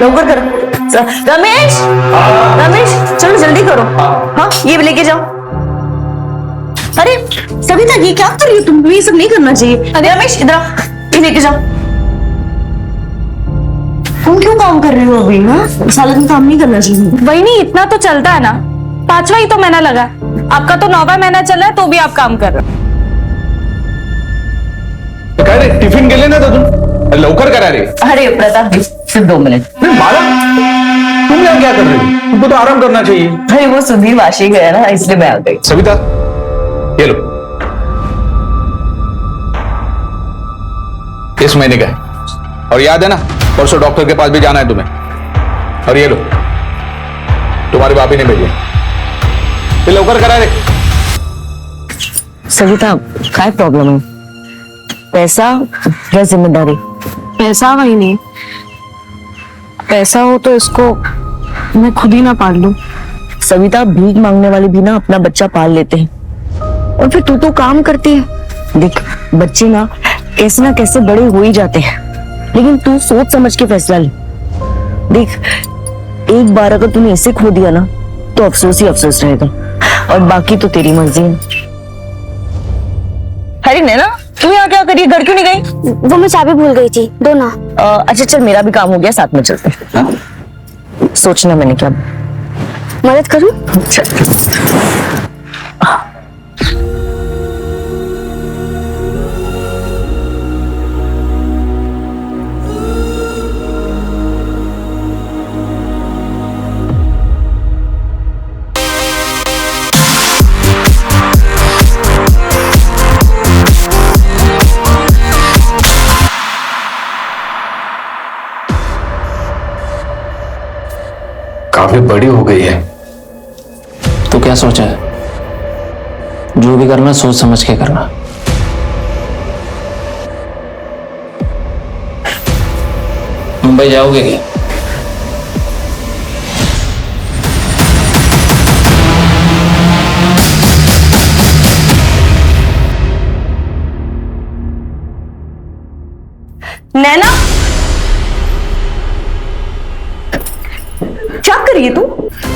लवकर करो। रमेश, रमेश चलो जल्दी करो। हाँ ये भी लेके जाओ। अरे सविता ये क्या कर रही हो तुम? ये सब नहीं करना चाहिए। अरे रमेश इधर आओ, ये लेके जाओ। तुम क्यों काम कर रही हो अभी? हाँ सारा दिन काम नहीं करना चाहिए। वही नहीं, इतना तो चलता है ना, 5वां ही तो महीना लगा, आपका तो 9वां महीना चल रहा है तो भी आप काम कर रहे हो। काय रे टिफिन गेले ना तुम लवकर करा रे। अरे प्रताप सिर्फ 2 मिनट। माला तुम यहाँ क्या कर रही हो? तुमको तो आराम करना चाहिए। अरे वो सुधीर वाशी गया ना इसलिए मैं आ गई। सविता ये लो, इस महीने का है और याद है ना परसों डॉक्टर के पास भी जाना है तुम्हें। और ये लो तुम्हारे बापी ने भेजे, ये लवकर करा रे। सविता काय प्रॉब्लम है? पैसा या जिम्मेदारी? पैसा वही नहीं, पैसा हो तो इसको मैं खुद ही ना पाल लूं। सविता भीख मांगने वाले भी ना अपना बच्चा पाल लेते हैं और फिर तू तो काम करती है। देख बच्चे ना कैसे बड़े हो ही जाते हैं, लेकिन तू सोच समझ के फैसला ले। देख एक बार अगर तूने इसे खो दिया ना तो अफसोस ही अफसोस रहेगा, और बाकी तो तेरी मर्जी है। अरे नैना तू यहाँ क्या करिए? घर क्यों नहीं गई? वो मैं चाबी भूल गई थी, दो ना। अच्छा चल मेरा भी काम हो गया, साथ में चलते हैं। सोचना मैंने क्या मदद करूं? काफी बड़ी हो गई है। तो क्या सोचा है? जो भी करना सोच समझ के करना। मुंबई जाओगे क्या? नैना क्या कर रही है तू?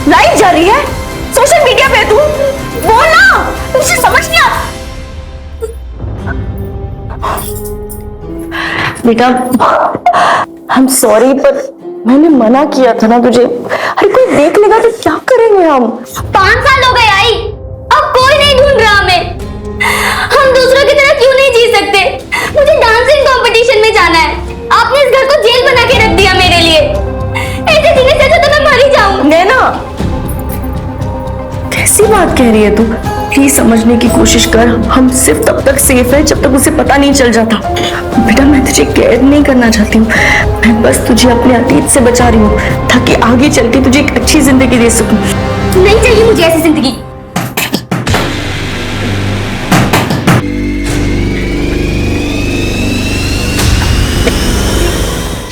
लाइव जा रही है, सोशल मीडिया पे तू बोल ना, तुझे समझ नहीं आता? बेटा आई एम सॉरी पर मैंने मना किया था ना तुझे। अरे कोई देख लेगा तो क्या करेंगे हम? 5 साल हो गए आई, अब कोई नहीं ढूंढ रहा हमें। हम दूसरों की तरह क्यों नहीं जी सकते? मुझे डांसिंग कंपटीशन में जाना है, आपने इस घर को जेल बना के रख दिया मेरे लिए। ऐसे जीने से अच्छा तो मैं मर ही जाऊं। नैना कैसी बात कह रही है तू? प्लीज समझने की कोशिश कर, हम सिर्फ तब तक सेफ है जब तक उसे पता नहीं चल जाता। बेटा मैं तुझे कैद नहीं करना चाहती हूँ, मैं बस तुझे अपने अतीत से बचा रही हूँ ताकि आगे चल के तुझे एक अच्छी जिंदगी दे सकूं। नहीं चाहिए मुझे ऐसी जिंदगी।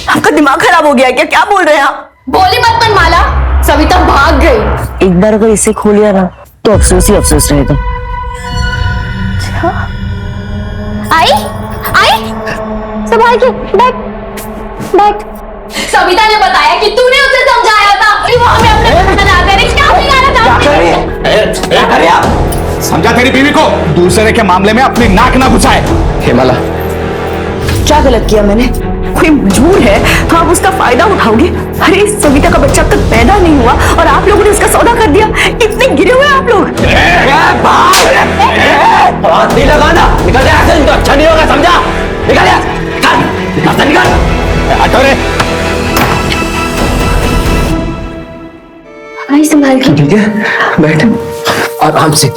आपका दिमाग खराब हो गया क्या? क्या बोल रहे हैं आप? बोली मत माला, सविता भाग गई। एक बार अगर इसे खो लिया ना तो अफसोस ही अफसोस रहेगा। आई आई संभाल के बैठ बैठ। सविता ने बताया कि तूने उसे समझाया था कि वो हमें अपने घर में ना करे। क्या बिगाड़ा था? समझा तेरी बीवी को दूसरे के मामले में अपनी नाक ना घुसाए। हेमला क्या गलत किया मैंने? कोई मजबूर है तो आप उसका फायदा उठाओगे? अरे इस सविता का बच्चा अब तक पैदा नहीं हुआ और आप लोगों ने उसका सौदा कर दिया। इतने गिरे हुए आप लोग। हाथ नहीं लगाना, निकल जा ऐसे, तो अच्छा नहीं होगा, समझा? निकल जा, निकल निकल। हटो रे। आई संभाल के। ठीक है बैठ आराम से।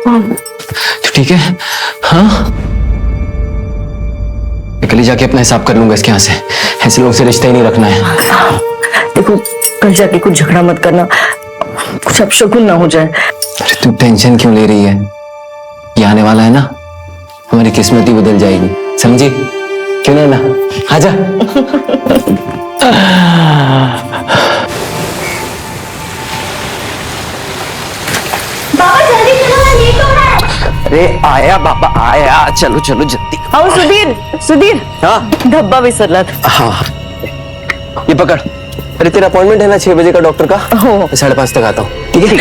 तो ठीक है हाँ, कल ही जाके अपना हिसाब कर लूंगा इसके यहाँ से। ऐसे लोग से रिश्ता ही नहीं रखना है। देखो कल जाके कुछ झगड़ा मत करना, कुछ अपशकुन ना हो जाए। अरे तू टेंशन क्यों ले रही है? ये आने वाला है ना, हमारी किस्मत ही बदल जाएगी, समझी? क्यों ना आजा। बाबा जल्दी चलो ना, लेट हो रहा है। अरे आया बाबा आया, चलो चलो जल्दी। आओ सुधीर, सुधीर हाँ धब्बा विसरला था। हाँ ये पकड़। अरे तेरा अपॉइंटमेंट है ना 6 बजे का डॉक्टर का। हो। मैं 5:30 तक आता हूँ, ठीक है?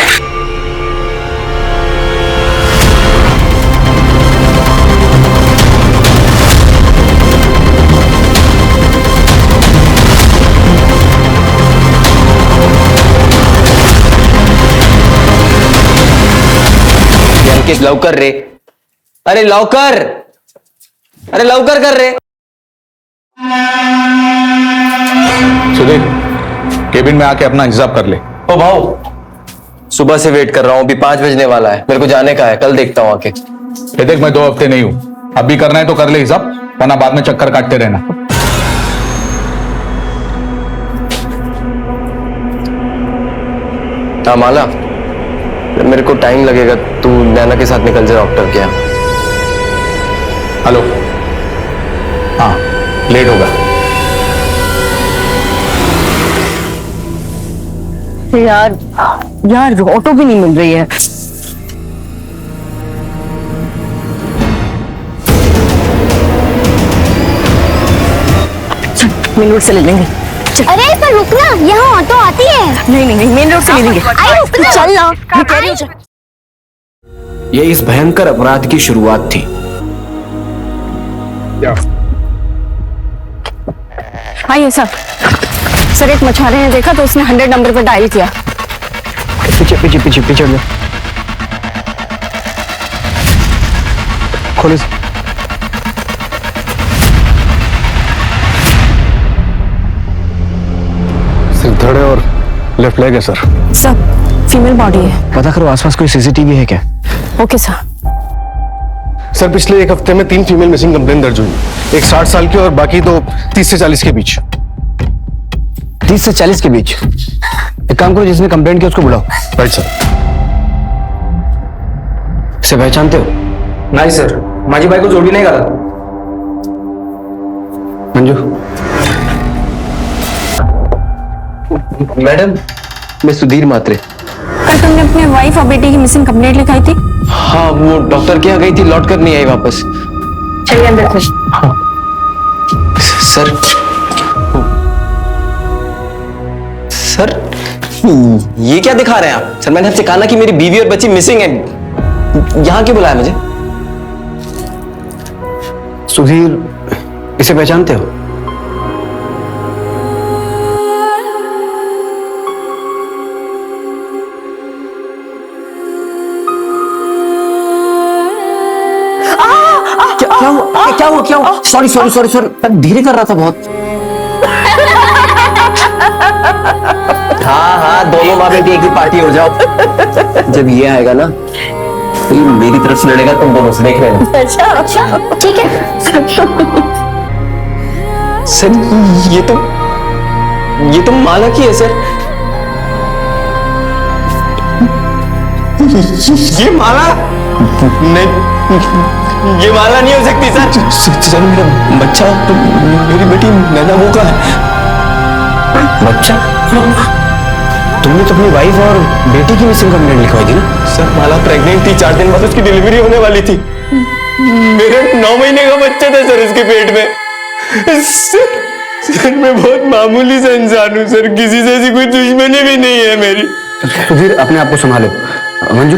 अंकित लवकर रे, अरे लवकर, अरे लवकर कर रे। सुधीर, केबिन में आके अपना हिसाब कर ले। ओ भाऊ, सुबह से वेट कर रहा हूँ, अभी 5 बजने वाला है, मेरे को जाने का है, कल देखता हूँ आके। ये देख, मैं 2 हफ्ते नहीं हूं, अभी करना है तो कर ले हिसाब, वरना बाद में चक्कर काटते रहना। हाँ माला, मेरे को टाइम लगेगा, तू नैना के साथ निकल जा डॉक्टर के यहाँ। हेलो, हाँ लेट होगा। यार यार ऑटो भी नहीं मिल रही है। मेन रोड से ले लेंगे। अरे पर रुकना, यहाँ ऑटो आती है। नहीं नहीं नहीं, मेन रोड से ले लेंगे। अरे रुकना। चल ना, मैं कह रही हूँ चल। ये इस भयंकर अपराध की शुरुआत थी। आइए सर। सर एक मछुआरे ने देखा तो उसने 100 नंबर पर डायल किया। पीछे पीछे पीछे पीछे ले। खोलो। सिर्फ धड़े और लेफ्ट लेग है सर। सर फीमेल बॉडी है। पता करो आसपास कोई सीसीटीवी है क्या? Okay sir. सर पिछले 1 हफ्ते में 3 फीमेल मिसिंग कंप्लेन दर्ज हुई। एक 60 साल की और बाकी दो 30 से 40 के बीच। 30 से 40 के बीच? एक काम करो, जिसने कंप्लेंट किया उसको बुलाओ। Right sir. इसे पहचानते हो? नहीं सर, माझी बाई को जोड़ी नहीं करा। मंजू, मैडम, मैं सुधीर मात्रे। कल तुमने अपने वाइफ और बेटी की मिसिंग कंप्लेंट लिखाई थी। हाँ, वो डॉक्टर के यहाँ गई थी, लौट कर नहीं आई वापस। चलिए अंदर खुश। सर, सर ये क्या दिखा रहे हैं आप? सर मैंने आपसे कहा ना कि मेरी बीवी और बच्ची मिसिंग है, यहाँ क्यों बुलाया मुझे? सुधीर, इसे पहचानते हो? क्या हुआ? सॉरी सॉरी सॉरी सॉरी, मैं धीरे कर रहा था बहुत। हाँ, दोनों माँ बेटी एक ही पार्टी हो जाओ। जब ये आएगा ना तो ये मेरी तरफ से लड़ेगा, तुम दोनों से देख लेना। अच्छा ठीक है। सर ये तो माला की है सर। ये माला नहीं, ये माला नहीं हो सकती सर। मेरा बच्चा तो मेरी बेटी नैना वो का है। बच्चा? तुमने तो अपनी वाइफ और बेटी की मिसिंग कंप्लेंट लिखवाई थी ना? सर माला प्रेग्नेंट थी, 4 दिन बाद उसकी डिलीवरी होने वाली थी। मेरे 9 महीने का बच्चा था सर उसके पेट में। सर मैं बहुत मामूली सा इंसान हूँ सर, किसी से ऐसी कोई दुश्मनी भी नहीं है मेरी। सुधीर, अपने आप को संभालो। मंजू,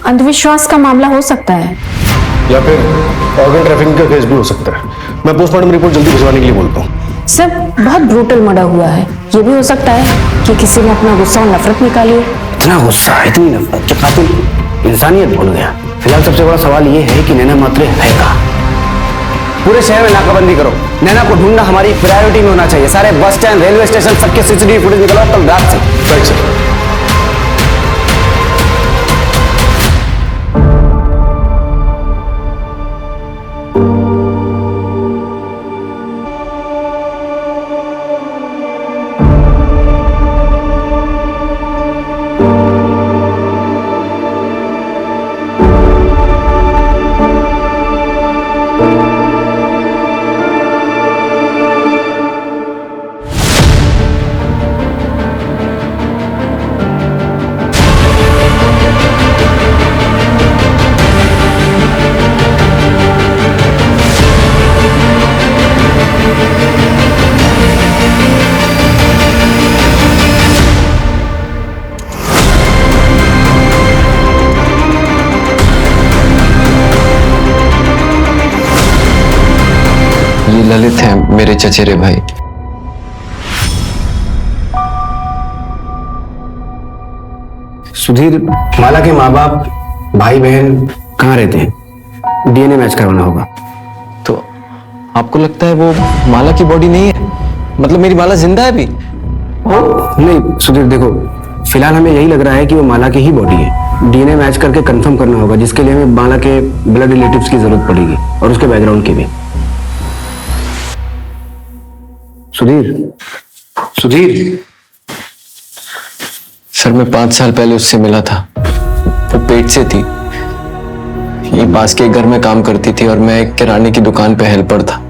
अंधविश्वास का मामला हो सकता है या फिर ऑर्गन ट्रैफिकिंग का केस भी हो सकता है। मैं पोस्टमार्टम रिपोर्ट जल्दी भिजवाने के लिए बोलता हूँ। सर बहुत ब्रूटल मर्डर हुआ है। ये भी हो सकता है कि किसी ने अपना गुस्सा और नफरत निकाली हो। इतना गुस्सा, इतनी नफरत, जो कातिल इंसानियत भूल गया। फिलहाल सबसे बड़ा सवाल ये है कि नैना मात्रे है कहाँ? पूरे शहर में नाकाबंदी करो। नैना को ढूंढना हमारी प्रायोरिटी में होना चाहिए। सारे बस स्टैंड, रेलवे स्टेशन, सबके सीसीटीवी फुटेज निकलवाओ कल रात से। Right sir. ललित हैं मेरे चचेरे भाई। सुधीर, माला के माँ बाप, भाई बहन कहाँ रहते हैं? डीएनए मैच करवाना होगा। तो आपको लगता है वो माला की बॉडी नहीं है? मतलब मेरी माला जिंदा है अभी? नहीं सुधीर, देखो फिलहाल हमें यही लग रहा है कि वो माला की ही बॉडी है। डीएनए मैच करके कंफर्म करना होगा, जिसके लिए हमें माला के ब्लड रिलेटिव्स की जरूरत पड़ेगी और उसके बैकग्राउंड की भी। सुधीर, सुधीर। सर मैं 5 साल पहले उससे मिला था। वो पेट से थी, ये पास के एक घर में काम करती थी और मैं एक किराने की दुकान पे हेल्पर था।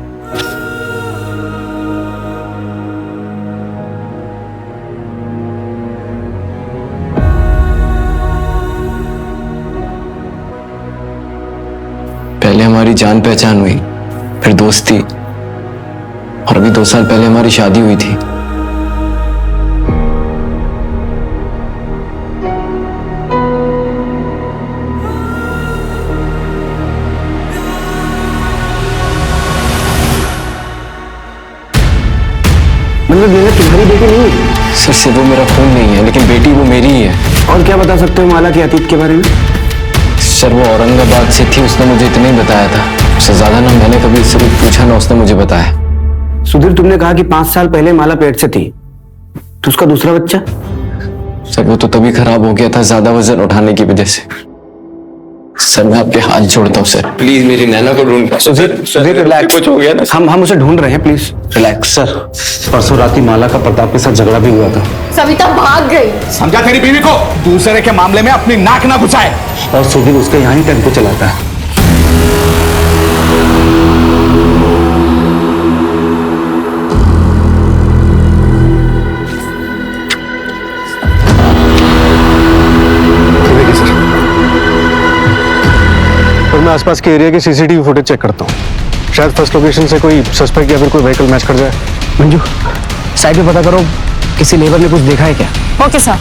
पहले हमारी जान पहचान हुई, फिर दोस्ती, और अभी 2 साल पहले हमारी शादी हुई थी। मतलब नैना तुम्हारी बेटी नहीं है? सर सिर्फ वो मेरा खून नहीं है, लेकिन बेटी वो मेरी ही है। और क्या बता सकते हो माला के अतीत के बारे में? सर वो औरंगाबाद से थी, उसने मुझे इतना ही बताया था। उससे ज्यादा ना मैंने कभी इससे कुछ पूछा, ना उसने मुझे बताया। सुधीर, तुमने कहा कि 5 साल पहले माला पेट से थी, तो उसका दूसरा बच्चा? सर वो तो तभी खराब हो गया था, ज्यादा वजन उठाने की वजह से। सर मैं आपके हाथ जोड़ता हूँ सर, प्लीज मेरी नैना को ढूंढ। सुधीर, सुधीर रिलैक्स। कुछ हो गया ना? हम उसे ढूंढ रहे हैं, प्लीज रिलैक्स। सर परसों रात ही माला का प्रताप के साथ झगड़ा भी हुआ था। सविता भाग गई। समझा तेरी बीवी को? दूसरे के मामले में अपनी नाक ना घुसाए। और सुधीर उसका यहाँ ही टेम्पो चलाता है। देखिए सर, और मैं आसपास के एरिया के सीसीटीवी फुटेज चेक करता हूँ। शायद फर्स्ट लोकेशन से कोई सस्पेक्ट या फिर कोई व्हीकल मैच कर जाए। मंजू, साइड पे पता करो किसी लेबर ने कुछ देखा है क्या? Okay sir.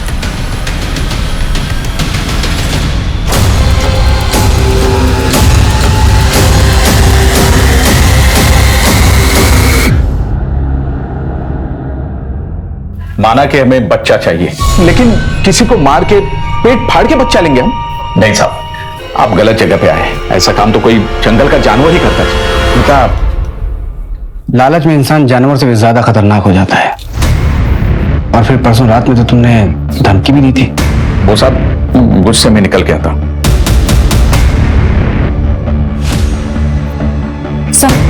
माना कि हमें बच्चा चाहिए, लेकिन किसी को मार के पेट फाड़ के बच्चा लेंगे हम? नहीं साहब, आप गलत जगह पे आए। ऐसा काम तो कोई जंगल का जानवर ही करता है। बेटा, लालच में इंसान जानवर से भी ज्यादा खतरनाक हो जाता है। और फिर परसों रात में तो तुमने धमकी भी दी थी। वो साहब गुस्से में निकल गया था। सर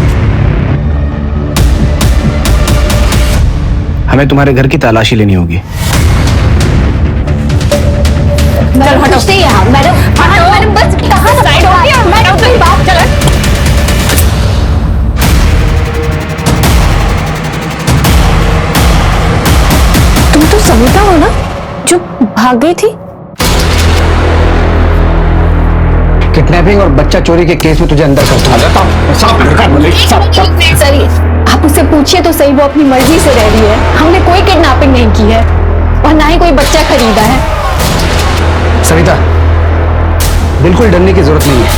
हमें तुम्हारे घर की तलाशी लेनी होगी। मैडम हटो से यहाँ। मैडम हटो। मैडम बस कहाँ साइड हो गया? मैडम तो बात चला। तुम तो सविता हो ना जो भाग गई थी? किडनैपिंग और बच्चा चोरी के केस में तुझे अंदर करता हूं। सर आप उससे पूछिए तो सही, वो अपनी मर्जी से रह रही है। हमने कोई किडनैपिंग नहीं की है और ना ही कोई बच्चा खरीदा है। सविता, बिल्कुल डरने की जरूरत नहीं है।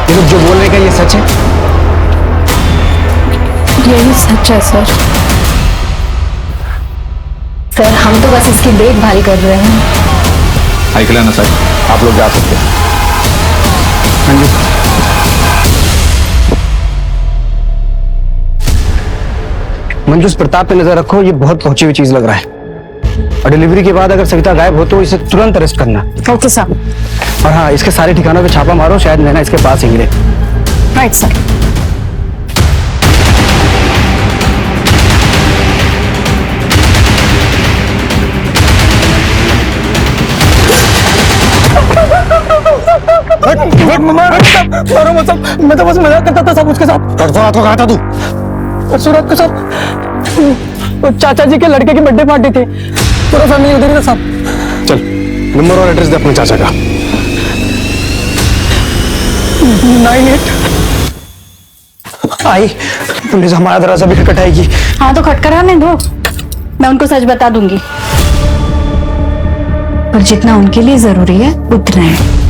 ये लोग जो बोल रहे हैं, ये सच है? यही सच है सर। सर हम तो बस इसकी देखभाल कर रहे हैं। आइकला ना सर, आप लोग जा सकते हैं। मंजू, मंजू इस प्रताप पे नजर रखो, ये बहुत पहुंची हुई चीज लग रहा है। और डिलीवरी के बाद अगर सविता गायब हो तो इसे तुरंत अरेस्ट करना। Okay sir. और हाँ, इसके सारे ठिकानों पे छापा मारो, शायद नैना इसके पास ही मिले। Right sir. मैं तो बस मजाक करता था सब उसके साथ। परसों रात को कहा था तू? परसों रात के साथ चाचा जी के लड़के की बर्थडे पार्टी थी, पूरा फैमिली उधर ही था साहब। चल नंबर और एड्रेस दे अपने चाचा का। 98 आई पुलिस हमारा दरवाजा भी खटखटाएगी। हाँ तो खटखटाने दो, मैं उनको सच बता दूंगी। पर जितना उनके लिए जरूरी है उतना है।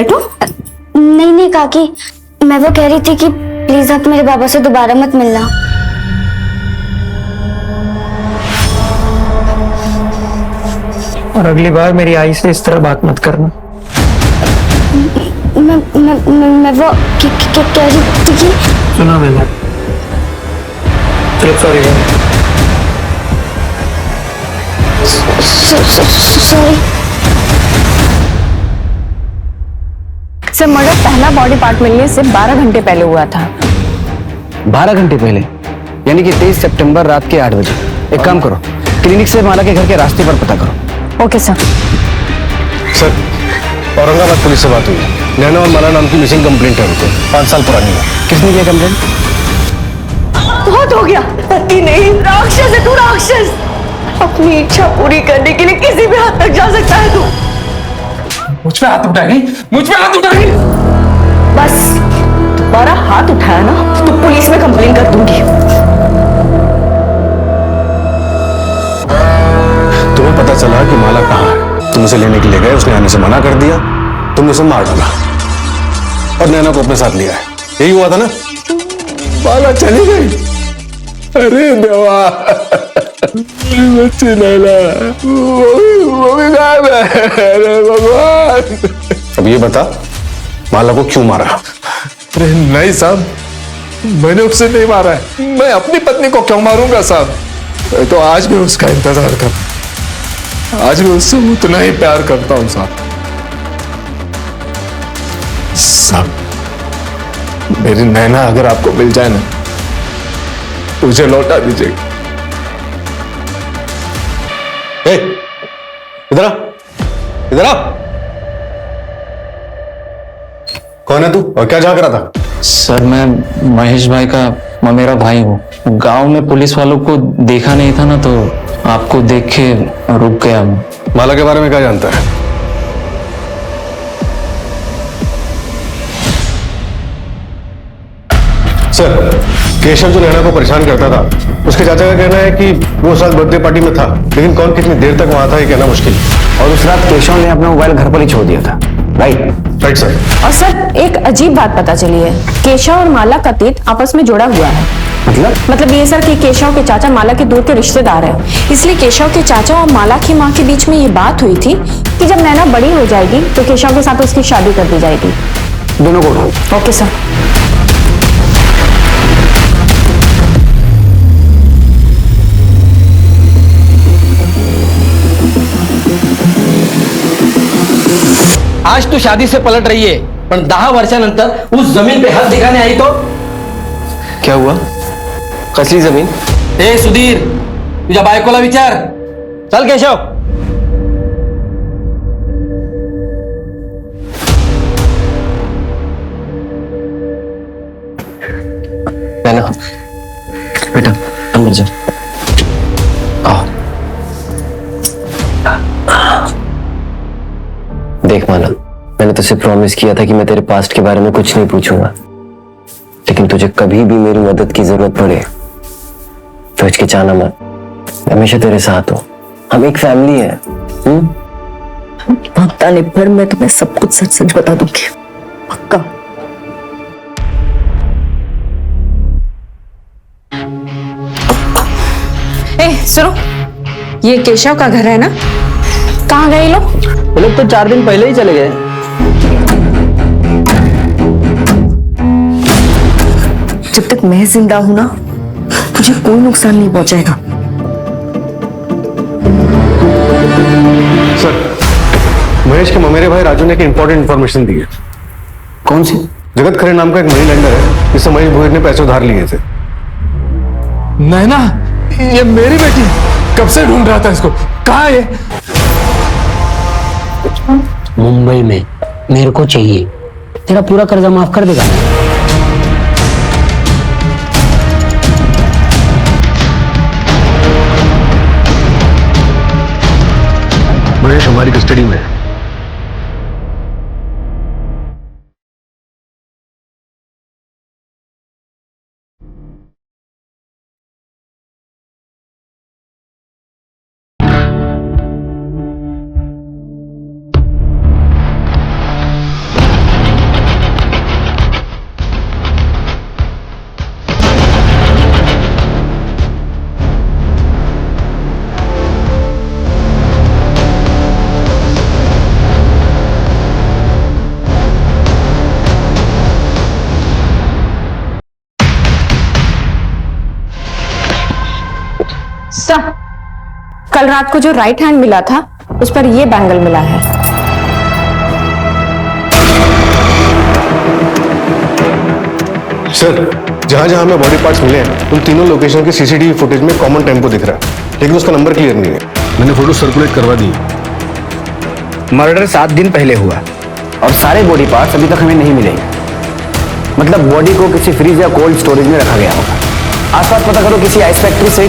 बैठो। नहीं नहीं काकी, मैं वो कह रही थी कि प्लीज आप मेरे बाबा से दोबारा मत मिलना। और अगली बार मेरी आई से इस तरह बात मत करना। मैं वो कह रही थी कि सुना मैंने। चलो सॉरी। सॉरी। सर मर्डर पहला बॉडी पार्ट मिलने से 12 घंटे पहले हुआ था। 12 घंटे पहले, यानी कि 23 सितंबर रात के 8 बजे। एक काम करो, क्लिनिक से माला के घर के रास्ते पर पता करो। Okay sir. Sir Aurangabad police से बात हुई। नैना और माला नाम की मिसिंग कंप्लेंट है उनको, 5 साल पुरानी है। किसने किया कंप्लेंट? बहुत हो गया, पति नहीं राक्षस है तू, राक्षस। अपनी इच्छा पूरी करने के लिए किसी भी हद तक जा सकता है तू। मुझ पे हाथ उठाएगी, मुझ पे हाथ उठाएगी। बस दोबारा हाथ उठाया ना तो पुलिस में कंप्लेन कर दूंगी। तुम्हें पता चला कि माला कहाँ है, तुम उसे लेने के लिए गए, उसने आने से मना कर दिया, तुमने उसे मार डाला और नैना को अपने साथ लिया है। यही हुआ था ना? माला चली गई। अरे देवा, बच्ची नैना वो भी गायब है। अरे भगवान, अब ये बता माला को क्यों मारा? अरे नहीं साहब, मैंने उसे नहीं मारा है। मैं अपनी पत्नी को क्यों मारूंगा साहब? मैं तो आज भी उसका इंतजार कर, आज भी उससे उतना ही प्यार करता हूं साहब। साहब मेरी नैना अगर आपको मिल जाए ना, मुझे लौटा दीजिएगा। इधर आ, इधर आ। कौन है तू और क्या झांक रहा था? सर मैं महेश भाई का ममेरा भाई हूँ। गांव में पुलिस वालों को देखा नहीं था ना, तो आपको देख के रुक गया। माला के बारे में क्या जानता है? सर केशव जो नैना को परेशान करता था, उसके चाचा का कहना है कि वो उस रात बर्थडे पार्टी में था, लेकिन कौन कितनी देर तक वहां था ये कहना मुश्किल है। और उस रात केशव ने अपना मोबाइल घर पर ही छोड़ दिया था, राइट? Right sir. और सर एक अजीब बात पता चली है, केशव और माला का तीत आपस में जुड़ा हुआ है। मतलब ये सर कि केशव के चाचा माला के दूर के रिश्तेदार हैं, इसलिए केशव के चाचा और माला की माँ के बीच में ये बात हुई थी कि जब नैना बड़ी हो जाएगी तो केशव के साथ उसकी शादी कर दी जाएगी। दोनों को उठाओ। Okay sir. आज तू शादी से पलट रही है, पण 10 वर्षानंतर उस जमीन पे हात दिखाने आई तो क्या हुआ? कसली जमीन? ए सुधीर, तुझ्या बायकोला विचार। चल केशव। नैना बेटा अंदर जा। आओ। देख माला, मैंने तुझसे प्रॉमिस किया था कि मैं तेरे पास्ट के बारे में कुछ नहीं पूछूंगा, लेकिन तुझे कभी भी मेरी मदद की जरूरत पड़े तो हिचकिचाना मत, हमेशा तेरे साथ हो। हम एक फैमिली है। पता नहीं, पर मैं तुम्हें सब कुछ सच सच बता दूंगी, पक्का। ए सुनो, ये केशव का घर है ना? कहाँ गए लोग? वो लोग तो 4 दिन पहले ही चले गए। जब तक मैं जिंदा हूं ना, तुझे कोई नुकसान नहीं पहुंचेगा। सर महेश के ममेरे भाई राजू ने एक इंपॉर्टेंट इंफॉर्मेशन दी है। कौन सी? जगत खरे नाम का एक मनी लेंडर है, जिससे महेश भोईर ने पैसे उधार लिए थे। नैना, ये मेरी बेटी, कब से ढूंढ रहा था इसको, कहाँ है ये? मुंबई में। मेरे को चाहिए, तेरा पूरा कर्जा माफ कर देगा। महेश हमारी कस्टडी में है। कल रात को जो राइट हैंड मिला था उस पर ये बैंगल मिला है। सर, जहां जहां हमें बॉडी पार्ट्स मिले हैं उन तीनों लोकेशन के सीसीटीवी फुटेज में कॉमन टेम्पो दिख रहा है, लेकिन उसका नंबर क्लियर नहीं है। मैंने फोटो सर्कुलेट करवा दी। मर्डर 7 दिन पहले हुआ और सारे बॉडी पार्ट्स अभी तक हमें नहीं मिले। मतलब बॉडी को किसी फ्रीज या कोल्ड स्टोरेज में रखा गया होगा। आसपास पता करो, किसी आइस फैक्ट्री से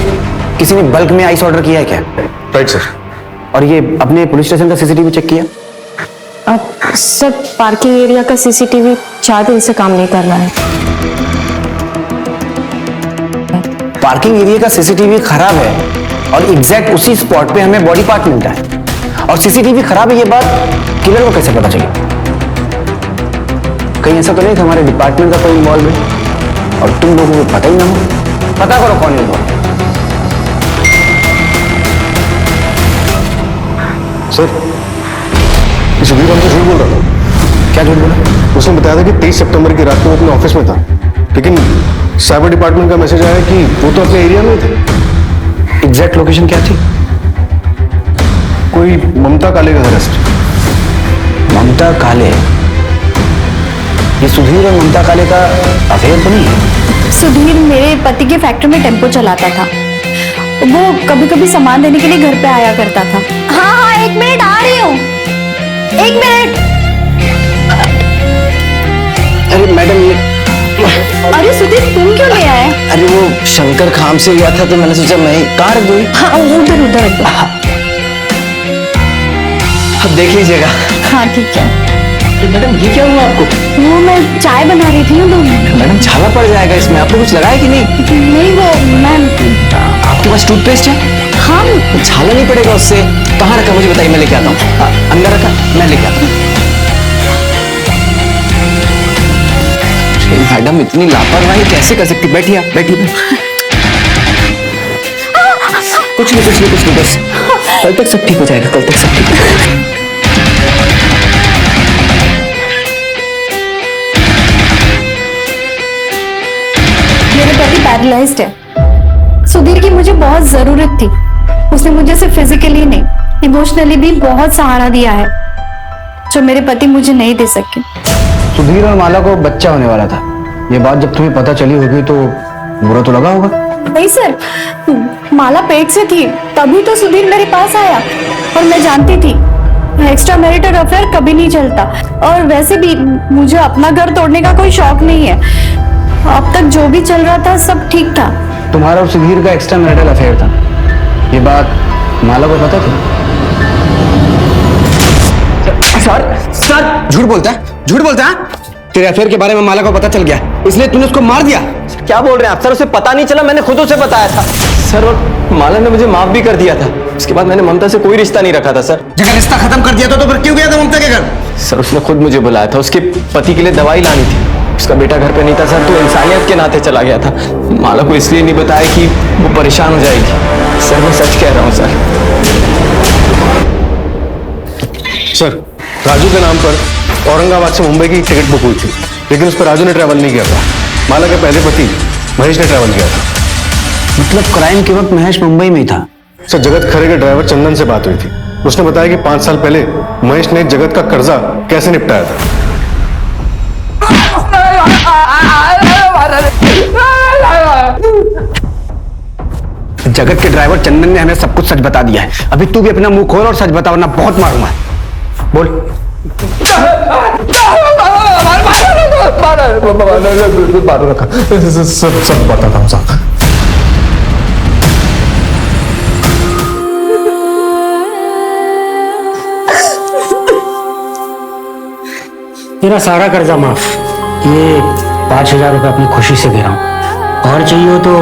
किसी ने बल्क में आइस ऑर्डर किया है क्या? Right sir. और ये अपने पुलिस स्टेशन का सीसीटीवी चेक किया? सर, पार्किंग एरिया का सीसीटीवी 4 दिन से काम नहीं कर रहा है। पार्किंग एरिया का सीसीटीवी खराब है और एग्जैक्ट उसी स्पॉट पे हमें बॉडी पार्ट मिलता है, और सीसीटीवी खराब है ये बात किलर को कैसे पता चली? कहीं ऐसा तो नहीं था हमारे डिपार्टमेंट का कोई इन्वॉल्व है और तुम लोगों को पता ही ना हो? पता करो कौन इन्वॉल्व। सर, सुधीर हमसे झूठ बोल रहा था। क्या झूठ बोला? उसने बताया था कि 23 सितंबर की रात को वो अपने ऑफिस में था, लेकिन साइबर डिपार्टमेंट का मैसेज आया कि वो तो अपने एरिया में थे। एग्जैक्ट लोकेशन क्या थी? कोई ममता काले का घर है। ममता काले? ये सुधीर और ममता काले का अफेयर तो नहीं है? सुधीर मेरे पति के फैक्ट्री में टेम्पो चलाता था। वो कभी कभी सामान देने के लिए घर पे आया करता था। हाँ हाँ, 1 मिनट आ रही हूँ, 1 मिनट। अरे मैडम, ये अरे सुधीर, तुम क्यों ले आए? अरे वो शंकर खाम से गया था तो मैंने सोचा मैं ही कार दो। हाँ, उधर उधर। अब देख लीजिएगा। हाँ ठीक है। मैडम, ये क्या हुआ आपको? वो मैं चाय बना रही थी ना, तो मैडम छाला पड़ जाएगा इसमें, आपको कुछ लगाया कि नहीं? नहीं, वो मैं आपके पास टूथपेस्ट है? हाँ। छाला नहीं पड़ेगा उससे। कहाँ रखा मुझे बताइए, मैं लेके आता हूँ। अंदर रखा, मैं लेके आता हूँ। मैडम, इतनी लापरवाही कैसे कर सकती? बैठिए आप, बैठिए। कुछ नहीं बस कल तक सब ठीक हो जाएगा, कल तक सब ठीक हो जाएगा। मेरे पति पैरालाइज्ड है। सुधीर की मुझे बहुत जरूरत थी। उसने मुझे सिर्फ फिजिकली नहीं, इमोशनली भी बहुत सहारा दिया है, जो मेरे पति मुझे नहीं दे सके। सुधीर और माला को बच्चा होने वाला था। ये बात जब तुम्हें पता चली होगी तो बुरा तो लगा होगा? नहीं सर, माला पेट से थी तभी तो सुधीर मेरे पास आया, और मैं जानती थी एक्स्ट्रा मैरिटल अफेयर कभी नहीं चलता, और वैसे भी मुझे अपना घर तोड़ने का कोई शौक नहीं है। अब तक जो भी चल रहा था सब ठीक था। तुम्हारा और सुधीर का एक्स्ट्रा मैरिटल अफेयर था, ये बात माला को पता थी? सर झूठ बोलता है। तेरे अफेयर के बारे में माला को पता चल गया, इसलिए तूने उसको मार दिया। क्या बोल रहे हैं आप सर? उसे पता नहीं चला, मैंने खुद उसे बताया था सर, और माला ने मुझे माफ भी कर दिया था। उसके बाद मैंने ममता से कोई रिश्ता नहीं रखा था सर। जगह रिश्ता खत्म कर दिया तो फिर क्यों गया था ममता के घर? सर, उसने खुद मुझे बुलाया था, उसके पति के लिए दवाई लानी थी। उसका बेटा घर पे नहीं था सर, तो इंसानियत के नाते चला गया था। माला को इसलिए नहीं बताया कि वो परेशान हो जाएगी। सर, मैं सच कह रहा हूँ सर। सर, राजू के नाम पर औरंगाबाद से मुंबई की टिकट बुक हुई थी, लेकिन उस पर राजू ने ट्रैवल नहीं किया था। माला के पहले पति महेश ने ट्रैवल किया था। मतलब क्राइम के वक्त महेश मुंबई में ही था? सर, जगत खरे के ड्राइवर चंदन से बात हुई थी। उसने बताया कि 5 साल पहले महेश ने जगत का कर्जा कैसे निपटाया था। जगत के ड्राइवर चंदन ने हमें सब कुछ सच बता दिया है। अभी तू भी अपना मुंह खोल और सच बता, वरना बहुत मारूंगा। बोल। सब बताता हूँ साहब। मेरा सारा कर्जा माफ। ये 5,000 रुपये अपनी खुशी से दे रहा हूँ, और चाहिए हो तो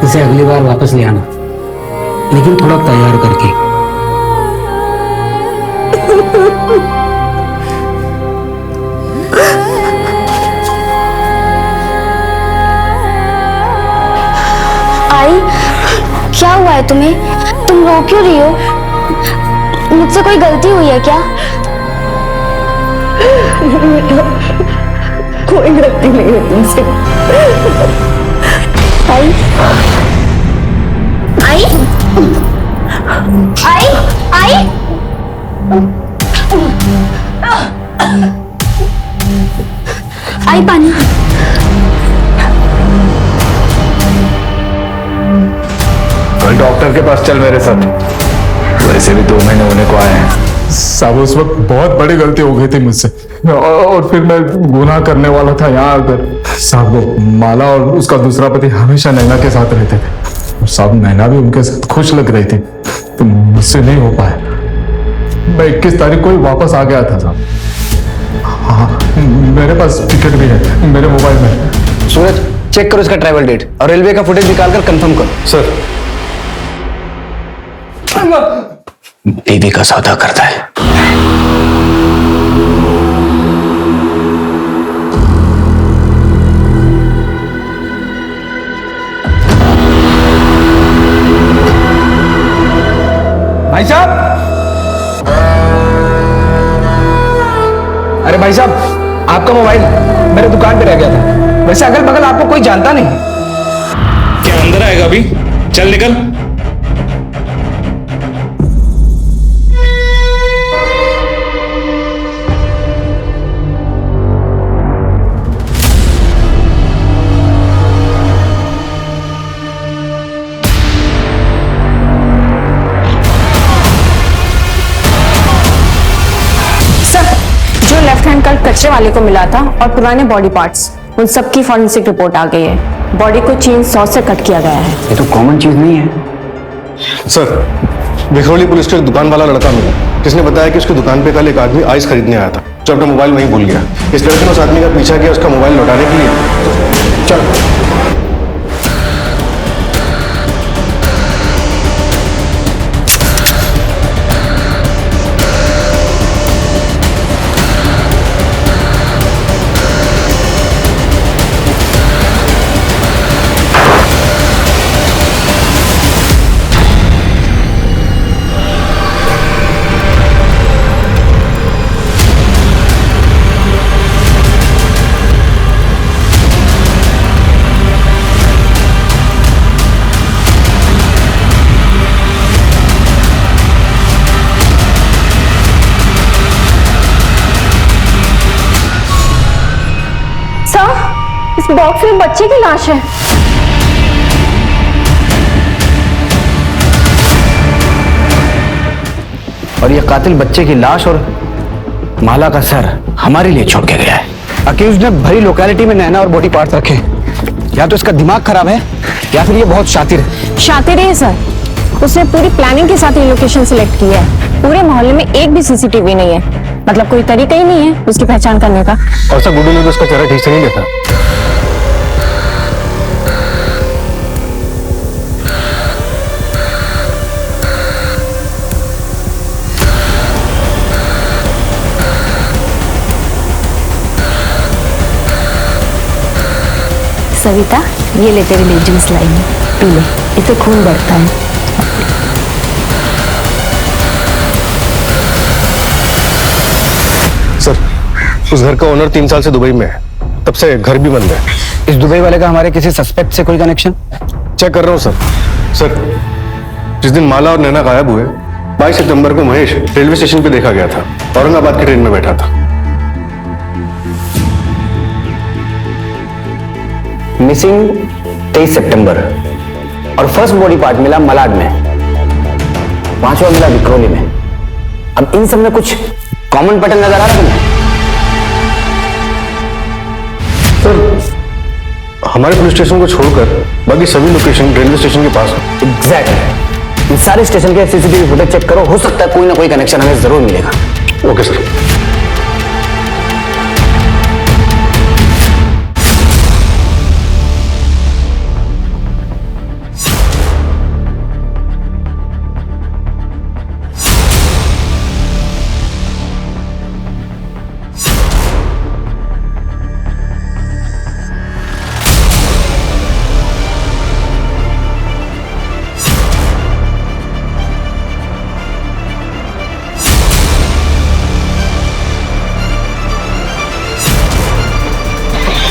इसे अगली बार वापस ले आना, लेकिन थोड़ा तैयार करके। आई, क्या हुआ है तुम्हें? तुम रो क्यों रही हो? मुझसे कोई गलती हुई है क्या? कोई गलती नहीं है तुमसे। आई, सर के पास चल मेरे साथ। वैसे भी 2 महीने होने को आए हैं। साहब उस वक्त बहुत बड़ी गलती हो गई थी मुझसे, और फिर मैं गुनाह करने वाला था यहाँ आकर। साहब वो माला और उसका दूसरा पति हमेशा नैना के साथ रहते थे, और साहब नैना भी उनके साथ खुश लग रही थी, तो मुझसे नहीं हो पाया। मैं 21 तारीख को ही वापस आ गया था साहब। हाँ, मेरे पास टिकट भी है मेरे मोबाइल में। सूरज, चेक करो इसका ट्रैवल डेट और रेलवे का फुटेज निकालकर कंफर्म करो। सर, बीवी का सौदा करता है। भाई साहब, अरे भाई साहब, आपका मोबाइल मेरे दुकान पे रह गया था। वैसे अगल बगल आपको कोई जानता नहीं। क्या अंदर आएगा अभी? चल निकल। जो लेफ्ट हैंड कट कचरे वाले को मिला था और पुराने बॉडी पार्ट्स, उन सबकी फॉरेंसिक रिपोर्ट आ गई है। बॉडी को चेन सॉ से कट किया गया है। ये तो कॉमन चीज नहीं है। सर, विखरौली पुलिस का एक दुकान वाला लड़का मिला जिसने बताया कि उसकी दुकान पे कल एक आदमी आइस खरीदने आया था, जो अपना मोबाइल वहीं भूल गया। इस लड़के ने उस आदमी का पीछा किया उसका मोबाइल लौटाने के लिए। चल। इस बॉक्स में बच्चे की लाश है। और ये कातिल बच्चे की लाश और माला का सर हमारे लिए छोड़ के गया है। अक्यूज ने भरी लोकेलिटी में नैना और बॉडी पार्ट्स रखे। या तो इसका दिमाग खराब है या फिर ये बहुत शातिर है। शातिर है सर, उसने पूरी प्लानिंग के साथ ये लोकेशन सिलेक्ट की है। पूरे मोहल्ले में एक भी सीसीटीवी नहीं है, मतलब कोई तरीका ही नहीं है उसकी पहचान करने का। और सर, गुड्डू ने तो उसका चेहरा ठीक से नहीं देखा। सविता, ये ले तेरे लिए जूस लाई हूं, पी ले, इससे खून बढ़ता है। सर, उस घर का ओनर 3 साल से दुबई में है, तब से घर भी बंद है। इस दुबई वाले का हमारे किसी सस्पेक्ट से कोई कनेक्शन? चेक कर रहा हूँ सर। सर, जिस दिन माला और नैना गायब हुए 22 सितंबर को महेश रेलवे स्टेशन पे देखा गया था, औरंगाबाद की ट्रेन में बैठा था। मिसिंग 23 सितंबर और फर्स्ट बॉडी पार्ट मिला मलाड में, 5वां मिला विक्रोली में। अब इन सब में कुछ कॉमन पैटर्न नजर आ रहा है तुम्हें? सर, हमारे पुलिस स्टेशन को छोड़कर बाकी सभी लोकेशन रेलवे स्टेशन के पास है। एग्जैक्टली। इन सारे स्टेशन के सीसीटीवी फुटेज चेक करो, हो सकता है कोई ना कोई कनेक्शन हमें जरूर मिलेगा। Okay sir.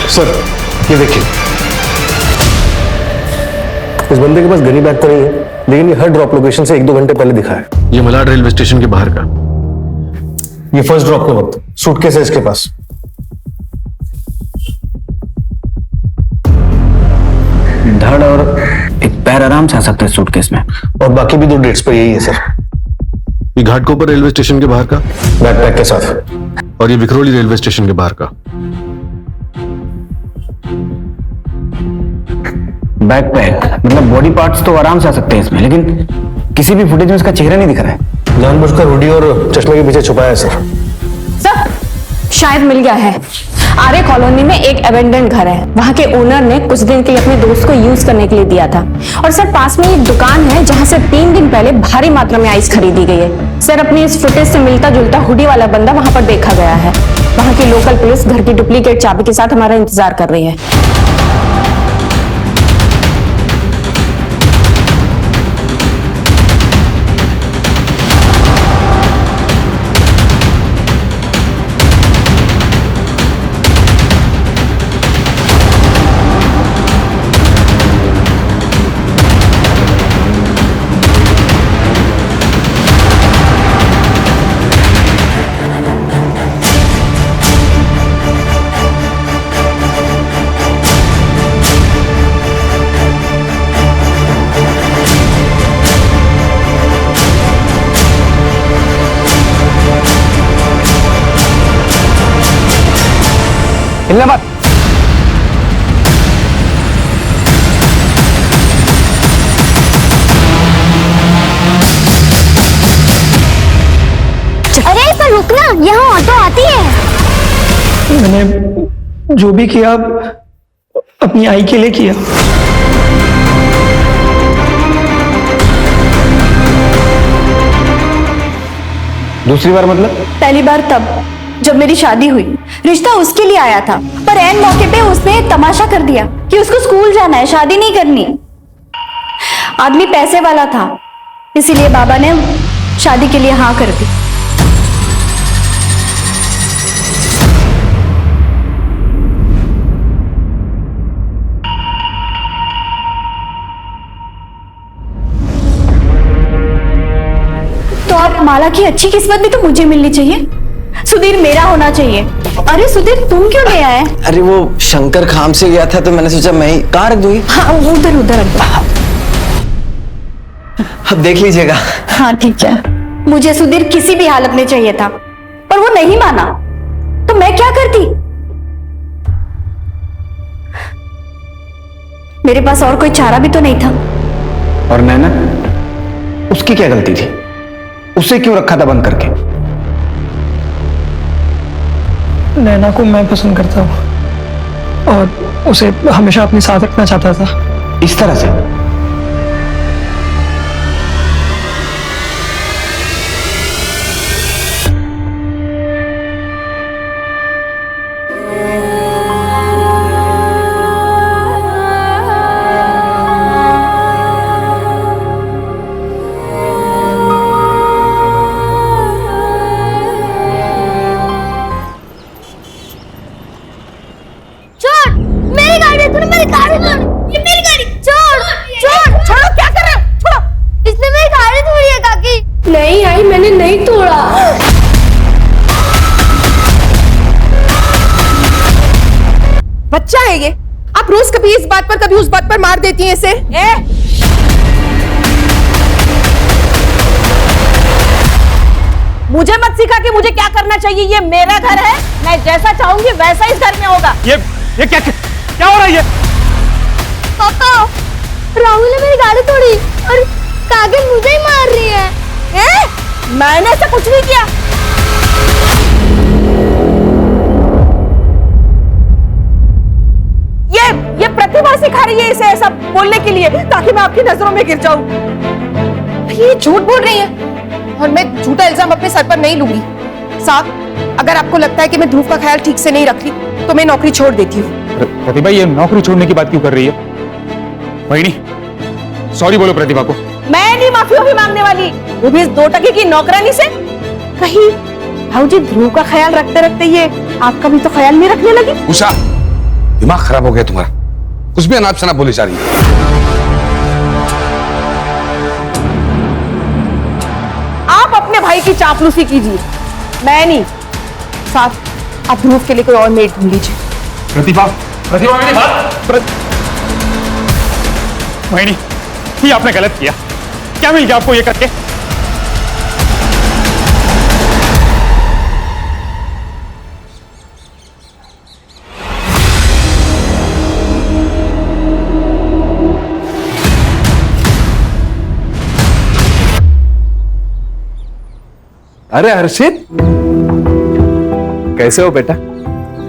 सर, ये देखिए, इस बंदे के पास गनी बैग तो नहीं है, लेकिन ये हर ड्रॉप लोकेशन से 1-2 घंटे पहले दिखा है। ये मलाड रेलवे स्टेशन के बाहर का। ये फर्स्ट ड्रॉप के वक्त सूटकेस है इसके पास। धड़ और एक पैर आराम से आ सकते हैं सूटकेस में। और बाकी भी 2 डेट्स पर यही है सर। ये घाटकोपर रेलवे स्टेशन के बाहर का बैकपैक के साथ। और ये विक्रोली रेलवे स्टेशन के बाहर का। बैकपैक मतलब बॉडी पार्ट्स तो आराम से आ सकते हैं इसमें, लेकिन किसी भी फुटेज में इसका चेहरा नहीं दिख रहा है। जानबूझकर हुडी और चश्मे के पीछे छुपाया है सर। सर शायद मिल गया है। आर्य कॉलोनी में एक एबेंडेंट घर है, वहां के ओनर ने कुछ दिन के लिए अपने दोस्त को यूज करने के लिए दिया था। और सर पास में एक दुकान है जहां से 3 दिन पहले भारी मात्रा में आइस खरीदी गई है। सर अपनी इस फुटेज से मिलता जुलता हुडी वाला बंदा वहां पर देखा गया है। वहां की लोकल पुलिस घर की डुप्लीकेट चाबी के साथ हमारा इंतजार कर रही है। हिलना मत। अरे पर रुकना, यहाँ ऑटो आती है। मैंने जो भी किया अपनी आई के लिए किया। दूसरी बार मतलब? पहली बार तब जब मेरी शादी हुई, रिश्ता उसके लिए आया था, पर ऐन मौके पे उसने तमाशा कर दिया कि उसको स्कूल जाना है, शादी नहीं करनी। आदमी पैसे वाला था, इसीलिए बाबा ने शादी के लिए हाँ कर दी। तो अब माला की अच्छी किस्मत भी तो मुझे मिलनी चाहिए, सुधीर मेरा होना चाहिए। अरे सुधीर तुम क्यों ले आए? अरे वो शंकर खाम से गया था तो मैंने सोचा मैं ही कहाँ रख दूंगी। हाँ उधर उधर। अब देख लीजिएगा। हाँ ठीक है। मुझे सुधीर किसी भी हालत में चाहिए था, पर वो नहीं माना, तो मैं क्या करती? मेरे पास और कोई चारा भी तो नहीं था। और नैना, उसकी क्या गलती थी? उसे क्यों रखा था बंद करके? नैना को मैं पसंद करता हूँ और उसे हमेशा अपने साथ रखना चाहता था। इस तरह से? नहीं आई, मैंने नहीं तोड़ा। बच्चा है ये, आप रोज कभी इस बात पर कभी उस बात पर मार देती हैं इसे। मुझे मत सिखा कि मुझे क्या करना चाहिए, ये मेरा घर है, मैं जैसा चाहूंगी वैसा इस घर में होगा। ये क्या हो रहा है ये? पापा, राहुल ने मेरी गाड़ी तोड़ी और कागज मुझे ही मार रही है। मैंने ऐसा कुछ नहीं किया। ये प्रतिभा सिखा रही है इसे ऐसा बोलने के लिए, ताकि मैं आपकी नजरों में गिर जाऊं। ये झूठ बोल रही है और मैं झूठा इल्जाम अपने सर पर नहीं लूंगी। साहब, अगर आपको लगता है कि मैं ध्रुव का ख्याल ठीक से नहीं रख रही तो मैं नौकरी छोड़ देती हूँ। प्रतिभा, ये नौकरी छोड़ने की बात क्यों कर रही है? वही सॉरी बोलो प्रतिभा को। मैं नहीं माफी मांगने वाली, वो भी इस 2 टके की नौकरानी से। कहीं भाऊजी ध्रुव का ख्याल रखते रखते ये आपका भी तो ख्याल नहीं रखने लगी। उषा, दिमाग खराब हो गया तुम्हारा, कुछ भी अनाप शनाप बोली जा रही है। आप अपने भाई की चापलूसी कीजिए, मैं नहीं। साथ आप ध्रुव के लिए कोई और मेड ढूंढ लीजिए। प्रतिभा, प्रतिभा मेरी बात। वही ये आपने गलत किया। क्या मिल गया आपको ये करके? अरे हर्षित, कैसे हो बेटा?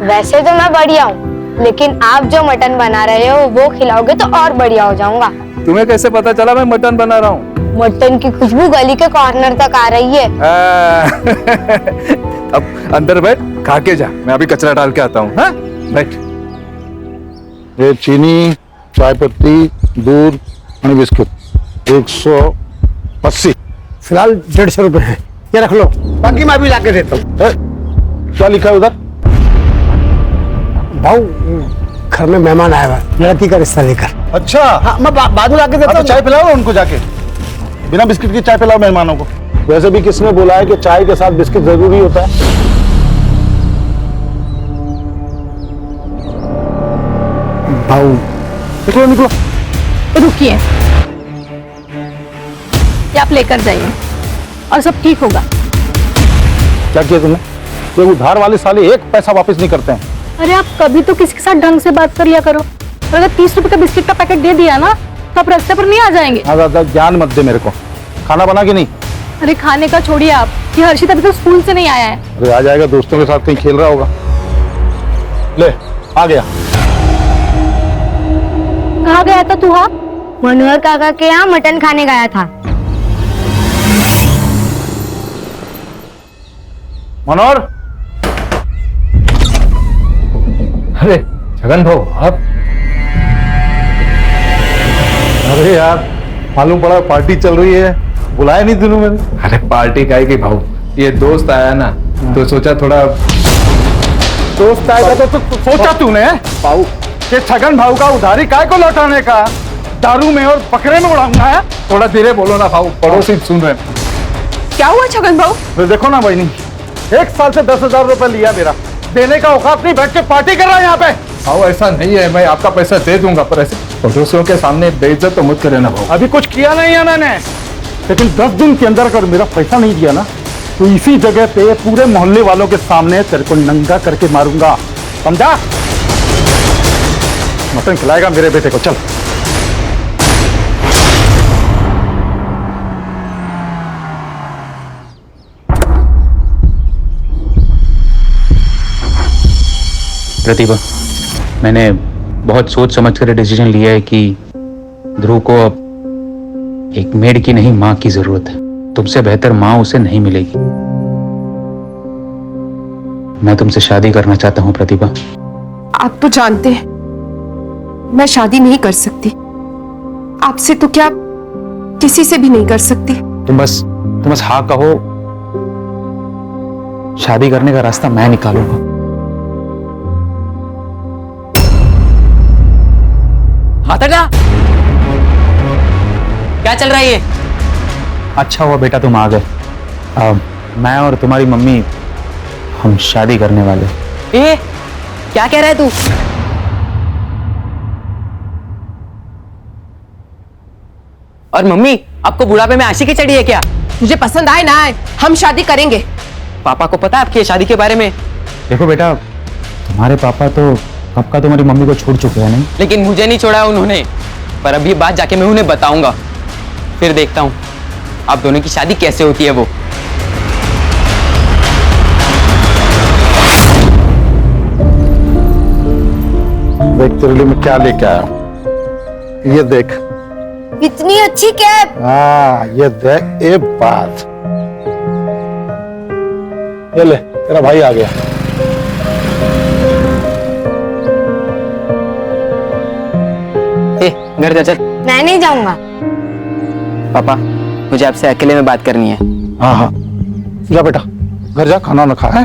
वैसे तो मैं बढ़िया हूँ, लेकिन आप जो मटन बना रहे हो वो खिलाओगे तो और बढ़िया हो जाऊंगा। तुम्हें कैसे पता चला मैं मटन बना रहा हूँ? मटन की खुशबू गली के कॉर्नर तक आ रही है। अब अंदर बैठ, खा के जा, मैं अभी कचरा डाल के आता हूँ। हाँ, बैठ। ये चीनी, चाय पत्ती, दूध और बिस्किट 180। फिलहाल 150 रुपए है, ये रख लो, बाकी मैं भी लाके देता हूँ। क्या लिखा है उधर? भाऊ घर में मेहमान आया हुआ, लड़की का रिश्ता लेकर। अच्छा, हाँ, मैं बाद में लाके देता तो हूँ। चाय पिलाओ उनको जाके, बिना बिस्किट की चाय पिलाओ मेहमानों को। वैसे भी किसने बोला है कि चाय के साथ बिस्किट जरूरी होता है? भाऊ निकलो निकलो। रुकिए, ये आप लेकर जाइए और सब ठीक होगा। क्या किया तुमने? ये उधार वाले साले एक पैसा वापस नहीं करते हैं। अरे आप कभी तो किसी के साथ ढंग से बात कर लिया करो। अगर 30 रुपए का बिस्किट का पैकेट दे दिया ना तो आप रास्ते पर नहीं आ जाएंगे। ज्यादा ज्ञान मत दे मेरे को। खाना बना के नहीं? अरे खाने का छोड़िए आप, ये हर्षित अभी तो स्कूल से नहीं आया है। अरे आ जाएगा, दोस्तों के साथ कहीं खेल रहा होगा। ले आ गया। कहाँ गया था तू? हाँ, मनोहर काका के यहाँ मटन खाने गया था। मनोहर। अरे छगन भाऊ, आप? अरे यार, मालूम पड़ा पार्टी चल रही है, बुलाया नहीं तूने मैंने। अरे पार्टी काहे की भाऊ, ये दोस्त आया ना तो सोचा थोड़ा। दोस्त आएगा तो सोचा तूने भाऊ कि छगन भाऊ का उधारी काय को लौटाने का? दारू में और बकरे में उड़ाऊंगा है? थोड़ा धीरे बोलो ना भाऊ, पड़ोसी सुन रहे। क्या हुआ छगन भाऊ? तो देखो ना बहनी, 1 साल से 10,000 रुपए लिया मेरा, देने का औकात नहीं, बैठ के पार्टी कर रहा है यहाँ पे। भाऊ ऐसा नहीं है, मैं आपका पैसा दे दूंगा, पर ऐसे पड़ोसियों के सामने बेइज्जत तो मत करे ना भाऊ। अभी कुछ किया नहीं है मैंने, लेकिन 10 दिन के अंदर अगर मेरा पैसा नहीं दिया ना तो इसी जगह पे पूरे मोहल्ले वालों के सामने तेरे को नंगा करके मारूंगा, समझा? मटन खिलाएगा मेरे बेटे को, चल। प्रतिभा, मैंने बहुत सोच समझ कर डिसीजन लिया है कि ध्रुव को अब एक मेड की नहीं मां की जरूरत है। तुमसे बेहतर मां उसे नहीं मिलेगी। मैं तुमसे शादी करना चाहता हूं प्रतिभा। आप तो जानते हैं मैं शादी नहीं कर सकती, आपसे तो क्या किसी से भी नहीं कर सकती। तुम बस हाँ कहो, शादी करने का रास्ता मैं निकालूंगा। माता क्या चल रहा है ये? अच्छा हुआ बेटा तुम आ गए। मैं और तुम्हारी मम्मी हम शादी करने वाले। ए, क्या कह रहा है तू? और मम्मी, आपको बुढ़ापे में आशिकी चढ़ी है क्या? मुझे पसंद आए ना आए, हम शादी करेंगे। पापा को पता है आपकी शादी के बारे में? देखो बेटा, तुम्हारे पापा तो कब का तुम्हारी मम्मी को छोड़ चुके हैं नहीं? लेकिन मुझे नहीं छोड़ा उन्होंने। पर अब ये बात जाके मैं उन्हें बताऊंगा, फिर देखता हूँ आप दोनों की शादी कैसे होती है। वो देख तेरे लिए मैं क्या लेके आया हूं, ये देख। इतनी अच्छी कैप। हाँ ये देख, ये बात। ये ले, तेरा भाई आ गया। ए, घर जा चल। मैं नहीं जाऊंगा। पापा, मुझे आपसे अकेले में बात करनी है। हाँ हाँ, जा बेटा, घर जा, खाना ना खा है।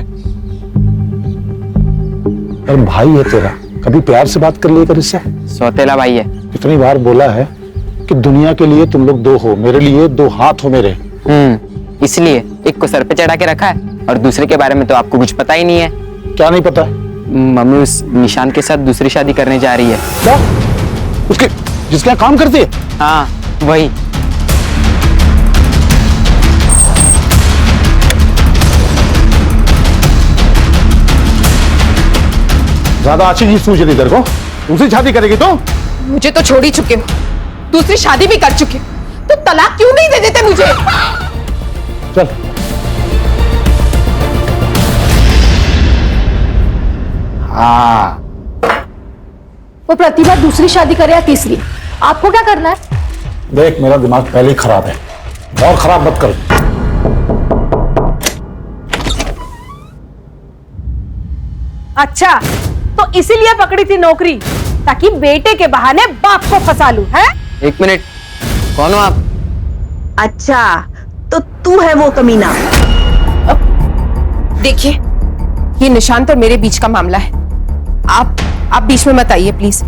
अरे भाई है तेरा, कभी प्यार से बात कर लिया कर इससे। सौतेला भाई है। कितनी बार बोला है कि दुनिया के लिए तुम लोग 2 हो, मेरे लिए 2 हाथ हो मेरे। इसलिए एक को सर पे चढ़ा के रखा है और दूसरे के बारे में तो आपको कुछ पता ही नहीं है। क्या नहीं पता? मम्मी उस निशांत के साथ दूसरी शादी करने जा रही है। क्या? उसके जिसके यहाँ काम करती है? हाँ, वही। ज्यादा अच्छी चीज सूझ रही तेरे को? दूसरी शादी करेगी तो? मुझे तो छोड़ ही चुके हो, दूसरी शादी भी कर चुके हो, तो तलाक क्यों नहीं दे देते मुझे? चल। हाँ, वो प्रतिभा दूसरी शादी करे या तीसरी, आपको क्या करना है? देख, मेरा दिमाग पहले ही खराब है, और खराब मत कर। अच्छा, तो इसीलिए पकड़ी थी नौकरी, ताकि बेटे के बहाने बाप को फंसा लूं, है? एक मिनट, कौन हो आप? अच्छा, तो तू है वो कमीना? देखिए, ये निशांत और मेरे बीच का मामला है, आप बीच में मत आइए प्लीज।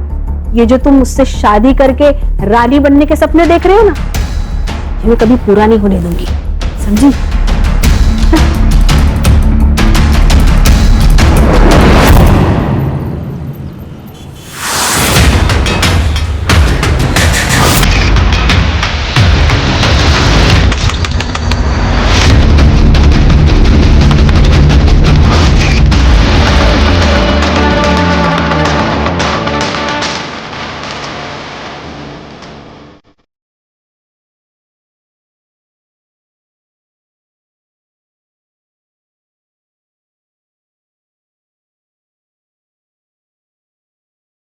ये जो तुम मुझसे शादी करके रानी बनने के सपने देख रहे हो ना, ये मैं कभी पूरा नहीं होने दूंगी, समझी?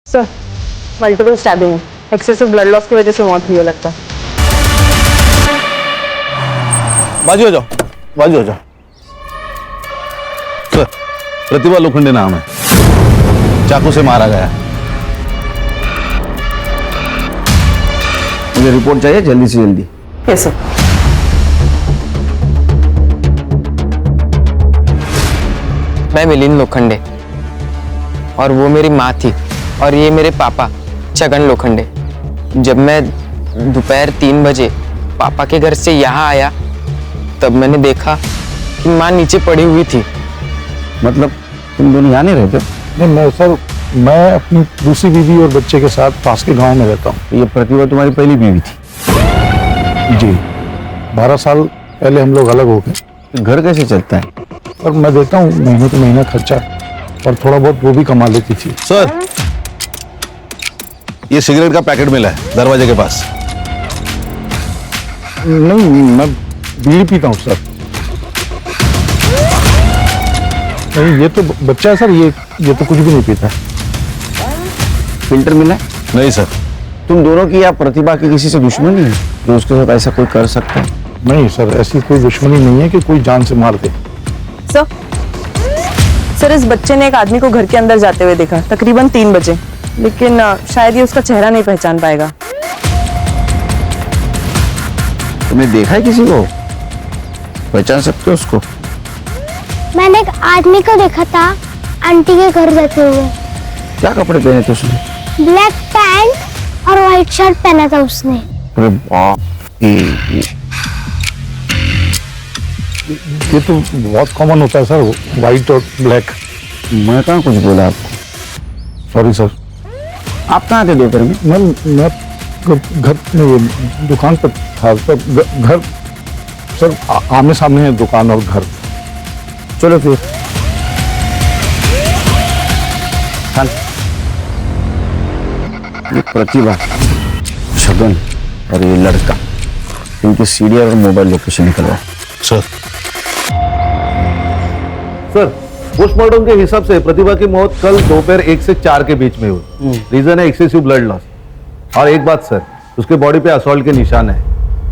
सर, मल्टीपल स्टैबिंग है, एक्सेसिव ब्लड लॉस की वजह से मौत हुई है लगता है। बाजू हो जाओ, बाजू हो जाओ। सर, प्रतिभा लोखंडे नाम है, चाकू से मारा गया। मुझे रिपोर्ट चाहिए जल्दी से जल्दी। Yes sir. मैं मिलिंद लोखंडे और वो मेरी माँ थी, और ये मेरे पापा छगन लोखंडे। जब मैं दोपहर 3 बजे पापा के घर से यहाँ आया, तब मैंने देखा कि माँ नीचे पड़ी हुई थी। मतलब तुम दोनों यहाँ नहीं रहते? नहीं, मैं सर, मैं अपनी दूसरी बीवी और बच्चे के साथ पास के गांव में रहता हूँ। ये प्रतिभा तुम्हारी पहली बीवी थी? जी, 12 साल पहले हम लोग अलग हो गए। घर कैसे चलता है? और मैं देता हूँ महीने तो महीना खर्चा, और थोड़ा बहुत वो भी कमा लेती थी। सर, ये सिगरेट का पैकेट मिला है दरवाजे के पास। नहीं, मैं बीड़ी पीता हूँ सर। नहीं, ये तो बच्चा है सर, ये तो कुछ भी नहीं पीता। फिल्टर मिला है? नहीं सर। तुम दोनों की या प्रतिभा की किसी से दुश्मनी है जो उसके साथ ऐसा कोई कर सकता है? नहीं सर, ऐसी कोई दुश्मनी नहीं है कि कोई जान से मार दे। सर, इस बच्चे ने एक आदमी को घर के अंदर जाते हुए देखा, तकरीबन 3 बजे, लेकिन शायद ये उसका चेहरा नहीं पहचान पाएगा। तुमने देखा है किसी को? पहचान सकते हो उसको? मैंने एक आदमी को देखा था आंटी के घर जाते हुए। क्या कपड़े पहने थे उसने? ब्लैक पैंट और व्हाइट शर्ट पहना था उसने। अरे बाप रे, ये तो बहुत कॉमन होता है सर, व्हाइट और ब्लैक। मैं कहाँ कुछ बोला आपको? Sorry sir. आप कहाँ थे दोपहर में? मैं घर में दुकान पर था। घर सर आमने सामने है दुकान और घर। चलो फिर। ये प्रतिभा, छगन और ये लड़का, इनके सीरियल और मोबाइल लोकेशन निकलवाओ। सर, पोस्टमार्टम के हिसाब से प्रतिभा की मौत कल दोपहर 1 से 4 के बीच में हुई। रीजन है एक्सेसिव ब्लड लॉस। और एक बात सर, उसके बॉडी पे असॉल्ट के निशान है,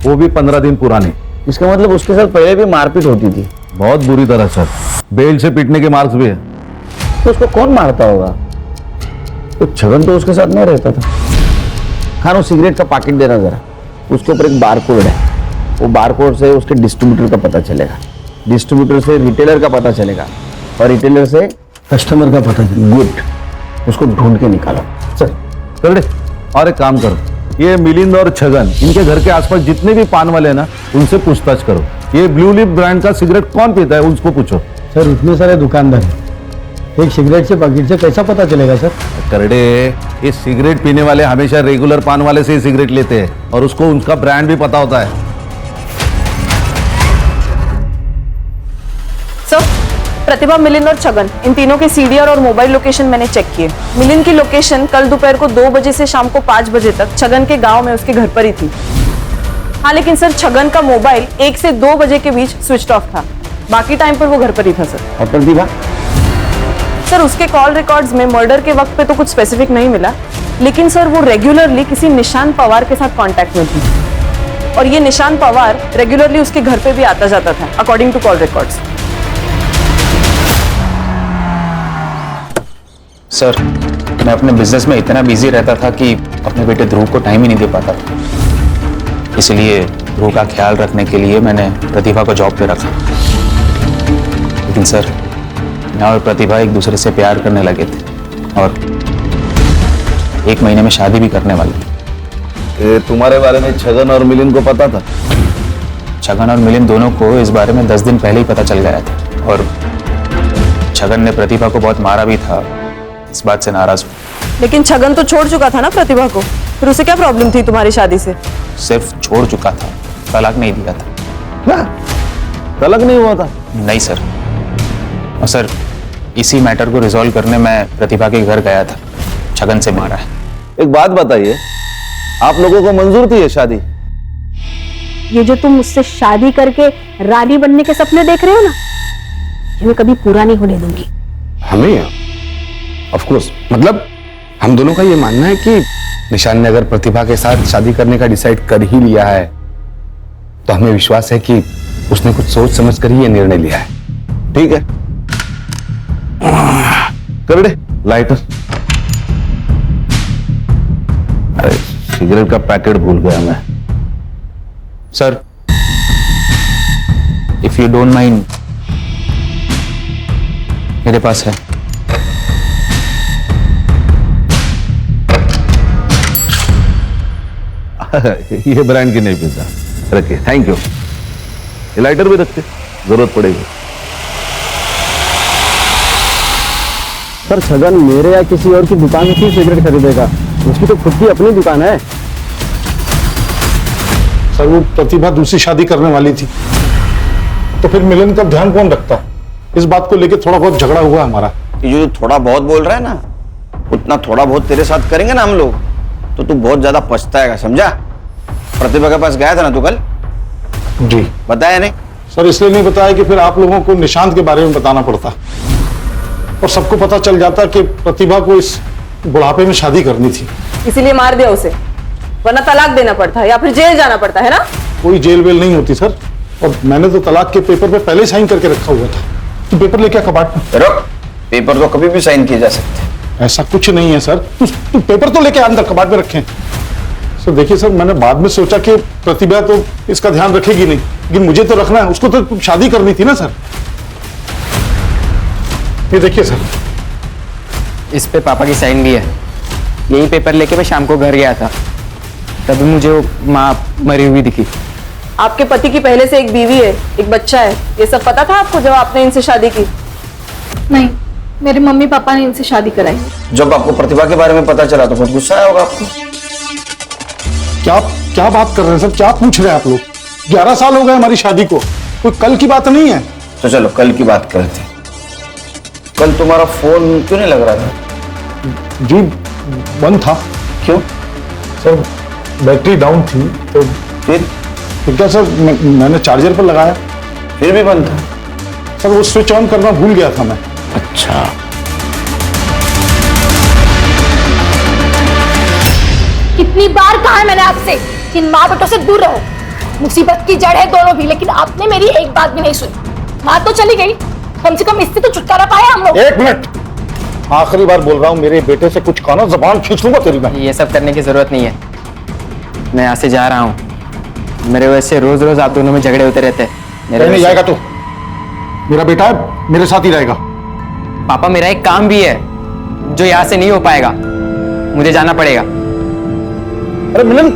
वो भी 15 दिन पुराने। इसका मतलब उसके साथ पहले भी मारपीट होती थी? बहुत बुरी तरह सर, बेल्ट से पीटने के मार्क्स भी है। तो उसको कौन मारता होगा? तो छगन तो उसके साथ नहीं रहता था। खानो सिगरेट का पैकेट देना जरा, उसके ऊपर एक बार कोड है, वो बार कोड से उसके डिस्ट्रीब्यूटर का पता चलेगा, डिस्ट्रीब्यूटर से रिटेलर का पता चलेगा, और रिटेलर से कस्टमर का पता चलेगा। गुड, उसको ढूंढ के निकालो। सर कर दे। और एक काम करो, ये मिलिंद और छगन, इनके घर के आसपास जितने भी पान वाले हैं ना, उनसे पूछताछ करो। ये ब्लू लिप ब्रांड का सिगरेट कौन पीता है, उसको पूछो। सर, इतने सारे दुकानदार हैं, एक सिगरेट से पैकेट से कैसा पता चलेगा सर? करड़े, ये सिगरेट पीने वाले हमेशा रेगुलर पान वाले से ही सिगरेट लेते हैं और उसको उनका ब्रांड भी पता होता है। सर, प्रतिभा, मिलिंद और छगन, इन तीनों के सीडीआर और मोबाइल लोकेशन मैंने चेक किए। मिलिंद की लोकेशन कल दोपहर को 2 बजे से शाम को 5 बजे तक छगन के गांव में उसके घर पर ही थी। हाँ, लेकिन सर छगन का मोबाइल 1 से 2 बजे के बीच स्विच ऑफ था। बाकी टाइम पर वो घर पर ही था सर। और प्रतिभा? सर, उसके कॉल रिकॉर्ड्स में मर्डर के वक्त पे तो कुछ स्पेसिफिक नहीं मिला, लेकिन सर वो रेगुलरली किसी निशान पवार के साथ कांटेक्ट में थी और ये निशान पवार रेगुलरली उसके घर पे भी आता जाता था according to call records. Sir, मैं अपने बिजनेस में इतना बिजी रहता था कि अपने बेटे ध्रुव को टाइम ही नहीं दे पाता था। इसलिए ध्रुव का ख्याल रखने के लिए मैंने प्रतिभा को जॉब पे रखा। लेकिन सर, मैं और प्रतिभा एक दूसरे से प्यार करने लगे थे और 1 महीने में शादी भी करने वाले थे। तुम्हारे बारे में छगन और मिलिंद को पता था? छगन और मिलिंद दोनों को इस बारे में 10 दिन पहले ही पता चल गया था और छगन ने प्रतिभा को बहुत मारा भी था। इस बात से नाराज हूँ। लेकिन छगन तो छोड़ चुका था ना प्रतिभा को, फिर उसे क्या प्रॉब्लम थी तुम्हारी शादी से? सिर्फ छोड़ चुका था, तलाक नहीं दिया था। क्या? तलाक नहीं हुआ था? नहीं सर। और सर, इसी मैटर को रिजॉल्व करने मैं प्रतिभा के घर गया था। छगन से मारा है। एक बात बताइए, आप लोगों को मंजूर थी ये शादी? ये जो तुम मुझसे शादी करके रानी बनने के सपने देख रहे हो ना, ये मैं कभी पूरा नहीं होने दूंगी। हमें ऑफ कोर्स, मतलब हम दोनों का ये मानना है कि निशान ने अगर प्रतिभा के साथ शादी करने का डिसाइड कर ही लिया है तो हमें विश्वास है कि उसने कुछ सोच समझ कर ही ये निर्णय लिया है। ठीक है, करड़े लाइटर। अरे सिगरेट का पैकेट भूल गया मैं। Sir, if you don't mind, मेरे पास है। ये ब्रांड की नहीं पीता, रखिए। Thank you. ये लाइटर भी रखते, जरूरत पड़ेगी। सर, छगन मेरे या किसी और की दुकान से क्यों सिगरेट खरीदेगा? उसकी तो खुद की अपनी दुकान है। सर, वो प्रतिभा दूसरी शादी करने वाली थी, तो फिर मिलन का ध्यान कौन रखता? इस बात को लेकर थोड़ा बहुत झगड़ा हुआ हमारा। ये जो थोड़ा बहुत बोल रहा है ना, उतना थोड़ा बहुत तेरे साथ करेंगे ना हम लोग, तो तू बहुत ज्यादा पछताएगा, समझा? प्रतिभा के पास गया था ना तू कल? जी। बताया नहीं? सर, इसलिए नहीं बताया कि फिर आप लोगों को निशांत के बारे में बताना पड़ता और सबको पता चल जाता कि प्रतिभा को इस बुढ़ापे में शादी करनी थी। इसीलिए मार दिया उसे, वरना तलाक देना पड़ता या फिर जेल जाना पड़ता है ना? कोई जेल वेल नहीं होती सर, और मैंने तो तलाक के पेपर पे पहले साइन करके रखा हुआ था। तो पेपर लेके कबाड़ में रुक, पेपर तो कभी भी साइन किए जा सकते हैं। ऐसा कुछ नहीं है सर, तू पेपर तो लेके अंदर कबाड़ में रखें। सर देखिए सर, मैंने बाद में सोचा कि प्रतिभा तो इसका ध्यान रखेगी नहीं, लेकिन मुझे तो रखना है, उसको तो शादी करनी थी ना सर। ये देखिए सर, इस पे पापा की साइन भी है। यही पेपर लेके मैं शाम को घर गया था, तभी मुझे वो माँ मरी हुई दिखी। आपके पति की पहले से एक बीवी है, एक बच्चा है, ये सब पता था आपको जब आपने इनसे शादी की? नहीं, मेरे मम्मी पापा ने इनसे शादी कराई। जब आपको प्रतिभा के बारे में पता चला तो बहुत गुस्सा आया होगा आपको। क्या बात कर रहे हैं सर, क्या पूछ रहे हैं आप लोग? 11 साल हो गए हमारी शादी को, कोई कल की बात नहीं है। तो चलो कल की बात करते हैं। कल तुम्हारा फोन क्यों नहीं लग रहा था? जी, बंद था। क्यों? सर बैटरी डाउन थी। तो फिर क्या सर, मैंने चार्जर पर लगाया, फिर भी बंद था। सर वो स्विच ऑन करना भूल गया था मैं। अच्छा, कितनी बार कहा है मैंने आपसे कि इन माँ बेटों से दूर रहो। मुसीबत की जड़ है दोनों भी, लेकिन आपने मेरी एक बात भी नहीं सुनी। माँ तो चली गई, कम से कम इससे तो छुटकारा पाया हम लोग। एक मिनट, आखिरी बार बोल रहा हूँ, मेरे बेटे से कुछ कहना, जबान खींच लूंगा तेरी मैं। ये सब करने की जरूरत नहीं है, मैं यहाँ से जा रहा हूँ। मेरे वजह से रोज रोज आप दोनों में झगड़े होते रहते हैं। नहीं जाएगा तो मेरा बेटा है, मेरे साथ ही रहेगा। पापा, मेरा एक काम भी है जो यहाँ से नहीं हो पाएगा, मुझे जाना पड़ेगा। अरे मिलन,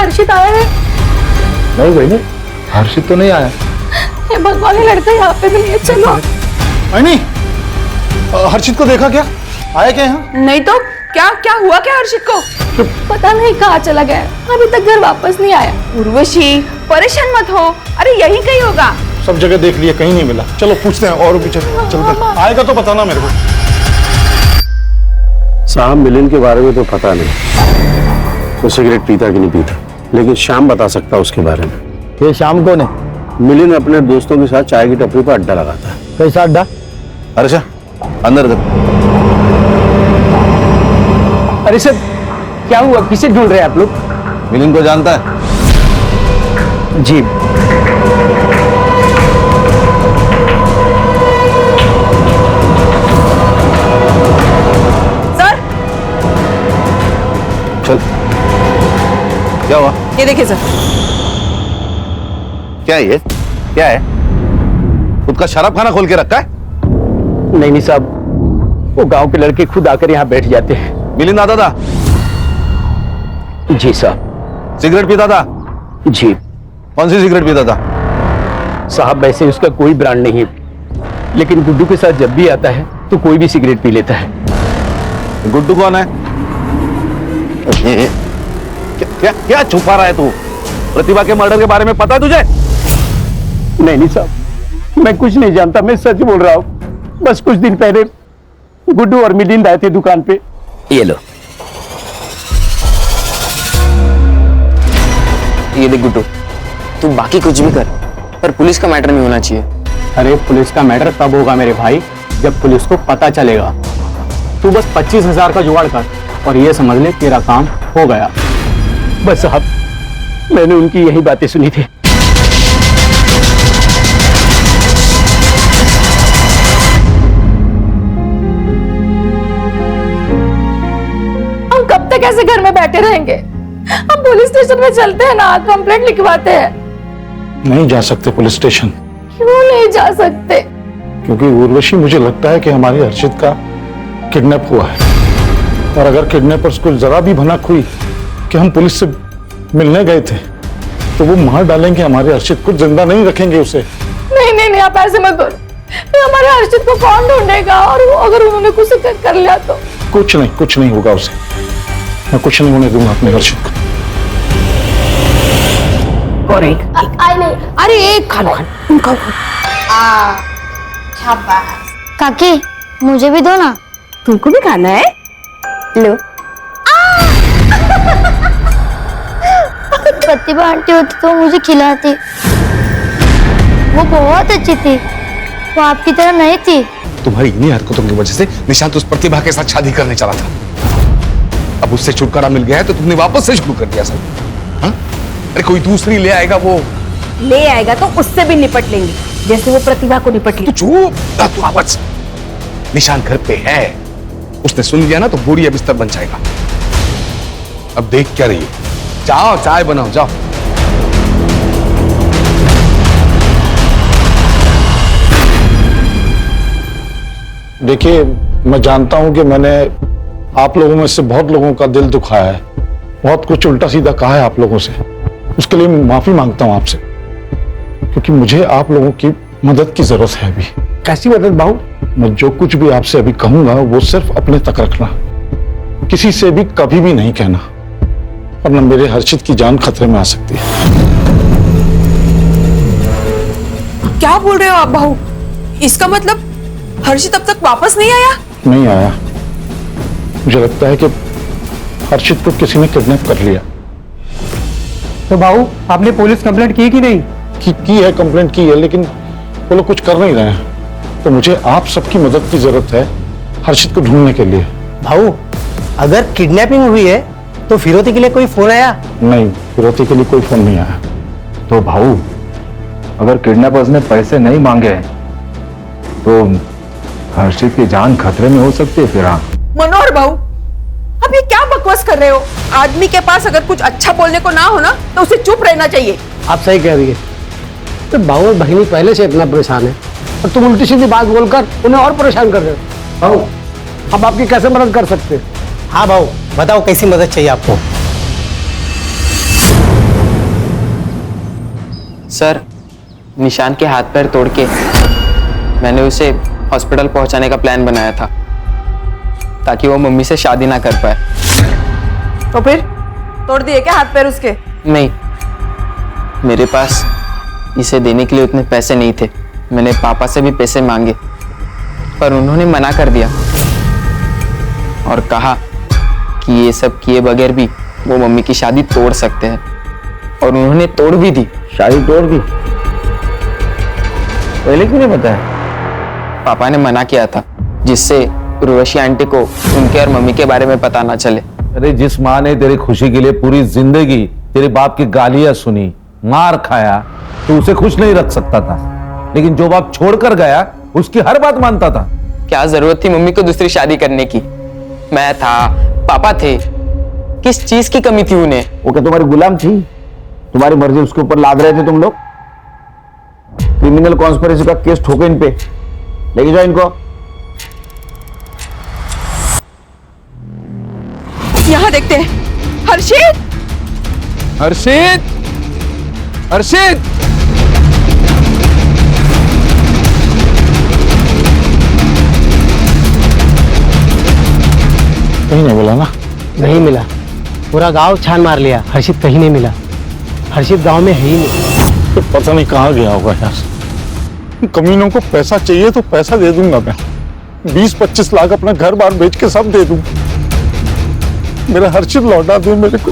हर्षित आया है? नहीं बहनी, हर्षित तो नहीं आया। ये भगवान, ये लड़का यहाँ पे नहीं है। चलो। नहीं, हर्षित को देखा क्या? आया क्या यहाँ? नहीं तो क्या क्या हुआ क्या हर्षित को? पता नहीं कहाँ चला गया, अभी तक घर वापस नहीं आया। उर्वशी परेशान मत हो, अरे यही कहीं होगा। सब जगह देख लिया, कहीं नहीं मिला। चलो पूछते हैं और भी चलते। आएगा तो बताना मेरे को। साहब मिलिंद के बारे में तो पता नहीं, वो सिगरेट पीता कि नहीं पीता, लेकिन श्याम बता सकता है उसके बारे में। ये शाम कौन है? मिलिंद अपने दोस्तों के साथ चाय की टपरी पर अड्डा लगाता है। कैसा अड्डा? अर्षा अंदर दे। अरे सर क्या हुआ, किसे ढूंढ रहे हैं आप लोग? मिलिंद को जानता है? जी। सर चल, क्या हुआ? ये देखिए सर। क्या है ये? क्या है? खुद का शराब खाना खोल के रखा है? नहीं साहब, वो गांव के लड़के खुद आकर यहाँ बैठ जाते हैं। मिलिंद आता था? जी साहब। सिगरेट पीता था? जी। कौन सी सिगरेट पीता था? साहब वैसे उसका कोई ब्रांड नहीं है, लेकिन गुड्डू के साथ जब भी आता है तो कोई भी सिगरेट पी लेता है। गुड्डू कौन है? क्या क्या छुपा रहा है तू? प्रतिभा के मर्डर के बारे में पता है तुझे? नहीं साहब, मैं कुछ नहीं जानता, मैं सच बोल रहा हूँ। बस कुछ दिन पहले गुड्डू और मिलिंद आए थे दुकान पे। ये लो, ये देख गुड्डू, तू बाकी कुछ भी कर पर पुलिस का मैटर नहीं होना चाहिए। अरे पुलिस का मैटर तब होगा मेरे भाई जब पुलिस को पता चलेगा। तू बस 25,000 का जुगाड़ कर और ये समझ ले तेरा काम हो गया। बस साहब, मैंने उनकी यही बातें सुनी थी। हम कब तक ऐसे घर में बैठे रहेंगे? हम पुलिस स्टेशन में चलते हैं ना, कंप्लेंट लिखवाते हैं। नहीं जा सकते पुलिस स्टेशन। क्यों नहीं जा सकते? क्योंकि उर्वशी, मुझे लगता है कि हमारी हर्षित का किडनैप हुआ है, और अगर किडनैपर्स को जरा भी भनक हुई कि हम पुलिस से मिलने गए थे तो वो मार डालेंगे हमारे हर्षित को, जिंदा नहीं रखेंगे उसे। नहीं नहीं नहीं, आप ऐसे मत करो। फिर हमारे हर्षित को कौन ढूंढेगा? और अगर उन्होंने कुछ कर लिया तो? कुछ नहीं होगा उसे। मैं कुछ नहीं होने दूंगा अपने हर्षित को। और एक आई नहीं। अरे एक खा लो, खाओ। शाबाश। काकी मुझे भी दो ना। तुमको भी खाना है? लो। प्रतिभा आंटी होती तो मुझे खिलाती। वो बहुत अच्छी थी, वो आपकी तरह नहीं थी। तुम्हारी इन्हीं हरकतों की वजह से निशांत उस प्रतिभा के साथ शादी करने चला था। अब उससे छुटकारा मिल गया है तो तुमने वापस से शुरू कर दिया सब। हाँ? अरे कोई दूसरी ले आएगा, वो ले आएगा तो उससे भी निपट लेंगे, जैसे वो प्रतिभा को निपट लिया। चुप, तू आवाज। निशांत घर पे है, उसने सुन लिया ना तो बोरिया बिस्तर बन जाएगा। अब देख क्या रही है? जाओ चाय बनाओ, जाओ। देखिए, मैं जानता हूं कि मैंने आप लोगों में से बहुत लोगों का दिल दुखाया है, बहुत कुछ उल्टा सीधा कहा है आप लोगों से। उसके लिए माफी मांगता हूं आपसे, क्योंकि मुझे आप लोगों की मदद की जरूरत है अभी। कैसी मदद बाबू? मैं जो कुछ भी आपसे अभी कहूंगा वो सिर्फ अपने तक रखना, किसी से भी कभी भी नहीं कहना, वरना मेरे हर्षित की जान खतरे में आ सकती है। क्या बोल रहे हो आप बहू? इसका मतलब हर्षित अब तक वापस नहीं आया? नहीं आया। मुझे लगता है कि हर्षित को किसी ने किडनैप कर लिया। तो बाबू आपने पुलिस कंप्लेंट की कि नहीं? की है, कंप्लेंट की है, लेकिन वो लोग कुछ कर नहीं रहे हैं। तो मुझे आप सबकी मदद की जरूरत है हर्षित को ढूंढने के लिए। भाऊ अगर किडनैपिंग हुई है तो फिरौती के लिए कोई फोन आया? नहीं, फिरौती के लिए कोई फोन नहीं आया। तो भाऊ अगर किडनैपर्स ने पैसे नहीं मांगे तो हर्षित की जान खतरे में हो सकती है। फिर हाँ मनोहर बहू, अब ये क्या बकवास कर रहे हो? आदमी के पास अगर कुछ अच्छा बोलने को ना हो ना तो उसे चुप रहना चाहिए। आप सही कह रही है। तो भाऊ और बहिनी पहले से इतना परेशान है और तुम उल्टी सीधी बात बोलकर उन्हें और परेशान कर रहे हो। भाऊ हम आपकी कैसे मदद कर सकते हैं? हाँ भाऊ बताओ कैसी मदद चाहिए आपको? सर, निशान के हाथ पैर तोड़ के मैंने उसे हॉस्पिटल पहुंचाने का प्लान बनाया था ताकि वो मम्मी से शादी ना कर पाए। तो फिर तोड़ दिए क्या हाथ पैर उसके? नहीं, मेरे पास इसे देने के लिए उतने पैसे नहीं थे। मैंने पापा से भी पैसे मांगे पर उन्होंने मना कर दिया और कहा कि ये सब किए बगैर भी वो मम्मी की शादी तोड़ सकते हैं, और उन्होंने तोड़ भी दी। शादी तोड़ दी? पहले क्यों नहीं बताया? पापा ने मना किया था जिससे उर्वशी आंटी को उनके और मम्मी के बारे में पता ना चले। अरे जिस माँ ने तेरी खुशी के लिए पूरी जिंदगी तेरे बाप की गालियां सुनी, मार खाया, तो उसे खुश नहीं रख सकता था, लेकिन जो बाप छोड़कर गया उसकी हर बात मानता था। क्या जरूरत थी मम्मी को दूसरी शादी करने की? मैं था, पापा थे, किस चीज की कमी थी उन्हें? वो क्या तुम्हारी गुलाम थी? तुम्हारी मर्जी उसके ऊपर लाद रहे थे तुम लोग? क्रिमिनल कॉन्स्पिरेसी का केस ठोके इन पे, लेके जाओ इनको। यहाँ देखते हैं। हर्षित, हर्षित, हर्षित! कहीं नहीं मिला ना? नहीं मिला, पूरा गांव छान मार लिया, हर्षित कहीं नहीं मिला। हर्षित गांव में है ही नहीं। तो पता नहीं कहाँ गया होगा यार। कमीनों को पैसा चाहिए तो पैसा दे दूंगा मैं, 20-25 लाख अपना घर बार बेच के सब दे दूं। मेरा हर्षित लौटा दे मेरे को।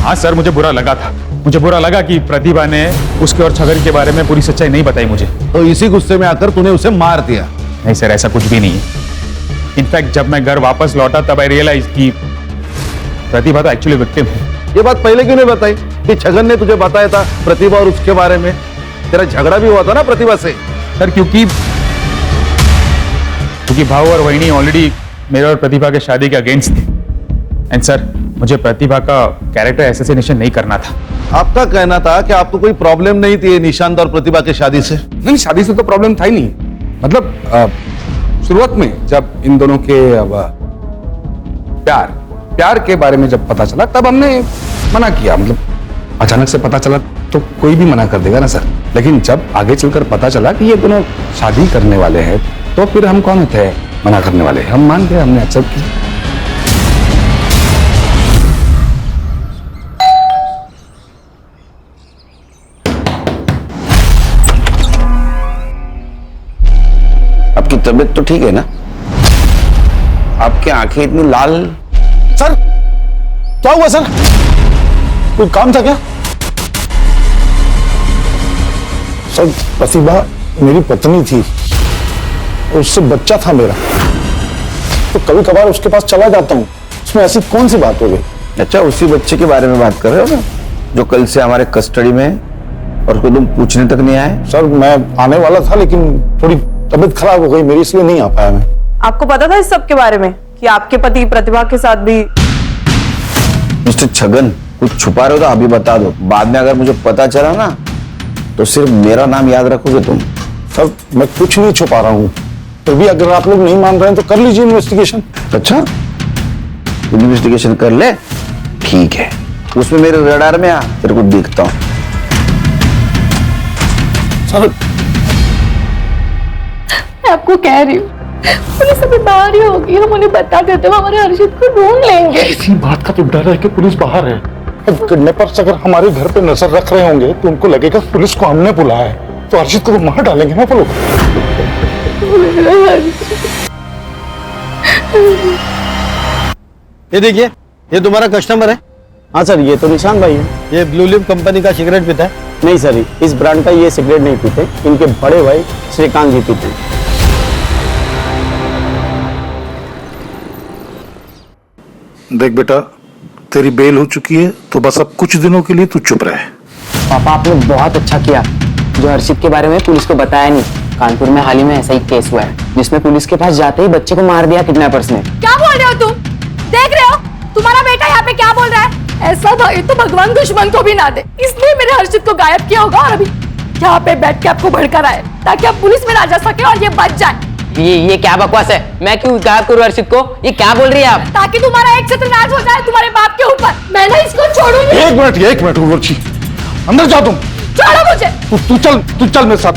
हाँ सर, मुझे बुरा लगा था। मुझे बुरा लगा कि प्रतिभा ने उसके और छगन के बारे में पूरी सच्चाई नहीं बताई मुझे। तो इसी गुस्से में आकर तूने उसे मार दिया? नहीं सर, ऐसा कुछ भी नहीं है। इनफैक्ट जब मैं घर वापस लौटा तब आई रियलाइज कि प्रतिभा तो एक्चुअली विक्टिम है। ये बात पहले क्यों नहीं बताई कि छगन ने तुझे बताया था प्रतिभा और उसके बारे में? तेरा झगड़ा भी हुआ था ना प्रतिभा से। सर क्योंकि भाव और वहिनी ऑलरेडी मेरे और प्रतिभा के शादी के अगेंस्ट थे। एंड सर, मुझे प्रतिभा का कैरेक्टर असैसिनेशन नहीं करना था। आपका कहना था कि आपको कोई प्रॉब्लम नहीं थी निशांत और प्रतिभा की शादी से? नहीं, शादी से तो प्रॉब्लम था ही नहीं। मतलब शुरुआत में जब इन दोनों के प्यार के बारे में जब पता चला तब हमने मना किया। मतलब अचानक से पता चला तो कोई भी मना कर देगा ना सर। लेकिन जब आगे चलकर पता चला कि ये दोनों शादी करने वाले हैं तो फिर हम कौन थे मना करने वाले? हम मान गए, हमने एक्सेप्ट किया। आपकी तबीयत तो ठीक है ना? आपकी आंखें इतनी लाल? सर क्या हुआ सर? कोई काम था क्या? सर प्रतिभा मेरी पत्नी थी, उससे बच्चा था मेरा, तो कभी कभार उसके पास चला जाता हूँ। उसमें ऐसी कौन सी बात हो गई? अच्छा, उसी बच्चे के बारे में बात कर रहे हो ना, जो कल से हमारे कस्टडी में है और उसको तुम पूछने तक नहीं आए? सर मैं आने वाला था लेकिन थोड़ी तबीयत खराब हो गई मेरी, इसलिए नहीं आ पाया मैं। आपको पता था इस सब के बारे में कि आपके पति प्रतिभा के साथ भी? मिस्टर छगन, कुछ छुपा रहे हो तो अभी बता दो, बाद में अगर मुझे पता चला ना तो सिर्फ मेरा नाम याद रखोगे तुम। सर मैं कुछ नहीं छुपा रहा हूँ, तो भी अगर आप लोग नहीं मान रहे हैं तो कर लीजिए इन्वेस्टिगेशन। अच्छा, इन्वेस्टिगेशन कर ले, ठीक है। उसमें मेरे रडार में आ, तेरे को देखता हूँ। सर मैं आपको कह रही हूँ, पुलिस अभी बाहर ही होगी, हम उन्हें बता देते हैं, हमारे हर्षित को ढूंढ लेंगे। इसी बात का तो डर है कि पुलिस बाहर है। अब किडनैपर्स अगर हमारे घर पे नजर रख रहे होंगे तो उनको लगेगा पुलिस को हमने बुलाया है, तो हर्षित को तो मार डालेंगे ना वो लोग। ये देखिए, ये तुम्हारा कस्टमर है। हाँ सर, ये तो निशांत भाई है। ये ब्लू लिप कंपनी का सिगरेट पीता है? नहीं सर, इस ब्रांड का ये सिगरेट नहीं पीते, इनके बड़े भाई श्रीकांत जी पीते हैं। देख बेटा, तेरी बेल हो चुकी है तो बस अब कुछ दिनों के लिए तू चुप रहे। पापा आपने बहुत अच्छा किया जो हर्षित के बारे में पुलिस को बताया नहीं। कानपुर में हाल ही में ऐसा ही केस हुआ है जिसमें पुलिस के पास जाते ही बच्चे को मार दिया किडनैपर्स ने। क्या बोल रहे हो तुम? देख रहे हो तुम्हारा बेटा यहाँ पे क्या बोल रहा है? ऐसा भाई तो भगवान दुश्मन को भी ना दे, इसलिए मेरे हर्षित को गायब किया होगा और अभी यहाँ पे बैठ के आपको भड़का रहा है ताकि आप पुलिस में ना जा सके और ये बच जाए। ये क्या बकवास है? मैं क्यों गायब करूं हर्षित को? ये क्या बोल रही है आप? ताकि तुम्हारा एक सत्यनाश हो जाए तुम्हारे बाप के ऊपर। मैं ना इसको छोड़ूंगी। एक मिनट उर्वशी, अंदर जा तुम। छोड़ो मुझे। तू चल मेरे साथ।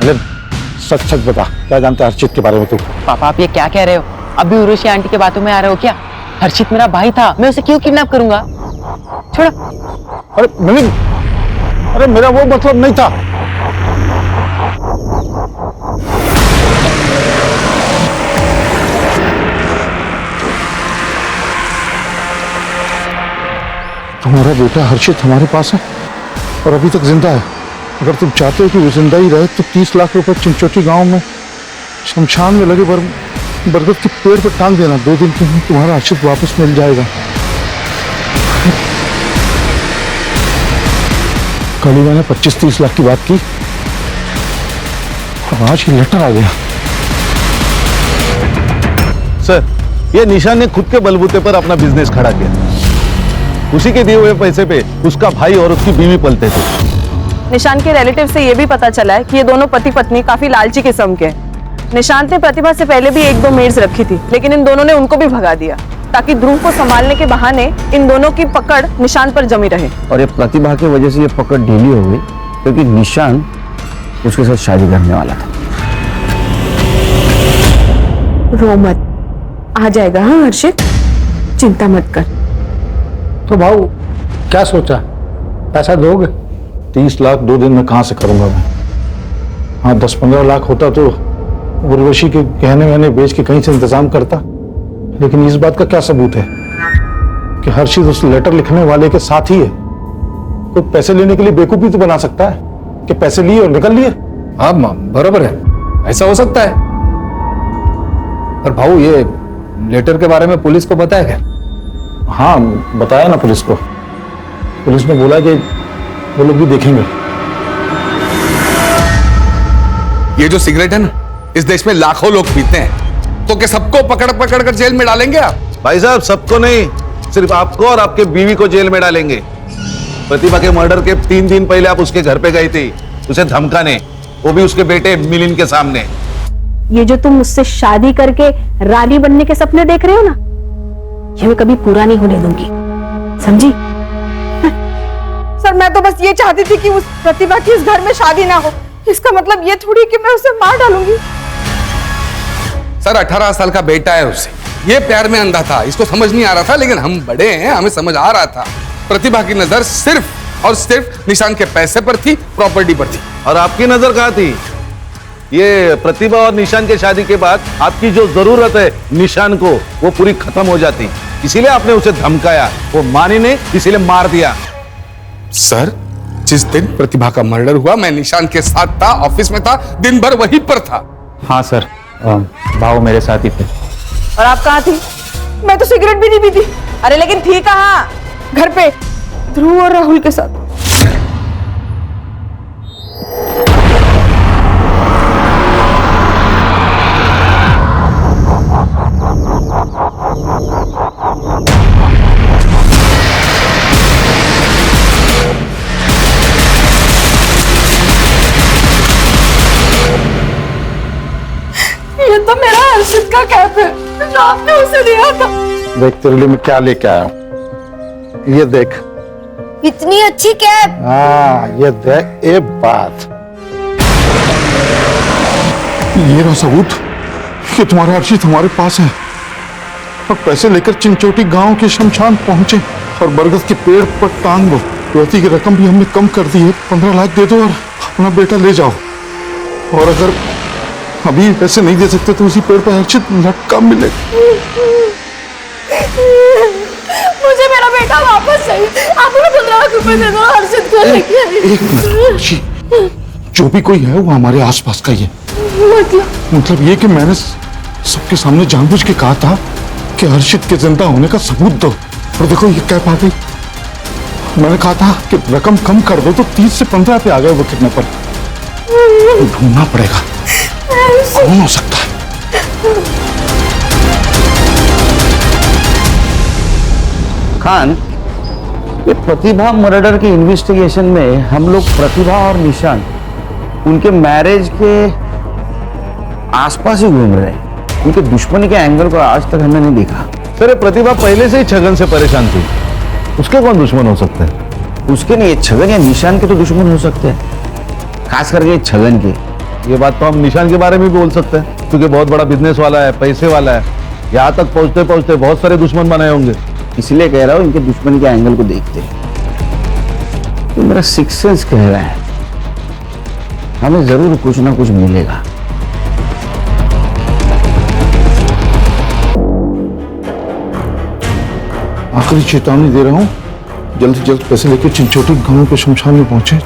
अरे सच बता, क्या जानता है हर्षित के बारे में तू? पापा आप ये क्या कह रहे हो? अभी उर्वशी आंटी के बातों में आ रहे हो क्या? हर्षित मेरा भाई था, मैं उसे क्यों किडनैप करूंगा? छोड़ो। अरे मेरा वो मतलब नहीं था। तुम्हारा बेटा हर्षित हमारे पास है और अभी तक जिंदा है। अगर तुम चाहते हो कि वो जिंदा ही रहे तो 30 लाख रुपए चिंचोटी गांव में शमशान में लगे बरगद के पेड़ पर टांग देना। 2 दिन के तुम्हारा हर्षित वापस मिल जाएगा। कल ही मैंने 25-30 लाख की बात की और आज ये लेटर आ गया। सर, ये निशान ने खुद के बलबूते पर अपना बिजनेस खड़ा किया। उसी के दिए हुए पैसे पे उसका भाई और उसकी बीवी पलते थे। निशान के रिलेटिव से ये भी पता चला है कि ये दोनों पति पत्नी काफी लालची किस्म के हैं। निशांत ने प्रतिभा से पहले भी 1-2 मेड्स रखी थी, लेकिन इन दोनों ने उनको भी भगा दिया ताकि ध्रुव को संभालने के बहाने इन दोनों की पकड़ निशांत पर जमी रहे। और ये प्रतिभा की वजह से ये पकड़ ढीली हो गई क्योंकि निशांत उसके साथ शादी करने वाला था। रो मत, आ जाएगा। हाँ हर्षित, चिंता मत कर। तो भाऊ क्या सोचा, पैसा दोगे? 30 लाख 2 दिन में कहां से करूंगा मैं? हाँ 10-15 लाख होता तो उर्वशी के गहने वहने बेच के कहीं से इंतजाम करता, लेकिन इस बात का क्या सबूत है कि हर्षित उस लेटर लिखने वाले के साथ ही है? कोई पैसे लेने के लिए बेवकूफी तो बना सकता है कि पैसे लिए और निकल लिए। हाँ बराबर है, ऐसा हो सकता है। पर भाऊ ये लेटर के बारे में पुलिस को पता है क्या? हाँ बताया ना पुलिस को। पुलिस ने बोला कि वो लोग भी देखेंगे। ये जो सिगरेट है ना, इस देश में लाखों लोग पीते हैं, तो क्या सबको पकड़ कर जेल में डालेंगे आप? भाई साहब सबको नहीं, सिर्फ आपको और आपके बीवी को जेल में डालेंगे। प्रतिभा के मर्डर के 3 दिन पहले आप उसके घर पे गई थी उसे धमकाने, वो भी उसके बेटे मिलिंद के सामने। ये जो तुम मुझसे शादी करके रानी बनने के सपने देख रहे हो ना, ये मैं कभी पूरा नहीं होने दूंगी, समझी? सर मैं तो बस ये चाहती थी कि उस प्रतिभा की इस घर में शादी ना हो। इसका मतलब ये थोड़ी कि मैं उसे मार डालूंगी। सर 18 साल का बेटा है उससे, ये प्यार में अंधा था, इसको समझ नहीं आ रहा था, लेकिन हम बड़े हैं, हमें समझ आ रहा था। प्रतिभा की नजर सिर्फ और सिर्फ निशान के पैसे पर थी, प्रॉपर्टी पर थी। और आपकी नजर कहाँ थी? ये प्रतिभा और निशान के शादी के बाद आपकी जो जरूरत है निशान को, वो पूरी खत्म हो जाती, इसीलिए आपने उसे धमकाया। वो मानी नहीं, इसीलिए मार दिया। सर जिस दिन प्रतिभा का मर्डर हुआ मैं निशान के साथ था, ऑफिस में था, दिन भर वहीं पर था। हाँ सर, भाव मेरे साथ ही थे। और आप कहाँ थी? मैं तो सिगरेट भी नहीं पीती। अरे लेकिन थी कहाँ? घर पे ध्रुव और राहुल के साथ। ये तो मेरा हर्षित का कैप है जो आपने उसे दिया था। देख तेरे लिए मैं क्या लेके आया हूं, ये देख। इतनी अच्छी कैप। हाँ ये देख, एक बात, ये रहा सबूत कि तुम्हारा हर्षित हमारे पास है और पैसे लेकर चिंचोटी गांव के शमशान पहुंचे और बरगद के पेड़ पर टांग दो। रोटी की रकम भी हमने कम कर दी है, 15 लाख दे दो और अपना बेटा ले जाओ। और अगर अभी पैसे नहीं दे सकते तो उसी पेड़ पर हर्षित लटका मिले। मुझे मेरा बेटा वापस चाहिए। आप 15 लाख रुपए दे दो हर्षित को लेके। एक मिनट, जो भी कोई है वो हमारे आसपास का ही है। मतलब ये कि मैंने सबके सामने जानबूझ के कहा था कि हर्षित के जिंदा होने का सबूत दो, और देखो ये कैप आ गई। मैंने कहा था कि रकम कम कर दो तो 30 से 15 पे आ गए वो कितने पर। ढूंढना पड़ेगा कौन हो सकता है। खान, ये प्रतिभा मर्डर के इन्वेस्टिगेशन में हम लोग प्रतिभा और निशान उनके मैरिज के आसपास ही घूम रहे हैं। उनके दुश्मनी के एंगल को आज तक हमने नहीं देखा। सर ये प्रतिभा पहले से ही छगन से परेशान थी, उसके कौन दुश्मन हो सकते हैं? उसके नहीं, छगन या निशान के तो दुश्मन हो सकते हैं, खास करके छगन के। ये बात तो हम निशान के बारे में भी बोल सकते हैं, क्योंकि बहुत बड़ा बिजनेस वाला है, पैसे वाला है। यहाँ तक पहुंचते पहुंचते बहुत सारे दुश्मन बनाए होंगे। इसलिए कह रहा हूँ इनके दुश्मन के एंगल को देखते तो मेरा सिक्स सेंस कह रहा है हमें जरूर कुछ ना कुछ मिलेगा। आखिरी चेतावनी दे रहा हूँ, जल्द से जल्द पैसे लेके चिंचोटी गांव के शमशान में पहुंचे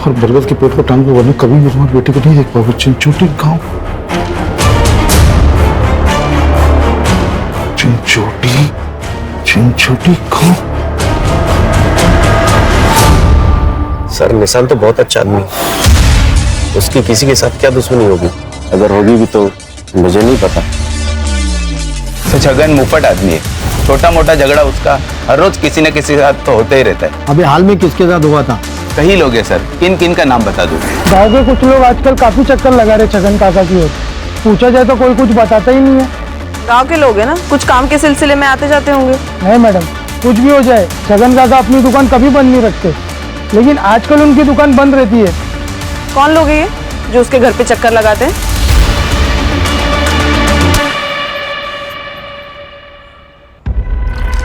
और बरगद के पेट पर टांग के, वरना कभी भी तुम्हारे बेटे को नहीं देख पाओगे। चिंचोटी गांव, चिंचोटी गांव। सर निशान तो बहुत अच्छा आदमी है, उसकी किसी के साथ क्या दुश्मनी होगी? अगर होगी भी तो मुझे नहीं पता। छगन मुफ्त आदमी है, छोटा मोटा झगड़ा उसका हर रोज किसी न किसी के साथ तो होते ही रहता है। अभी हाल में किसके साथ हुआ था? कई लोग हैं सर, किन किन का नाम बता दूं? गाँव के कुछ लोग आजकल काफी चक्कर लगा रहे छगन काका की ओर। पूछा जाए तो कोई कुछ बताता ही नहीं है। गांव के लोग हैं ना, कुछ काम के सिलसिले में आते जाते होंगे। नहीं मैडम, कुछ भी हो जाए छगन काका अपनी दुकान कभी बंद नहीं रखते, लेकिन आजकल उनकी दुकान बंद रहती है। कौन लोग हैं ये जो उसके घर पे चक्कर लगाते हैं?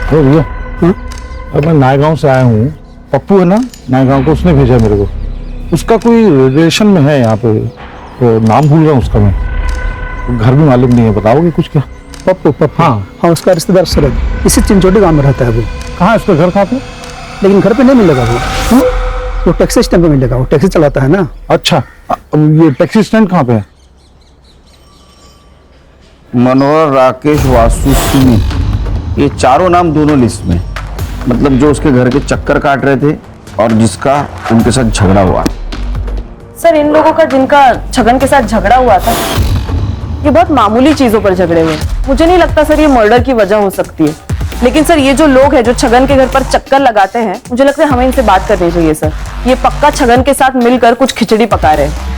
अरे भैया, अब मैं नायगांव से आया हूँ। पप्पू है ना नायगांव को, उसने भेजा मेरे को। उसका कोई रिलेशन में है यहाँ पे, तो नाम भूल रहा हूँ उसका मैं। घर भी मालूम नहीं है, बताओगे कुछ क्या? पप्पू पप्पू हाँ, उसका रिश्तेदार सरद इसी चिंचोटी गांव में रहता है वो। कहाँ है उसका घर? कहाँ पे? लेकिन घर पे नहीं मिलेगा वो। वो टैक्सी स्टैंड पे मिलेगा, वो टैक्सी चलाता है ना। अच्छा, ये टैक्सी स्टैंड कहाँ पे है? मनोहर, राकेश, वासु, सिंह, ये चारों नाम दोनों लिस्ट में, मतलब जो उसके घर के चक्कर काट रहे थे और जिसका उनके साथ झगड़ा हुआ। सर इन लोगों का जिनका छगन के साथ झगड़ा हुआ था, ये बहुत मामूली चीजों पर झगड़े हुए। मुझे नहीं लगता सर ये मर्डर की वजह हो सकती है। लेकिन सर ये जो लोग हैं जो छगन के घर पर चक्कर लगाते हैं, मुझे लगता है हमें इनसे बात करनी चाहिए सर। ये पक्का छगन के साथ मिलकर कुछ खिचड़ी पका रहे हैं।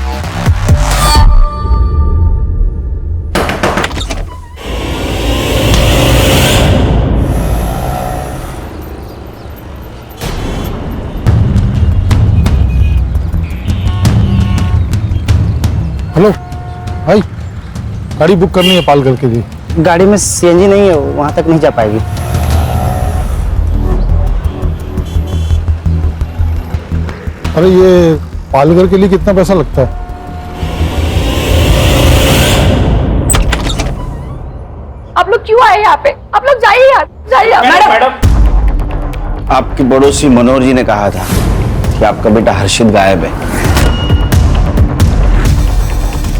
हेलो भाई, गाड़ी बुक करनी है पालघर के लिए। गाड़ी में सीएनजी नहीं है, वहां तक नहीं जा पाएगी। अरे ये पालघर के लिए कितना पैसा लगता है? आप लोग क्यों आए यहाँ पे? आप लोग जाइए यार, जाइए। मैडम, आपके पड़ोसी मनोहर जी ने कहा था कि आपका बेटा हर्षित गायब है।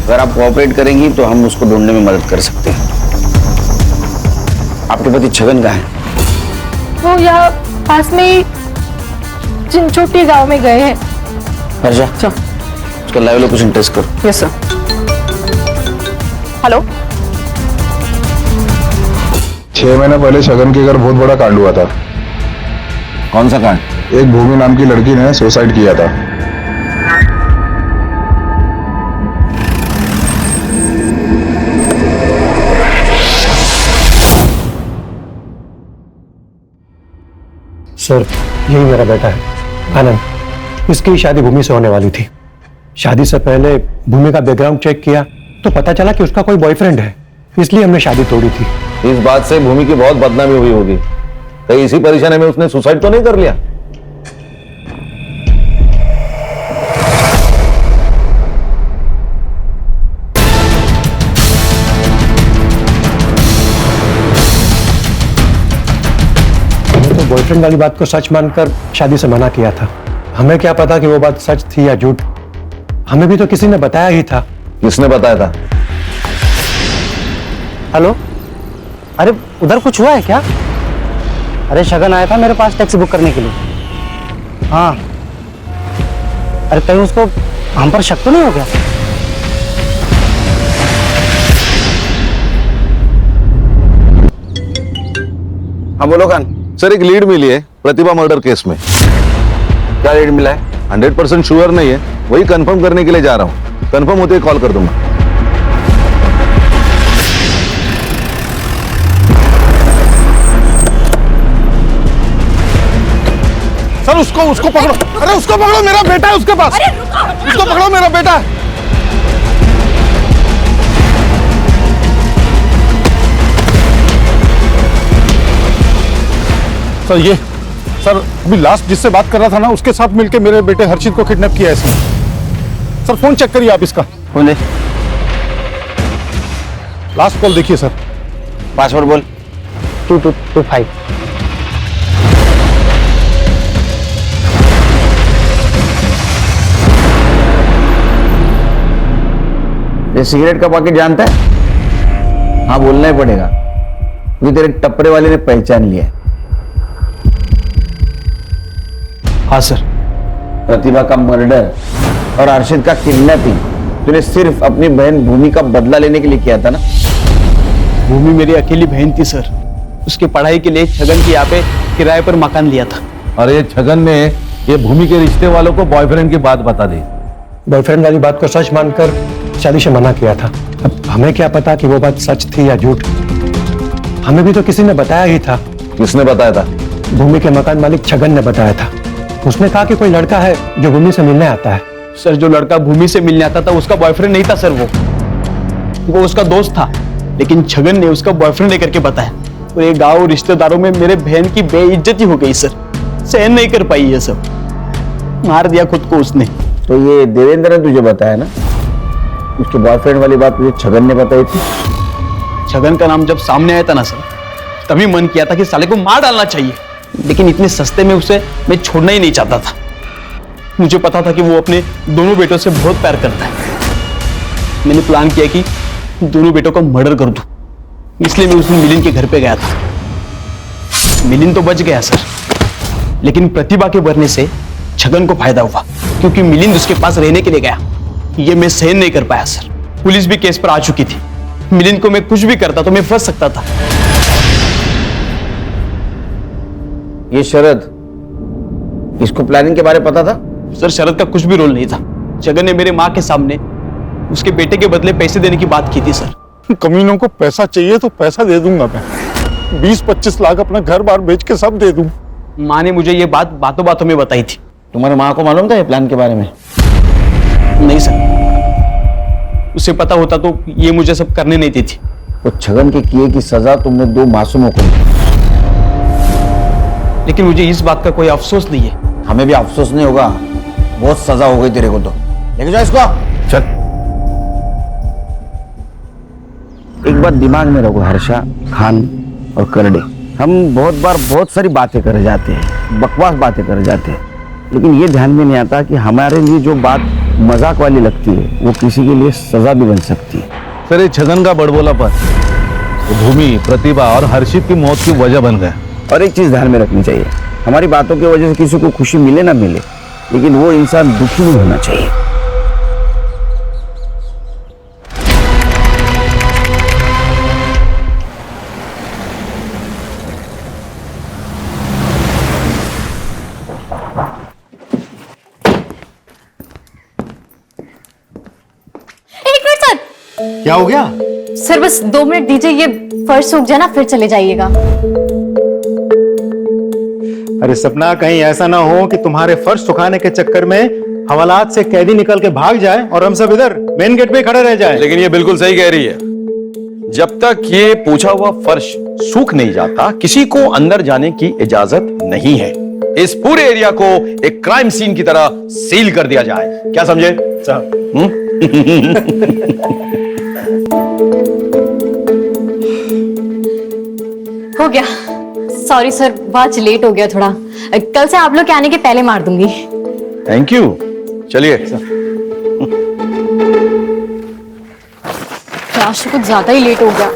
अगर आप कोऑपरेट करेंगी तो हम उसको ढूंढने में मदद कर सकते हैं। आपके पति छगन कहाँ है? वो यहाँ पास में ही चिंचोटी गांव में गए हैं। हर्षा, उसका लाइव लोकेशन टेस्ट करो। Yes sir. हेलो, 6 महीने पहले छगन के घर बहुत बड़ा कांड हुआ था। कौन सा कांड? एक भूमि नाम की लड़की ने सुसाइड किया था। सर यही मेरा बेटा है आनंद, इसकी शादी भूमि से होने वाली थी। शादी से पहले भूमि का बैकग्राउंड चेक किया तो पता चला कि उसका कोई बॉयफ्रेंड है, इसलिए हमने शादी तोड़ी थी। इस बात से भूमि की बहुत बदनामी हुई होगी, तो इसी परेशानी में उसने सुसाइड तो नहीं कर लिया? बॉयफ्रेंड वाली बात को सच मानकर शादी से मना किया था। हमें क्या पता कि वो बात सच थी या झूठ। हमें भी तो किसी ने बताया ही था। किसने बताया था? हेलो, अरे उधर कुछ हुआ है क्या? अरे शगन आया था मेरे पास टैक्सी बुक करने के लिए। हाँ, अरे कहीं उसको हम पर शक तो नहीं हो गया? हाँ बोलो खान। सर एक लीड मिली है प्रतिभा मर्डर केस में। क्या लीड मिला है? 100% श्योर नहीं है, वही कंफर्म करने के लिए जा रहा हूँ। कंफर्म होते ही कॉल कर दूंगा। सर उसको पकड़ो। अरे उसको पकड़ो, मेरा बेटा है उसके पास। उसको पकड़ो, मेरा बेटा है। सर अभी लास्ट जिससे बात कर रहा था ना, उसके साथ मिलके मेरे बेटे हर्षित को किडनैप किया है इसने। सर फोन चेक करिए आप इसका। फोन दे। लास्ट कॉल देखिए सर। पासवर्ड बोल। 2225। ये सिगरेट का पॉकेट जानता है? हाँ बोलना ही पड़ेगा, क्योंकि तेरे टपरे वाले ने पहचान लिया है। हाँ सर। प्रतिभा का मर्डर और अर्शित का किडनैपिंग तूने सिर्फ अपनी बहन भूमि का बदला लेने के लिए किया था ना? भूमि मेरी अकेली बहन थी सर। उसकी पढ़ाई के लिए छगन की यहाँ पे किराए पर मकान लिया था। और ये छगन ने ये भूमि के रिश्ते वालों को बॉयफ्रेंड की बात बता दी। बॉयफ्रेंड वाली बात को सच मानकर शादी से मना किया था। अब हमें क्या पता कि वो बात सच थी या झूठ। हमें भी तो किसी ने बताया ही था। किसने बताया था? भूमि के मकान मालिक छगन ने बताया था। उसने कहा कि कोई लड़का है जो भूमि से मिलने आता है। सर जो लड़का भूमि से मिलने आता था उसका बॉयफ्रेंड नहीं था सर, वो उसका दोस्त था, लेकिन छगन ने उसका बॉयफ्रेंड लेकर के बताया। और ये गांव रिश्तेदारों में मेरे बहन की बेइज्जती हो गई सर। सहन नहीं कर पाई ये सब, मार दिया खुद को उसने। तो ये देवेंद्र ने तुझे बताया ना, उसके बॉयफ्रेंड वाली बात तुझे छगन ने बताई थी? छगन का नाम जब सामने आया था ना सर, तभी मन किया था कि साले को मार डालना चाहिए, लेकिन इतने सस्ते में उसे मैं छोड़ना ही नहीं चाहता था। मुझे पता था कि वो अपने दोनों बेटों से बहुत प्यार करता है। मैंने प्लान किया कि दोनों बेटों का मर्डर कर दूं, इसलिए मैं उस दिन मिलिंद के घर पे गया था। मिलिंद तो बच गया सर, लेकिन प्रतिभा के मरने से छगन को फायदा हुआ, क्योंकि मिलिंद उसके पास रहने के लिए गया। ये मैं सहन नहीं कर पाया सर। पुलिस भी केस पर आ चुकी थी। मिलिंद को मैं कुछ भी करता तो मैं फंस सकता था। ये शरद, इसको प्लानिंग के बारे में पता था? सर शरद का कुछ भी रोल नहीं था। छगन ने मेरे माँ के सामने उसके बेटे के बदले पैसे देने की बात की थी सर। कमीनों को पैसा चाहिए तो पैसा दे दूंगा मैं। 20-25 लाख अपना घर बार बेच के सब दे दूं। माँ ने मुझे ये बात बातों बातों में बताई थी। तुम्हारे माँ को मालूम था ये प्लान के बारे में? नहीं सर, उसे पता होता तो ये मुझे सब करने नहीं देती। तो छगन के किए की सजा तुमने 2 मासूमों को दी, लेकिन मुझे इस बात का कोई अफसोस नहीं है। हमें भी अफसोस नहीं होगा, बहुत सजा हो गई तेरे को। तो लेके जाओ इसको। चल। एक बात दिमाग में रखो हर्षा, खान और करडे, हम बहुत बार बहुत सारी बातें कर जाते हैं, बकवास बातें कर जाते हैं, लेकिन ये ध्यान में नहीं आता कि हमारे लिए जो बात मजाक वाली लगती है वो किसी के लिए सजा भी बन सकती है। सर ये छगन का बड़बोलापन भूमि, प्रतिभा और हर्षित की मौत की वजह बन गया। और एक चीज ध्यान में रखनी चाहिए, हमारी बातों की वजह से किसी को खुशी मिले ना मिले, लेकिन वो इंसान दुखी नहीं होना चाहिए। एक मिनट सर। क्या हो गया? सर बस 2 मिनट दीजिए, ये फर्श सूख जाए ना फिर चले जाइएगा। अरे सपना, कहीं ऐसा ना हो कि तुम्हारे फर्श सुखाने के चक्कर में हवालात से कैदी निकल के भाग जाए और हम सब इधर मेन गेट पे खड़े रह जाए। लेकिन ये बिल्कुल सही कह रही है। जब तक ये पूछा हुआ फर्श सूख नहीं जाता, किसी को अंदर जाने की इजाजत नहीं है। इस पूरे एरिया को एक क्राइम सीन की तरह सील कर दिया जाए। क्या समझे साहब? हो गया। सॉरी सर, आज लेट हो गया थोड़ा। कल से आप लोग के आने के पहले मार दूंगी। Thank you. चलिए। आज तो कुछ ज्यादा ही लेट हो गया।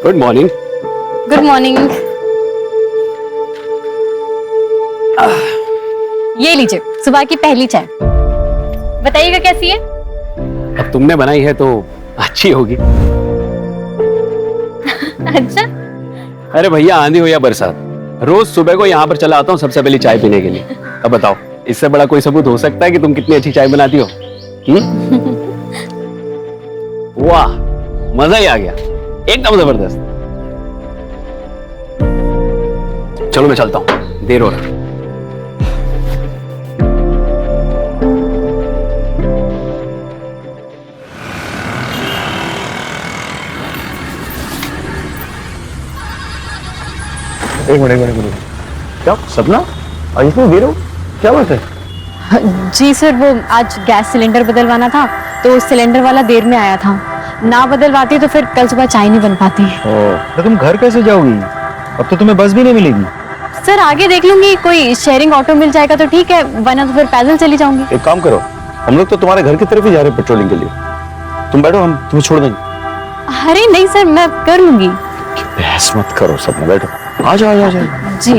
Good morning. Good morning. ये लीजिए सुबह की पहली चाय। बताइएगा कैसी है? अब तुमने बनाई है तो अच्छी होगी। अच्छा, अरे भैया, आंधी हो या बरसात, रोज सुबह को यहाँ पर चला आता हूँ सबसे पहले चाय पीने के लिए। अब बताओ, इससे बड़ा कोई सबूत हो सकता है कि तुम कितनी अच्छी चाय बनाती हो? वाह, मजा ही आ गया, एकदम जबरदस्त। चलो मैं चलता हूँ, देर हो रहा है। एक मिनट, क्या सपना, आज इतनी देर हो, क्या बात है? जी सर, वो आज गैस सिलेंडर बदलवाना था तो सिलेंडर वाला देर में आया था। ना बदलवाती तो फिर कल सुबह चाय नहीं बन पाती। तो तुम घर कैसे जाओगी? अब तो तुम्हें बस भी नहीं मिलेगी। सर आगे देख लूंगी, कोई शेयरिंग ऑटो मिल जाएगा तो ठीक है, वरना तो फिर पैदल चली जाऊंगी। एक काम करो, हम लोग तो तुम्हारे घर की तरफ ही जा रहे हैं पेट्रोलिंग के लिए। तुम बैठो, हम तुम्हें छोड़ देंगे। अरे नहीं सर, मैं कर लूंगी। बहस मत करो सपना, बैठो। आ जाओ जी।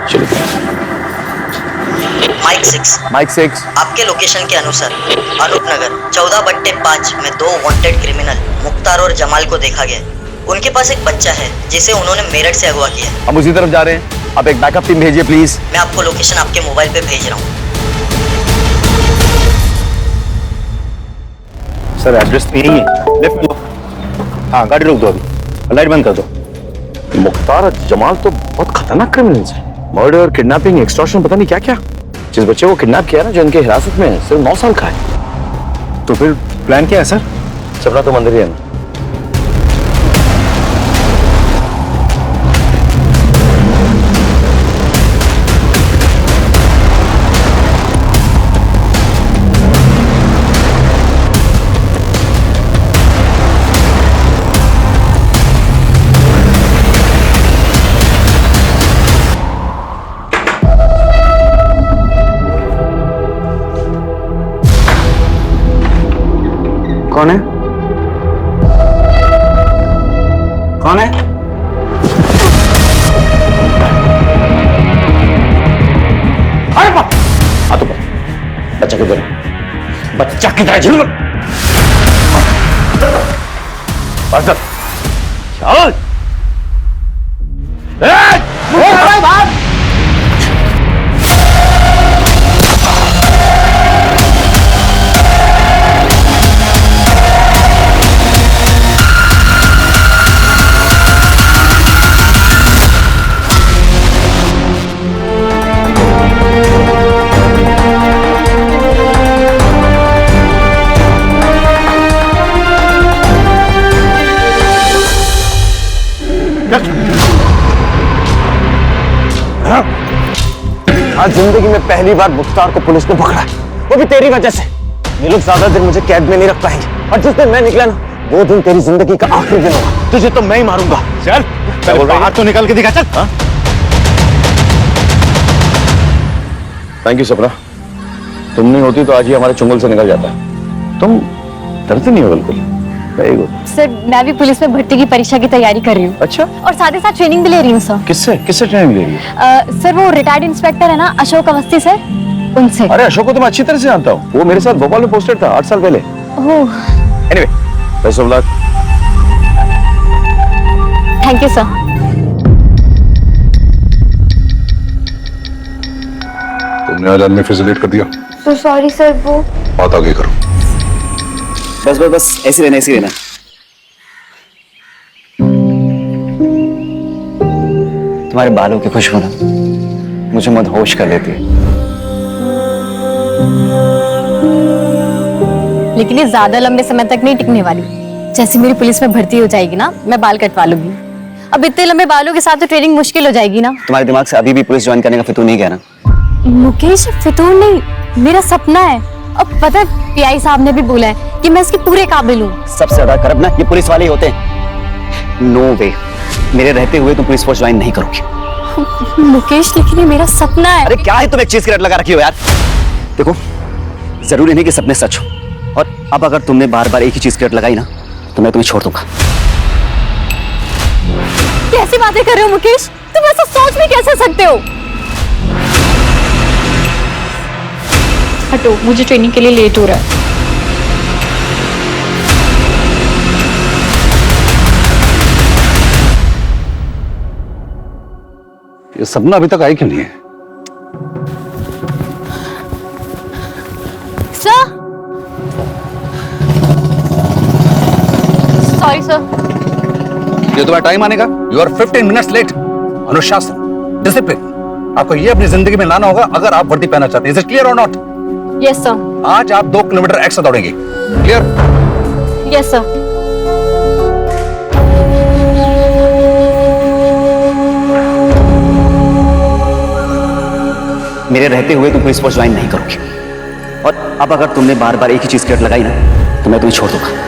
चलो। माइक 6 आपके लोकेशन के अनुसार अनूपनगर 14/5 में 2 वांटेड क्रिमिनल मुख्तार और जमाल को देखा गया। उनके पास एक बच्चा है जिसे उन्होंने मेरठ से अगवा किया। हम उसी तरफ जा रहे हैं, आप एक बैकअप टीम भेजिए प्लीज। मैं आपको लोकेशन आपके मोबाइल पे भेज रहा हूँ। सर एड्रेस तो यही है, लेफ्ट में लो। हाँ, गाड़ी रोक दो, अभी लाइट बंद कर दो। मुख्तार और जमाल तो बहुत खतरनाक क्रिमिनल्स हैं। मर्डर, किडनैपिंग, एक्सटॉर्शन, पता नहीं क्या क्या। जिस बच्चे को किडनैप किया ना, जो इनके हिरासत में है, सिर्फ 9 साल का है। तो फिर प्लान क्या है सर? सपना तो मंदिर ही है ना। कौन है? कौन है? अरे बाप! आ तो बच्चा किधर है? बच्चा किधर है? चल आज जिंदगी में पहली बार मुख्तार को पुलिस ने पकड़ा, वो भी तेरी वजह से। ये लोग ज्यादा दिन मुझे कैद में नहीं रख पाएंगे, और जिस दिन मैं निकला ना, वो दिन तेरी जिंदगी का आखिरी दिन होगा। तुझे तो मैं ही मारूंगा। चल, बाहर तो निकल के दिखा। चल। थैंक यू सपना, तुम नहीं होती तो आज ही हमारे चुंगल से निकल जाता। तुम डरती नहीं हो बिल्कुल। Very good. सर मैं भी पुलिस में भर्ती की परीक्षा की तैयारी कर रही हूँ। अच्छा। और साथ ही साथ ट्रेनिंग भी ले रही हूँ सर। किससे ट्रेनिंग ले रही है? सर वो रिटायर्ड इंस्पेक्टर है ना, अशोक अवस्थी सर, उनसे। अरे अशोक को तो मैं अच्छी तरह से जानता हूँ, वो मेरे साथ भोपाल में पोस्टेड था 8 साल पहले। Oh. Anyway, best of luck. Thank you sir. तुमने आज आदमी फिर से लेट कर दिया। तो सॉरी सर, वो बात आगे करो। बस ऐसे रहना। तुम्हारे बालों की खुशबू ना मुझे मदहोश कर देती है। लेकिन ये ज्यादा लंबे समय तक नहीं टिकने वाली। जैसे मेरी पुलिस में भर्ती हो जाएगी ना, मैं बाल कटवा लूंगी। अब इतने लंबे बालों के साथ तो ट्रेनिंग मुश्किल हो जाएगी ना। तुम्हारे दिमाग से अभी भी पुलिस ज्वाइन करने का फितूर नहीं गया ना? मुकेश, फितूर नहीं, मेरा सपना है। अब पता है पीआई साहब ने भी बोला है कि मैं इसके पूरे काबिल हूँ। सबसे ज्यादा करप्ट ना ये पुलिस वाले ही होते हैं। नो वे, मेरे रहते हुए तुम पुलिस फोर्स ज्वाइन नहीं करोगे। मुकेश, लेकिन ये मेरा सपना है। अरे क्या है, तुम एक चीज की रट लगा रखी हो यार। देखो, जरूरी नहीं कि सपने सच हो, और अब अगर तुमने बार बार एक ही चीज की रट लगाई ना, तो मैं तुम्हें छोड़ दूंगा। कैसी बातें कर रहे हो मुकेश? तुम ऐसा सोच भी कैसे सकते हो? हटो, मुझे ट्रेनिंग के लिए लेट हो रहा है। ये सपना अभी तक आई क्यों नहीं है? Sir, sorry sir. ये तुम्हारा टाइम आने का। You are 15 minutes late. अनुशासन, डिसिप्लिन आपको ये अपनी जिंदगी में लाना होगा अगर आप वर्दी पहनना चाहते हैं। इज इट क्लियर और नॉट? Yes sir. आज आप 2 किलोमीटर एक्स्ट्रा दौड़ेंगे। क्लियर? Yes sir. मेरे रहते हुए तुम पुलिस फोर्स ज्वाइन नहीं करोगे, और अब अगर तुमने बार बार एक ही चीज की रट लगाई ना तो मैं तुम्हें छोड़ दूंगा।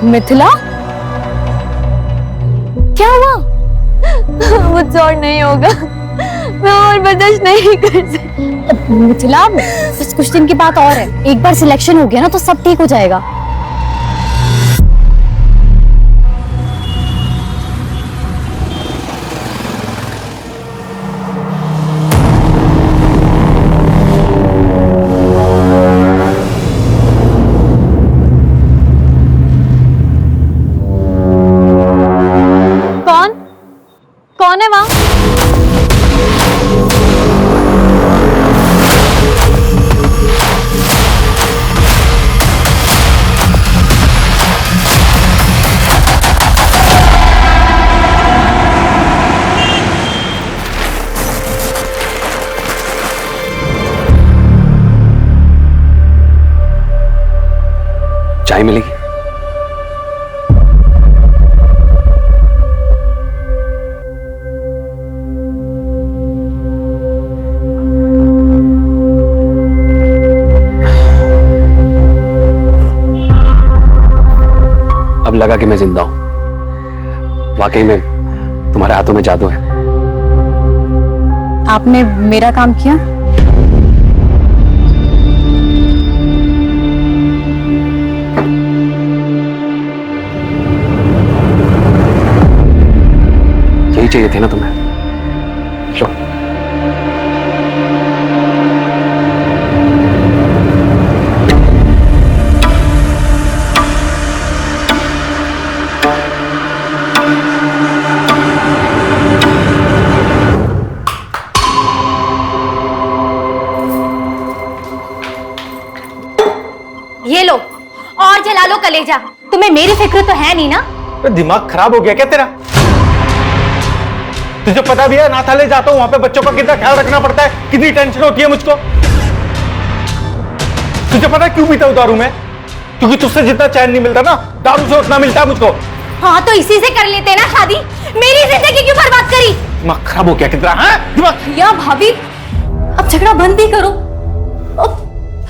मिथिला, क्या हुआ? मुझसे और नहीं होगा, मैं और बर्दाश्त नहीं कर सकती। मिथिला, बस कुछ दिन की बात और है। एक बार सिलेक्शन हो गया ना तो सब ठीक हो जाएगा। कौन है वहां? चाय मिलेगी? अब लगा कि मैं जिंदा हूं। वाकई में तुम्हारे हाथों में जादू है। आपने मेरा काम किया? यही चाहिए थे ना तुम्हें? लो। ये लो और जला लो कलेजा। तुम्हें मेरी फिक्र तो है नहीं ना? तो दिमाग खराब हो गया क्या तेरा? तुझे पता भी है अनाथालय जाता हूं, वहां पे बच्चों का कितना ख्याल रखना पड़ता है, कितनी टेंशन होती है मुझको। तुझे पता है क्यों पीता हूं दारू में? क्योंकि तुझसे जितना चैन नहीं मिलता ना, दारू से उतना मिलता है मुझको। हाँ तो इसी से कर लेते ना शादी। मेरी जिंदगी क्यों बर्बाद करी? दिमाग खराब हो गया कितना? दिमाग। या भाभी, अब झगड़ा बंद ही करो।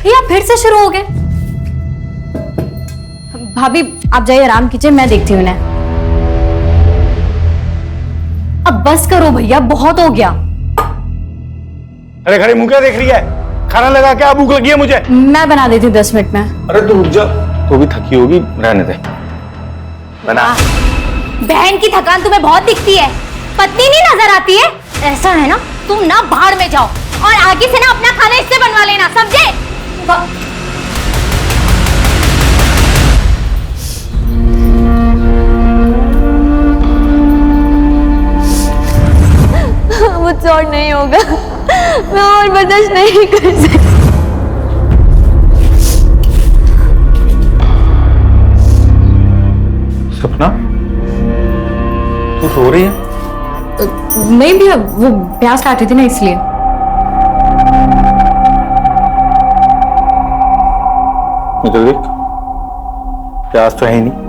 भैया फिर से शुरू हो गए। भाभी आप जाइए, आराम कीजिए, मैं देखती हूँ इन्हें। अब बस करो भैया, बहुत हो गया। अरे घरे मुंह क्या देख रही है? खाना लगा के भूख लगी है मुझे। मैं बना देती हूँ 10 मिनट में। अरे तू रुक जा, तू भी थकी होगी, रहने दे। बना। बहन की थकान तुम्हें बहुत दिखती है, पत्नी नहीं नजर आती है। ऐसा है ना, तुम ना बाहर में जाओ और आगे से ना अपना खाना इससे बनवा लेना, समझे? मुझसे और नहीं होगा, मैं और बर्दाश्त नहीं कर सकती। सपना, तू सो रही है? नहीं भैया, वो प्याज काटी थी ना इसलिए। इधर देख, प्याज तो है ही नहीं।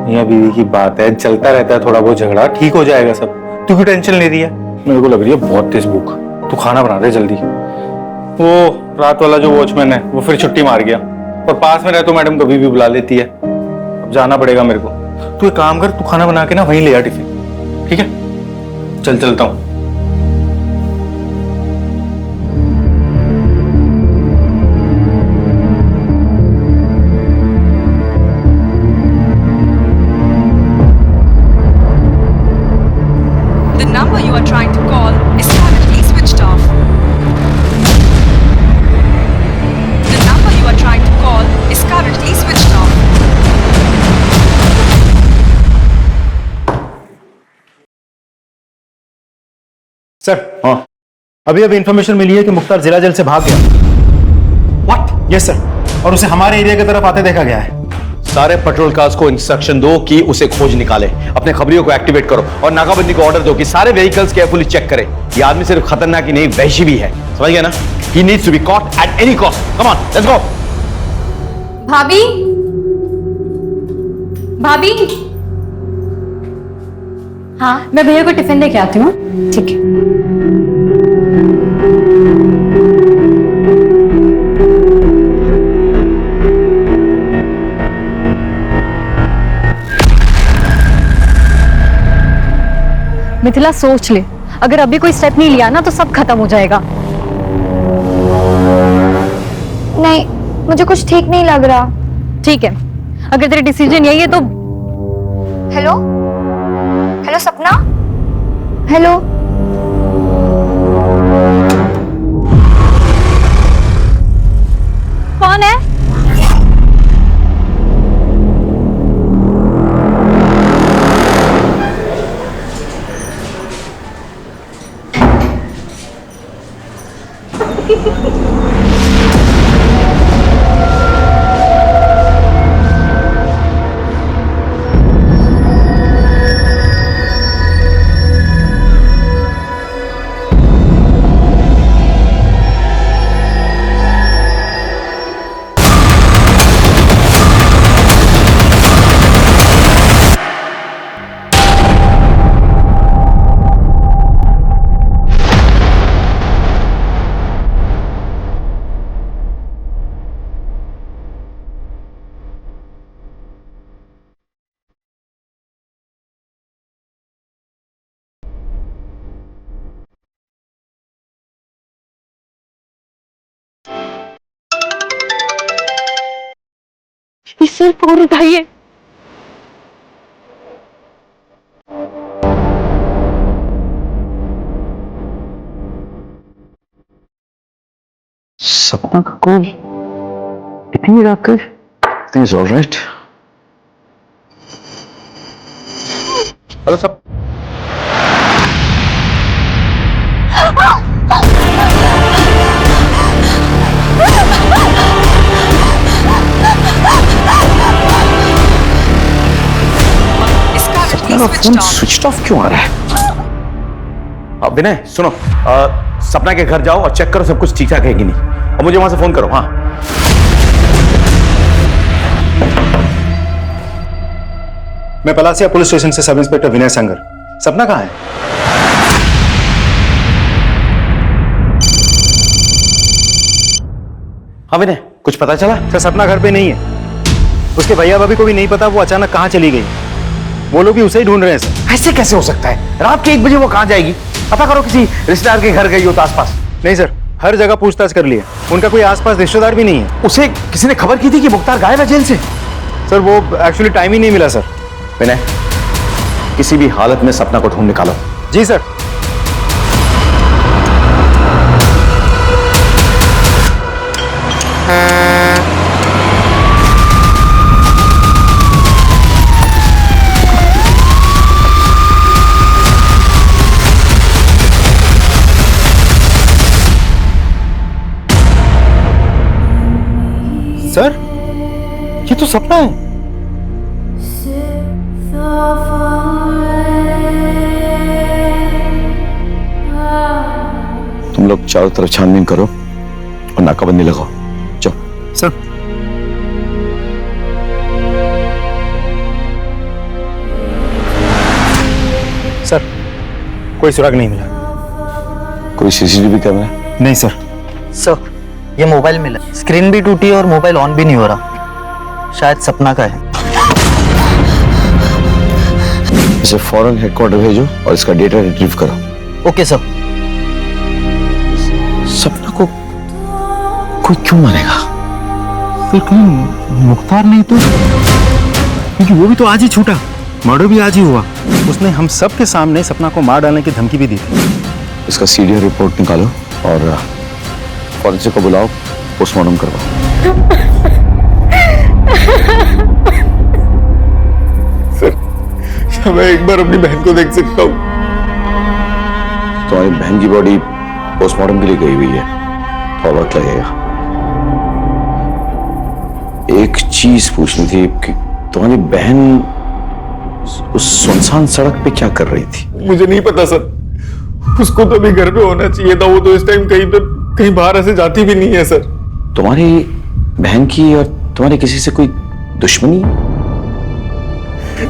मियां बीवी की बात है, चलता रहता है थोड़ा बहुत झगड़ा, ठीक हो जाएगा सब। तू क्यों टेंशन ले रही है? मेरे को लग रही है बहुत तेज भूख। तू खाना बना दे जल्दी। वो रात वाला जो वॉचमैन है वो फिर छुट्टी मार गया, और पास में रहे तो मैडम कभी भी बुला लेती है। अब जाना पड़ेगा मेरे को। तू एक काम कर, तू खाना बना के ना वहीं ले आ टिफिन, ठीक है? चलता हूं। सर हाँ, अभी इंफॉर्मेशन मिली है कि मुख्तार जिला जेल से भाग गया। व्हाट? यस सर, और उसे हमारे एरिया की तरफ आते देखा गया है। सारे पेट्रोल कार्स को इंस्ट्रक्शन दो कि उसे खोज निकाले, अपने खबरियों को एक्टिवेट करो और नाकाबंदी को ऑर्डर दो कि सारे व्हीकल्स केयरफुली चेक करें। ये आदमी सिर्फ खतरनाक ही नहीं, वहशी भी है, समझ गए ना? He needs to be caught at any cost. Come on, let's go. भाभी, भाभी, हाँ मैं भैया को टिफिन लेके आती हूँ। ठीक है। मिथिला सोच ले, अगर अभी कोई स्टेप नहीं लिया ना तो सब खत्म हो जाएगा। नहीं, मुझे कुछ ठीक नहीं लग रहा। ठीक है, अगर तेरी डिसीजन यही है तो। हेलो हेलो सपना, हेलो। कौन है? सिर्फ फोन उठाइए। सपना का कॉल इतनी रात कर? Everything is all right. Hello सब। सपना का फोन स्विच ऑफ क्यों आ रहा है? विनय सुनो, सपना के घर जाओ और चेक करो सब कुछ ठीक ठाक है कि नहीं, और मुझे वहां से फोन करो। हाँ, मैं पलासिया पुलिस स्टेशन से सब इंस्पेक्टर विनय संगर। सपना कहाँ है? हाँ विनय, कुछ पता चला? सर सपना घर पे नहीं है, उसके भैया भाभी को भी नहीं पता वो अचानक कहाँ चली गई। वो लोग भी उसे ही ढूंढ रहे हैं सर। ऐसे कैसे हो सकता है? रात के 1 बजे वो कहाँ जाएगी? पता करो, किसी रिश्तेदार के घर गई हो तो आसपास। नहीं सर, हर जगह पूछताछ कर लिए, उनका कोई आसपास रिश्तेदार भी नहीं है। उसे किसी ने खबर की थी कि मुख्तार गायब है जेल से? सर वो एक्चुअली टाइम ही नहीं मिला सर। विनय, किसी भी हालत में सपना को ढूंढ निकालो। जी सर। सर ये तो सपना है। तुम लोग चारों तरफ छानबीन करो और नाकाबंदी लगाओ। जाओ। सर सर कोई सुराग नहीं मिला। कोई सीसीटीवी कैमरा? नहीं सर। सर ये मोबाइल मिला, स्क्रीन भी टूटी और मोबाइल ऑन भी नहीं हो रहा, शायद सपना का है। इसे फौरन हेडक्वार्टर भेजो और इसका डेटा रिट्रीव करो। Okay sir. सपना को कोई क्यों मारेगा? तो कहीं मुख्तार नहीं तो? क्योंकि वो भी तो आज ही छूटा, मर्डर भी आज ही हुआ। उसने हम सब के सामने सपना को मार डालने की धमकी भी दी थी। इसका सीडीआर रिपोर्ट निकालो और फॉरेंसिक को बुलाओ, पोस्टमार्टम करवाओ। सर मैं एक बार अपनी बहन को देख सकता हूँ? तुम्हारी बहन की बॉडी पोस्टमार्टम के लिए गई हुई है, थोड़ा वक्त लगेगा। एक चीज पूछनी थी कि तुम्हारी बहन उस सुनसान सड़क पे क्या कर रही थी? मुझे नहीं पता सर, उसको तो अभी घर पे होना चाहिए था, वो तो इस टाइम कहीं बाहर ऐसे जाती भी नहीं है सर। तुम्हारी बहन की और तुम्हारी किसी से कोई दुश्मनी?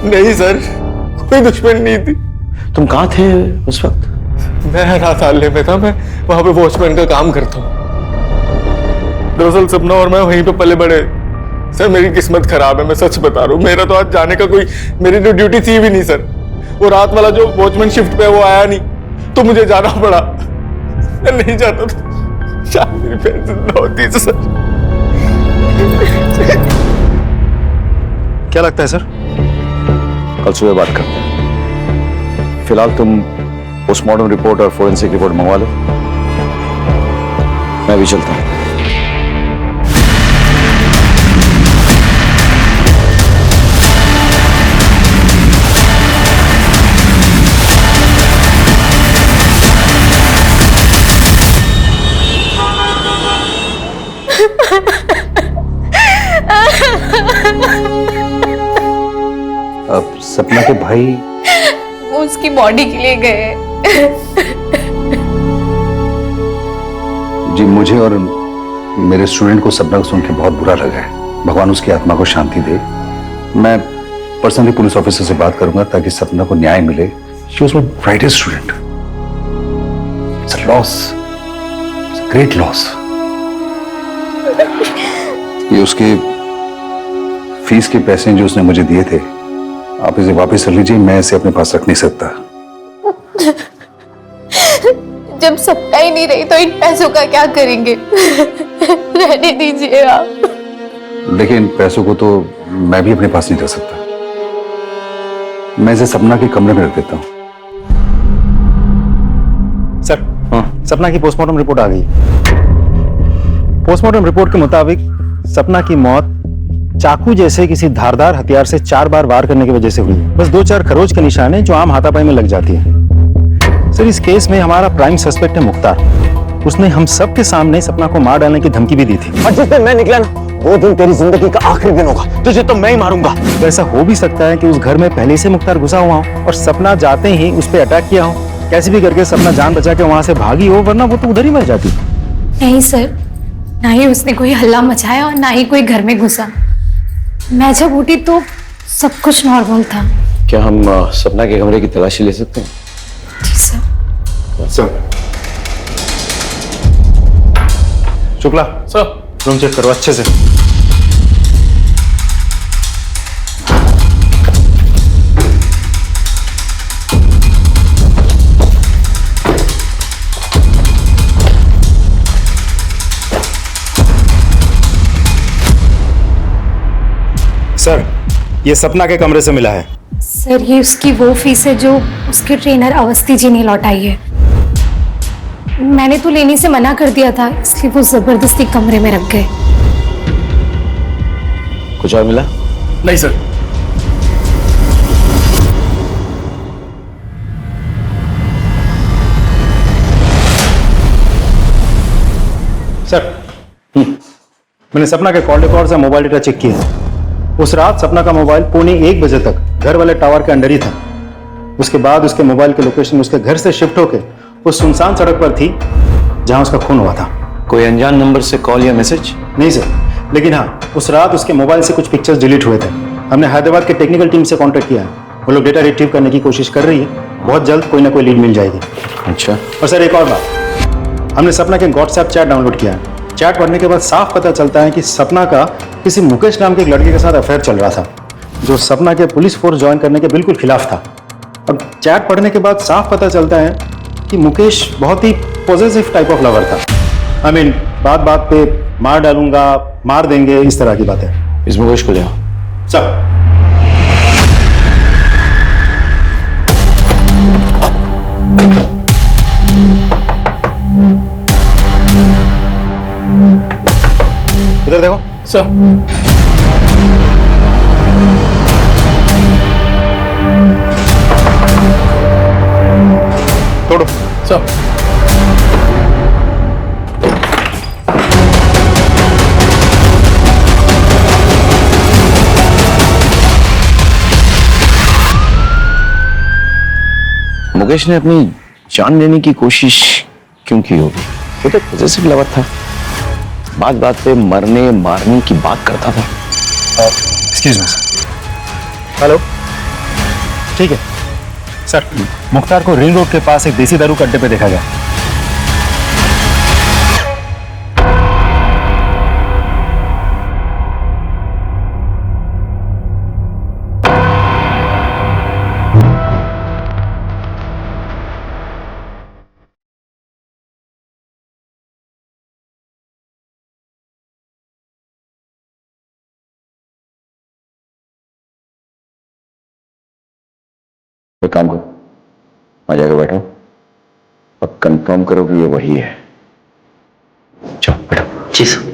नहीं सर, कोई दुश्मन नहीं थी। तुम कहाँ थे उस वक्त? मैं राताले में था, मैं वहां पे वॉचमैन का काम करता हूँ। दरअसल सपना और मैं वहीं पे पले बड़े। सर मेरी किस्मत खराब है, मैं सच बता रहा हूँ। मेरा तो आज जाने का कोई, मेरी तो ड्यूटी थी भी नहीं सर। वो रात वाला जो वॉचमैन शिफ्ट पे वो आया नहीं, तो मुझे जाना पड़ा। मैं नहीं जाता तो शायद मेरी बहन जिंदा होती है सर। क्या लगता है सर? कल सुबह बात करते हैं। फिलहाल तुम पोस्टमार्टम रिपोर्ट और फोरेंसिक रिपोर्ट मंगवा लो, मैं भी चलता हूँ। अब सपना के भाई वो उसकी बॉडी के लिए गए। जी मुझे और मेरे स्टूडेंट को सपना को सुन के बहुत बुरा लगा है। भगवान उसकी आत्मा को शांति दे। मैं पर्सनली पुलिस ऑफिसर से बात करूंगा ताकि सपना को न्याय मिले। She was my brightest student. It's a loss, it's a great loss. ये उसके फीस के पैसे जो उसने मुझे दिए थे, आप इसे वापस कर लीजिए, मैं इसे अपने पास रख नहीं सकता। जब सपना ही नहीं रही तो इन पैसों का क्या करेंगे? रहने दीजिए आप। देखिए इन पैसों को तो मैं भी अपने पास नहीं रख सकता। मैं इसे सपना के कमरे में रख देता हूँ। सर सपना की पोस्टमार्टम रिपोर्ट आ गई। पोस्टमार्टम रिपोर्ट के मुताबिक सपना की मौत चाकू जैसे किसी धारदार हथियार से 4 बार वार करने की वजह से हुई है। बस 2-4 खरोच के निशान हैं जो आम हाथापाई में लग जाती है। सर इस केस में हमारा प्राइम सस्पेक्ट है मुख्तार। उसने हम सब के सामने सपना को मार डालने की धमकी भी दी थी। और जिस दिन मैं निकला ना, वो दिन तेरी जिंदगी का आखिरी दिन होगा। तुझे तो मैं ही मारूंगा। तो ऐसा हो भी सकता है कि उस घर में पहले से मुख्तार घुसा हुआ हो और सपना जाते ही उस पर अटैक किया हो। कैसे भी करके सपना जान बचा के वहां से भागी हो, वरना वो तो उधर ही मर जाती। नहीं सर, ना ही उसने कोई हल्ला मचाया और ना ही कोई घर में घुसा। मैं जब उठी तो सब कुछ नॉर्मल था। क्या हम सपना के कमरे की तलाशी ले सकते हैं? जी sir. Sir Shukla sir room check करो अच्छे से। सर ये सपना के कमरे से मिला है। सर ये उसकी वो फीस है जो उसके ट्रेनर अवस्थी जी ने लौटाई है। मैंने तो लेने से मना कर दिया था, इसलिए वो जबरदस्ती कमरे में रख गए। कुछ और मिला? नहीं सर। सर मैंने सपना के कॉल रिकॉर्ड्स और मोबाइल डेटा चेक किया। उस रात सपना का मोबाइल पौने 1 बजे तक घर वाले टावर के अंडर ही था। उसके बाद उसके मोबाइल की लोकेशन उसके घर से शिफ्ट होकर उस सुनसान सड़क पर थी जहां उसका खून हुआ था। कोई अनजान नंबर से कॉल या मैसेज? नहीं सर, लेकिन हाँ उस रात उसके मोबाइल से कुछ पिक्चर्स डिलीट हुए थे। हमने हैदराबाद के टेक्निकल टीम से कांटेक्ट किया है। वो लोग डेटा रिट्रीव करने की कोशिश कर रही है। बहुत जल्द कोई ना कोई लीड मिल जाएगी। अच्छा। और सर एक और बात, हमने सपना के व्हाट्सएप चैट डाउनलोड किया है। चैट पढ़ने के बाद साफ पता चलता है कि सपना का किसी मुकेश नाम के एक लड़के के साथ अफेयर चल रहा था, जो सपना के पुलिस फोर्स ज्वाइन करने के बिल्कुल खिलाफ था। अब चैट पढ़ने के बाद साफ पता चलता है कि मुकेश बहुत ही पॉजिटिव टाइप ऑफ लवर था। आई मीन बात बात पे मार डालूंगा, मार देंगे, इस तरह की बातें। इस मुकेश को ले आओ। सर इधर देखो। सर तोड़ो। सर मुकेश ने अपनी जान लेने की कोशिश क्यों की होगी? वो तो पॉजिटिव लवर था, बात बात पे मरने मारने की बात करता था। Excuse me sir. हेलो, ठीक है सर। मुख्तार को रिंग रोड के पास एक देसी दारू के अड्डे पे देखा गया। एक काम करो, आ जाकर बैठो और कंफर्म करो कि ये वही है। चलो बैठो। जी सर।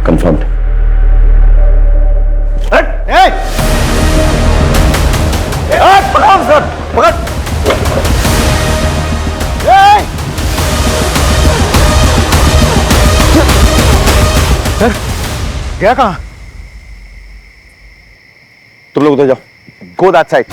कंफर्म। सर गया कहाँ? तुम लोग उधर जाओ, गो दैट साइड।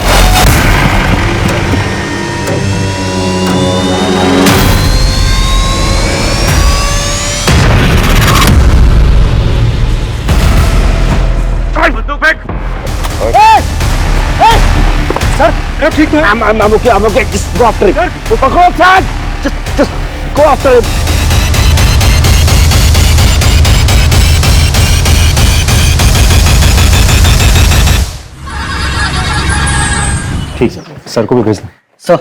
सर ठीक है। I'm okay. Just go after him. Go after. Just go after him. ठीक सर को भी भेज दें। सर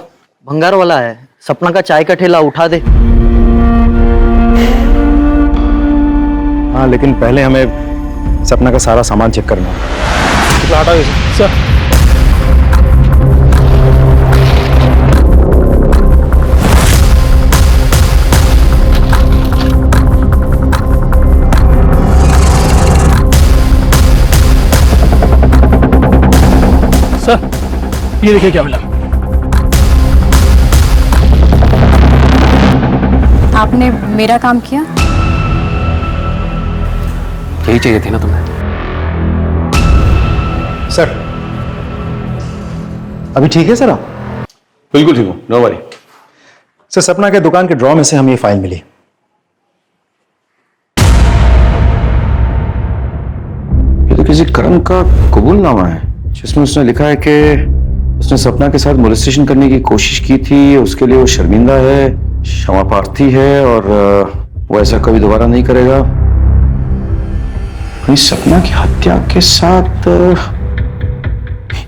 भंगार वाला है, सपना का चाय का ठेला उठा दे। हाँ लेकिन पहले हमें सपना का सारा सामान चेक करना है। हटा दीजिए सर। सर ये देखिए क्या मिला। आपने मेरा काम किया। यही चाहिए थी ना तुम्हें। सर अभी ठीक है सर आप? बिल्कुल ठीक हूं, नो वरी। सर सपना के दुकान के ड्रॉ में से हमें ये फाइल मिली। ये तो किसी करण का कबूलनामा है जिसमें उसने लिखा है कि उसने सपना के साथ मोलेस्टेशन करने की कोशिश की थी, उसके लिए वो शर्मिंदा है, क्षमा प्रार्थी है और वो ऐसा कभी दोबारा नहीं करेगा। सपना की हत्या के साथ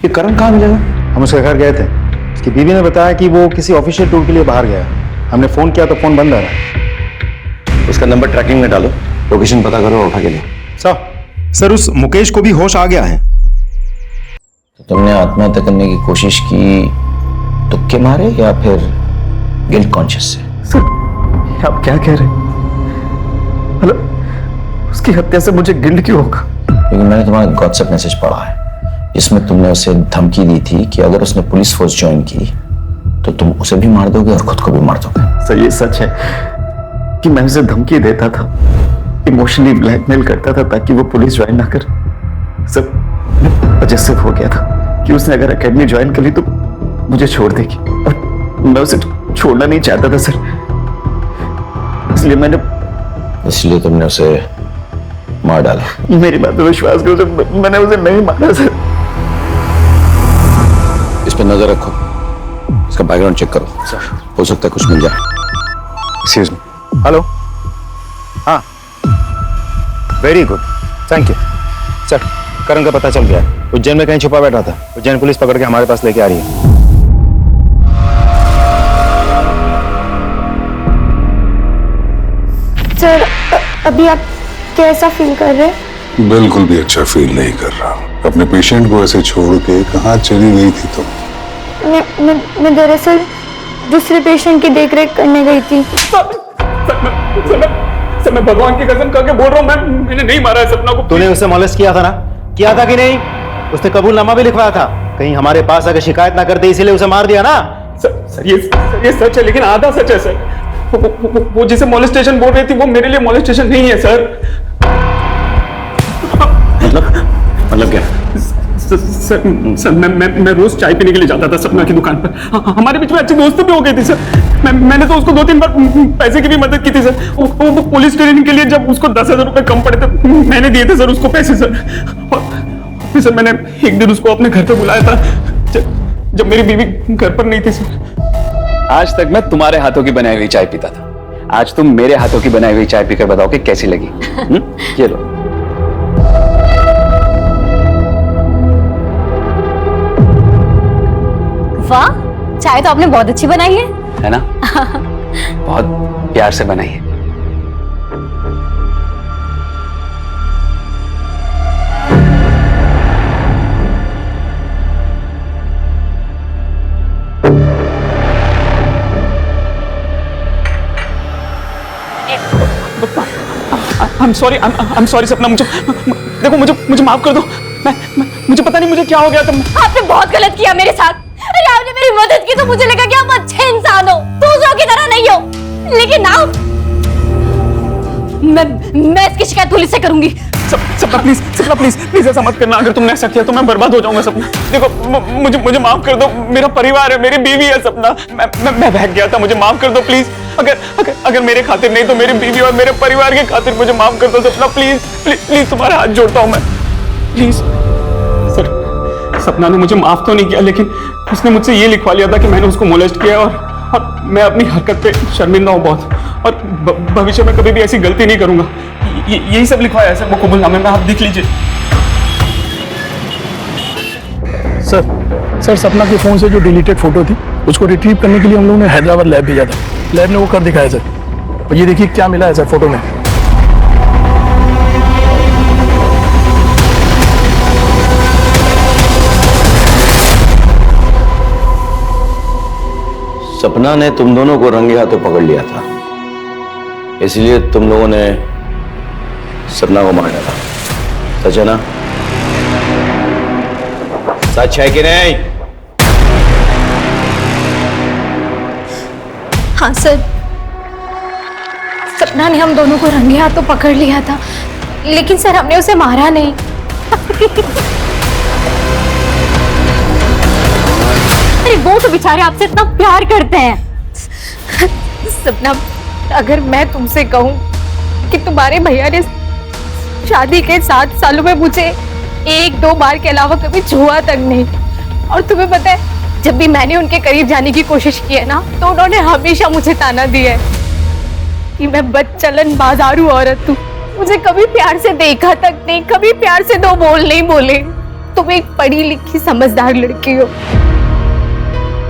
ये करण कहाँ मिलेगा? हम उसके घर गए थे, उसकी बीवी ने बताया कि वो किसी ऑफिशियल टूर के लिए बाहर गया। हमने फोन किया तो फोन बंद आ रहा। उसका नंबर ट्रैकिंग में डालो, लोकेशन पता करो और उठा के ले। सर उस मुकेश को भी होश आ गया है। तो तुमने आत्महत्या करने की कोशिश की तुक्के मारे या फिर गिल्ट कॉन्शियस से? सर आप क्या कह रहे हैं? मतलब उसकी हत्या से मुझे गिल्ट क्यों होगा? लेकिन मैंने तुम्हारा व्हाट्सएप मैसेज पढ़ा है जिसमें तुमने उसे धमकी दी थी कि अगर उसने पुलिस फोर्स ज्वाइन की तो तुम उसे भी मार दोगे और खुद को भी मार दोगे। सर ये सच है कि मैं उसे धमकी देता था, इमोशनली ब्लैकमेल करता था ताकि वो पुलिस ज्वाइन ना कर। सब पजेसिव हो गया था कि उसने अगर एकेडमी ज्वाइन कर ली तो मुझे छोड़ देगी और मैं उसे छोड़ना नहीं चाहता था सर, इसलिए तुमने उसे मार डाला। मेरी बात पे विश्वास करो सर, मैंने उसे नहीं मारा सर। इस पे नजर रखो, इसका बैकग्राउंड चेक करो सर, हो सकता है कुछ मिल जाए। Excuse me. हेलो। हाँ very good, thank you sir. Karan का पता चल गया, उज्जैन में कहीं छुपा बैठा था, उज्जैन पुलिस पकड़ के हमारे पास लेके आ रही है। सर अभी आप कैसा फील कर रहे हैं? बिल्कुल भी अच्छा फील नहीं कर रहा। अपने पेशेंट को ऐसे छोड़ के कहाँ चली गई थी तुम? मैं दरअसल दूसरे पेशेंट की देखरेख करने गई थी। सर मैं भगवान की कसम खा के बोल रहा हूँ, मैंने नहीं मारा है सपना को। तूने उसे मॉलेस्ट किया था ना? किया था कि नहीं? उसने कबूलनामा भी लिखवाया था, कहीं हमारे पास अगर शिकायत ना करते इसीलिए उसे मार दिया ना? सर ये सच है, लेकिन आधा सच है सर। वो जिसे मॉलेस्टेशन बोल रही थी वो मेरे लिए मॉलेस्टेशन नहीं है सर। मतलब क्या? सर मैं रोज चाय पीने के लिए जाता था सपना की दुकान पर। हमारे बीच में अच्छी दोस्ती भी हो गई थी सर। मैंने तो उसको 2-3 बार पैसे की भी मदद की थी सर। वो पुलिस ट्रेनिंग के लिए जब उसको 10,000 रुपए कम पड़े थे मैंने दिए थे सर उसको पैसे सर। और सर मैंने एक दिन उसको अपने घर पे बुलाया था जब मेरी बीवी घर पर नहीं थी सर। आज तक मैं तुम्हारे हाथों की बनाई हुई चाय पीता था, आज तुम मेरे हाथों की बनाई हुई चाय पीकर बताओ कि कैसी लगी। ये लो। वाह, चाय तो आपने बहुत अच्छी बनाई है ना? बहुत प्यार से बनाई है। I'm sorry सपना, देखो मुझे माफ कर दो। मुझे पता नहीं मुझे क्या हो गया था। आपने बहुत गलत किया मेरे साथ। अरे आपने मेरी मदद की तो मुझे लगा कि आप अच्छे इंसान हो, दूसरों की तरह नहीं हो। लेकिन आप, मैं इसकी शिकायत पुलिस से करूंगी। सपना प्लीज ऐसा मत करना। अगर तुमने ऐसा किया तो मैं बर्बाद हो जाऊंगा सपना। देखो मुझे माफ कर दो, मेरा परिवार है, मेरी बीवी है सपना। मैं बहक गया था, मुझे माफ कर दो प्लीज। अगर मेरे खातिर नहीं तो मेरी बीवी और मेरे परिवार के खातिर मुझे माफ कर दो सपना। प्लीज तुम्हारे हाथ जोड़ता हूं मैं, प्लीज। सर सपना ने मुझे माफ तो नहीं किया, लेकिन उसने मुझसे ये लिखवा लिया था कि मैंने उसको मोलेस्ट किया और मैं अपनी हरकत पे शर्मिंदा हूं बहुत, और भविष्य में कभी भी ऐसी गलती नहीं करूंगा। यही सब लिखवाया है सर वो कबूलनामे में, आप देख लीजिए। सर सपना के फोन से जो डिलीटेड फोटो थी उसको रिट्रीव करने के लिए हम लोगों ने हैदराबाद लैब भेजा था। लैब ने वो कर दिखाया सर, और ये देखिए क्या मिला है सर फोटो में। सपना ने तुम दोनों को रंगे हाथों पकड़ लिया था, इसलिए तुम लोगों ने सपना को मार डाला। सच है ना? सच है कि नहीं? हाँ सर, सपना ने हम दोनों को रंगे हाथों पकड़ लिया था, लेकिन सर हमने उसे मारा नहीं। अरे वो तो बेचारे आपसे इतना प्यार करते हैं। सपना, अगर मैं तुमसे कहूं कि तुम्हारे भैया ने शादी के 7 सालों में मुझे 1-2 बार के अलावा कभी छुआ तक नहीं, और तुम्हें पता है जब भी मैंने उनके करीब जाने की कोशिश की है ना, तो उन्होंने हमेशा मुझे ताना दिया है कि मैं बदचलन बाजारू औरत हूँ, मुझे कभी प्यार से देखा तक नहीं, कभी प्यार से 2 बोल नहीं बोले। तुम एक पढ़ी लिखी समझदार लड़की हो,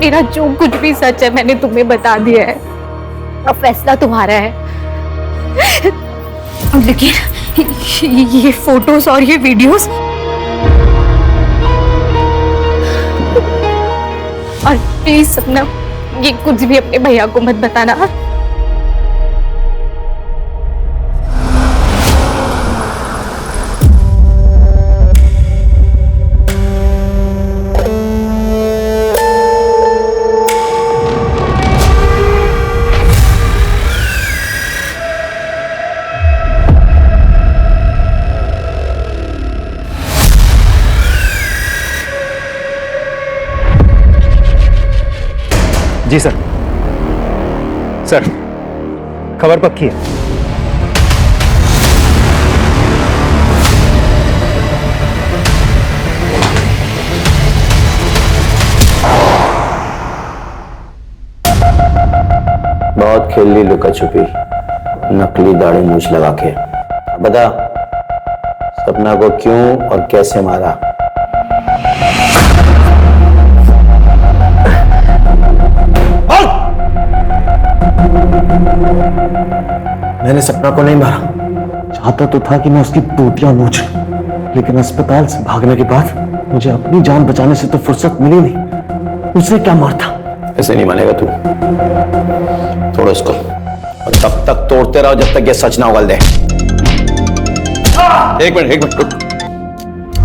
मेरा जो कुछ भी सच है मैंने तुम्हें बता दिया है, अब फैसला तुम्हारा है। लेकिन ये फोटोज और ये वीडियोस, और प्लीज सपना ये कुछ भी अपने भैया को मत बताना। जी सर। सर खबर पक्की है। बहुत खेल ली लुका छुपी, नकली दाढ़ी मूछ लगा के। बता सपना को क्यों और कैसे मारा? मैंने सपना को नहीं मारा, चाहता तो था कि मैं उसकी टूटियां नोच लूं, लेकिन अस्पताल से भागने के बाद मुझे अपनी जान बचाने से तो फुर्सत मिली नहीं। उसने क्या मारता? ऐसे नहीं मानेगा तू। तोड़ो इसको और तब तक तोड़ते रहो जब तक ये सच ना उगल दे। एक मिनट रुक।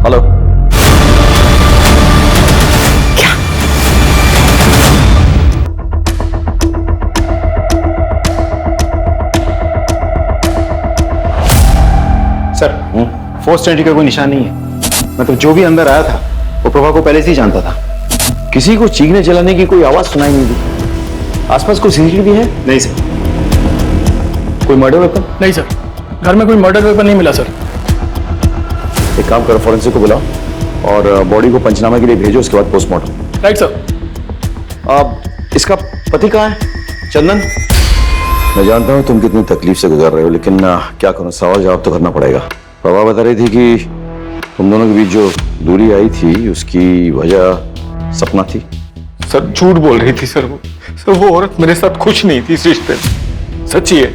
हेलो, क्या? सर, फोर्स एंट्री का कोई निशान नहीं है। मतलब जो भी अंदर आया था वो प्रभा को पहले से ही जानता था। किसी को चीखने चलाने की कोई आवाज सुनाई नहीं दी। आसपास कोई सीसीटीवी है? नहीं सर। कोई मर्डर वेपन? नहीं सर, घर में कोई मर्डर वेपन नहीं मिला सर। एक काम करो, फॉरेंसिक को बुलाओ और बॉडी को पंचनामा के लिए भेजो, उसके बाद पोस्टमार्टम। Right sir. अब इसका पति कहाँ है? चंदन? मैं जानता हूँ तुम कितनी तकलीफ से गुजर रहे हो, लेकिन क्या करूँ, सवाल जवाब तो करना पड़ेगा। प्रभा बता रही थी कि तुम दोनों के बीच जो दूरी आई थी उसकी वजह सपना थी। सर झूठ बोल रही थी सर। वो औरत मेरे साथ खुश नहीं थी इस रिश्ते में, सच्ची है।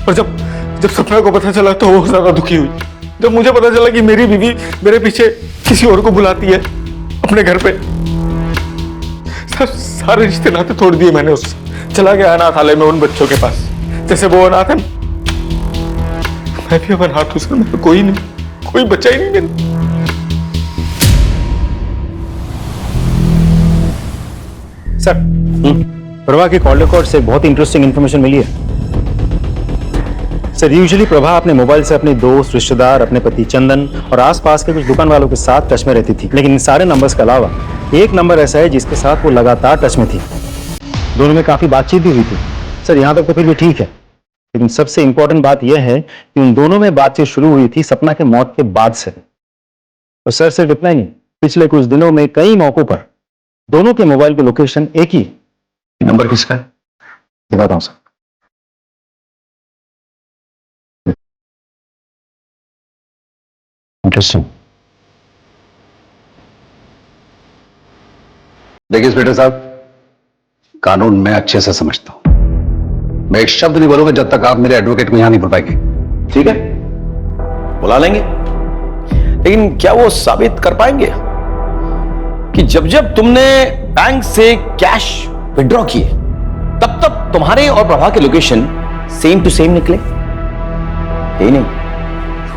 और जब सपना को पता चला तो वो ज्यादा दुखी हुई। जब मुझे पता चला कि मेरी बीवी मेरे पीछे किसी और को बुलाती है अपने घर पे, सर सारे रिश्ते नाते तोड़ दिए मैंने उससे। चला गया अनाथालय में उन बच्चों के पास, जैसे वो अनाथ है मैं भी अब अनाथ हूं सर। मेरा कोई नहीं, कोई बच्चा ही नहीं मेरा। सर, प्रभा के कॉल रिकॉर्ड से बहुत इंटरेस्टिंग इंफॉर्मेशन मिली है। सर, यूजुअली प्रभा अपने मोबाइल से अपने दोस्त, रिश्तेदार, अपने पति चंदन और आसपास के कुछ दुकान वालों के साथ टच में रहती थी, लेकिन इन सारे नंबर्स के अलावा एक नंबर ऐसा है जिसके साथ वो लगातार टच में थी। दोनों में काफी बातचीत भी हुई थी। सर, यहाँ तक तो फिर भी ठीक है, लेकिन सबसे इंपॉर्टेंट बात यह है कि उन दोनों में बातचीत शुरू हुई थी सपना के मौत के बाद से। और सर सिर्फ इतना ही, पिछले कुछ दिनों में कई मौकों पर दोनों के मोबाइल की लोकेशन एक ही। नंबर किसका है? बताता हूं सर। इंटरेस्टिंग। देखिए इंस्पेक्टर साहब, कानून मैं अच्छे से समझता हूं। मैं एक शब्द नहीं बोलूंगा जब तक आप मेरे एडवोकेट को यहां नहीं बुलाएंगे। ठीक है, बुला लेंगे, लेकिन क्या वो साबित कर पाएंगे कि जब जब तुमने बैंक से कैश विड्रॉ किए तब तब तुम्हारे और प्रभा के लोकेशन सेम टू सेम निकले? यही नहीं,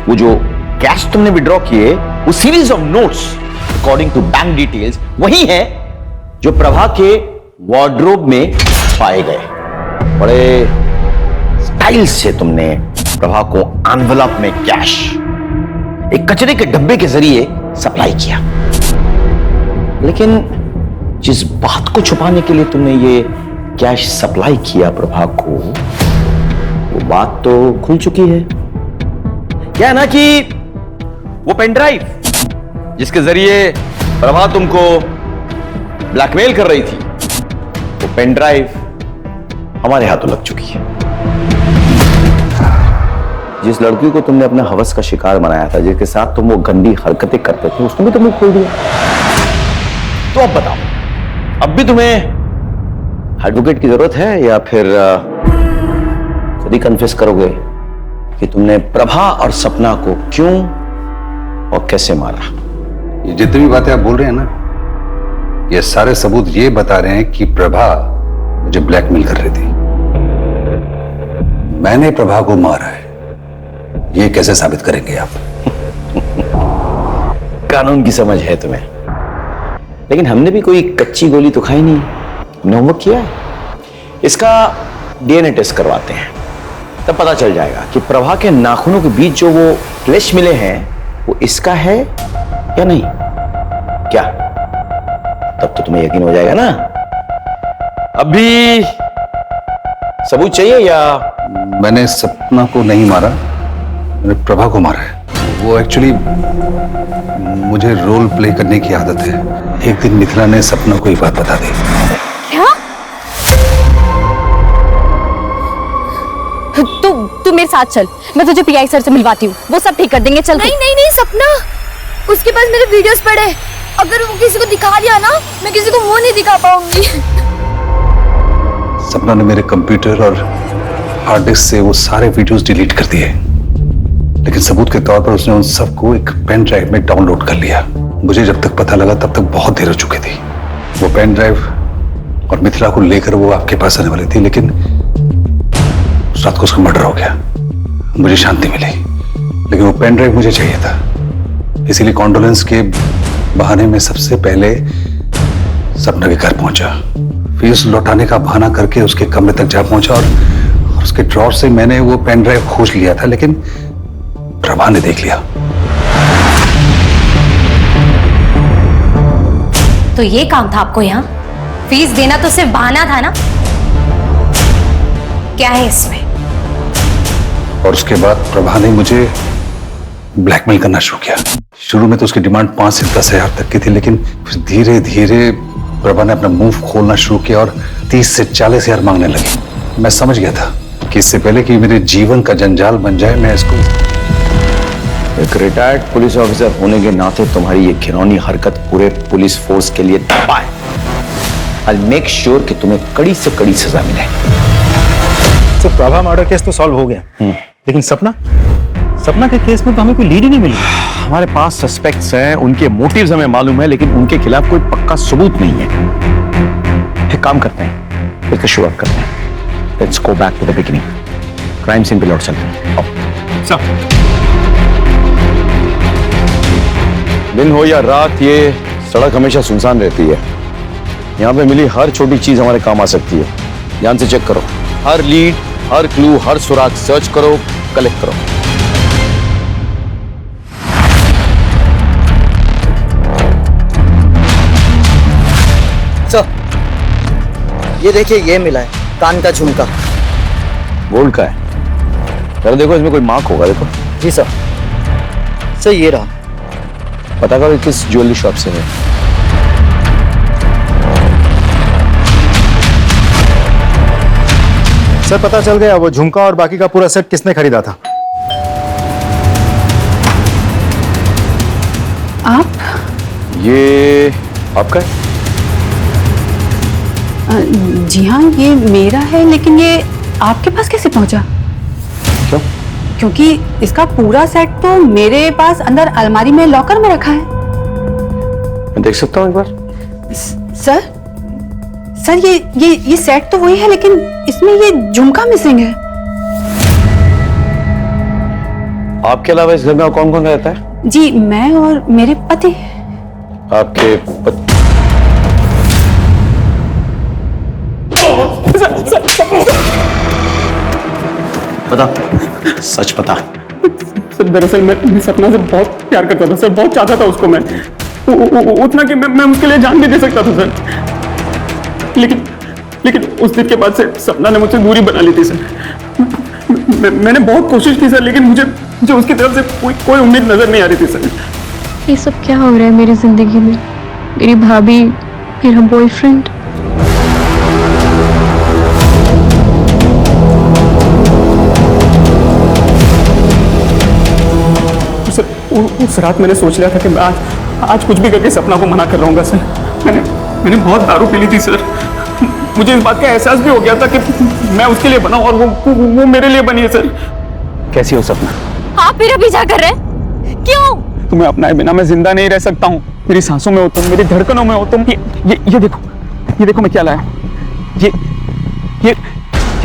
वो जो कैश तुमने विड्रॉ किए वो series of notes according to bank details वही है जो प्रभा के वार्डरोब में पाए गए। बड़े स्टाइल से तुमने प्रभा को एनवेलप में कैश एक कचरे के डब्बे के जरिए सप्लाई किया, लेकिन जिस बात को छुपाने के लिए तुमने ये कैश सप्लाई किया प्रभा को, वो बात तो खुल चुकी है। क्या है ना कि वो पेन ड्राइव जिसके जरिए प्रभा तुमको ब्लैकमेल कर रही थी, वो पेन ड्राइव हमारे हाथों लग चुकी है। जिस लड़की को तुमने अपने हवस का शिकार बनाया था, जिसके साथ तुम वो गंदी हरकतें करते थे, उसने भी तुम्हें खोल दिया। तो अब बताओ, अब भी तुम्हें एडवोकेट की जरूरत है या फिर खुद ही कन्फेस करोगे कि तुमने प्रभा और सपना को क्यों और कैसे मारा? ये जितनी भी बातें आप बोल रहे हैं ना, ये सारे सबूत ये बता रहे हैं कि प्रभा मुझे ब्लैकमेल कर रही थी। मैंने प्रभा को मारा है, ये कैसे साबित करेंगे आप? कानून की समझ है तुम्हें, लेकिन हमने भी कोई कच्ची गोली तो खाई नहीं। हमने होमवर्क किया है। इसका डीएनए टेस्ट करवाते हैं, तब पता चल जाएगा कि प्रभा के नाखूनों के बीच जो वो फ्लैश मिले हैं वो इसका है या नहीं। क्या तब तो तुम्हें यकीन हो जाएगा ना? अभी सबूत चाहिए या? मैंने सपना को नहीं मारा, मैंने प्रभा को मारा है। वो एक्चुअली मुझे रोल प्ले करने की आदत है। एक दिन मिथिला ने सपना को एक बात बता दी। क्या? तू मेरे साथ चल, मैं तुझे पीआई सर से मिलवाती हूँ, वो सब ठीक कर देंगे। चल। नहीं नहीं नहीं सपना, उसके पास मेरे वीडियोस पड़े, अगर वो किसी को दिखा दिया ना, मैं किसी को वो नहीं दिखा पाऊंगी। सपना ने मेरे कंप्यूटर और हार्ड डिस्क से वो सारे वीडियोस डिलीट कर दिए, लेकिन सबूत के तौर पर उसने उन सबको एक पेन ड्राइव में डाउनलोड कर लिया। मुझे जब तक पता लगा तब तक बहुत देर हो चुकी थी। वो पेन ड्राइव और मिथिला को लेकर वो आपके पास आने वाली थी, लेकिन उस रात को उसका मर्डर हो गया। मुझे शांति मिली, लेकिन वो पेन ड्राइव मुझे चाहिए था। इसीलिए कॉन्डोलेंस के बहाने में सबसे पहले सपना के घर पहुंचा, फीस लौटाने का बहाना करके उसके कमरे तक जा पहुंचा और उसके ड्रॉर से मैंने वो पेन ड्राइव खोज लिया था, लेकिन प्रभा ने देख लिया। तो ये काम था आपको यहाँ? फीस देना तो सिर्फ बहाना था ना? क्या है इसमें? और उसके बाद प्रभा ने मुझे ब्लैकमेल करना शुरू किया। शुरू में तो उसकी डिमांड 5 से 10,000 तक की थी, लेकिन फिर धीरे धीरे प्रभा ने अपना मुंह खोलना शुरू किया और 30 से 40,000 मांगने लगी। मैं समझ गया था कि इससे पहले कि मेरे जीवन का जंजाल बन जाए, मैं इसको। एक रिटायर्ड पुलिस ऑफिसर होने के नाते तुम्हारी ये घिनौनी हरकत पूरे पुलिस फोर्स के लिए दबा है। I'll make sure कि तुम्हें कड़ी से कड़ी सजा मिले। तो प्रभा मर्डर केस तो सॉल्व हो गया, लेकिन सपना के केस में तो हमें कोई लीड ही नहीं मिली। हमारे पास सस्पेक्ट्स हैं, उनके मोटिव्स हमें मालूम है, लेकिन उनके खिलाफ कोई पक्का सबूत नहीं है। एक काम करते हैं, इसका शुरुआत करते हैं। Let's go back to the beginning. Crime scene पे लौट चलते हैं। दिन हो या रात, ये सड़क हमेशा सुनसान रहती है। यहाँ पे मिली हर छोटी चीज हमारे काम आ सकती है। ध्यान से चेक करो, हर लीड, हर क्लू, हर सुराग सर्च करो, कलेक्ट करो। सर, ये देखिए, ये मिला है कान का झुमका। गोल्ड का है? जरा देखो, इसमें कोई मार्क होगा, देखो। जी सर। सर, ये रहा। पता करो किस ज्वेलरी शॉप से है। सर, पता चल गया वो झुमका और बाकी का पूरा सेट किसने खरीदा था। आप? ये आपका है? जी हाँ, ये मेरा है, लेकिन ये आपके पास कैसे पहुंचा? क्यों? क्योंकि इसका पूरा सेट तो मेरे पास अंदर अलमारी में लॉकर में रखा है। मैं देख सकता हूँ एक बार? सर, ये सेट तो वही है, लेकिन इसमें ये झुमका मिसिंग है। आपके अलावा इस घर में और कौन कौन रहता है? जी, मैं और मेरे पति। आपके पति? बता, सच बता। सर, दरअसल मैं सपना से बहुत प्यार करता था सर, बहुत चाहता था उसको मैं, उतना कि मैं उसके लिए जान भी दे सकता था सर। लेकिन उस दिन के बाद से सपना ने मुझसे दूरी बना ली थी सर। मैंने बहुत कोशिश की सर, लेकिन मुझे उसकी तरफ से कोई उम्मीद नजर नहीं आ रही थी सर। ये सब क्या हो रहा है मेरी जिंदगी में? मेरी भाभी, मेरा बॉयफ्रेंड। सर, उस रात मैंने सोच लिया था कि मैं आज कुछ भी करके सपना को मना कर रहूंगा सर। मैंने बहुत दारू पी ली थी सर। मुझे इस बात का एहसास भी हो गया था कि मैं उसके लिए बना और वो मेरे लिए बनी है सर। कैसी हो सपना? आप मेरा पीछा कर रहे हैं? क्यों? तुम्हें अपनाए बिना मैं जिंदा नहीं रह सकता हूँ। मेरी सांसों में हो तुम, मेरी धड़कनों में हो तुम। ये देखो मैं क्या लाया। ये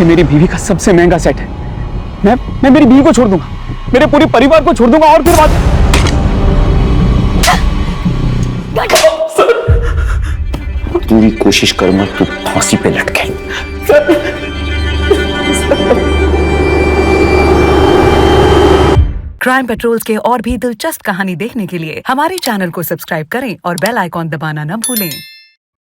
मेरी बीवी का सबसे महंगा सेट है। मैं मेरी बीवी को छोड़ दूंगा, मेरे पूरे परिवार को छोड़ दूंगा, और फिर बात। पूरी कोशिश करूंगा तू फांसी पे लटके। क्राइम पेट्रोल्स के और भी दिलचस्प कहानी देखने के लिए हमारे चैनल को सब्सक्राइब करें और बेल आइकॉन दबाना न भूलें।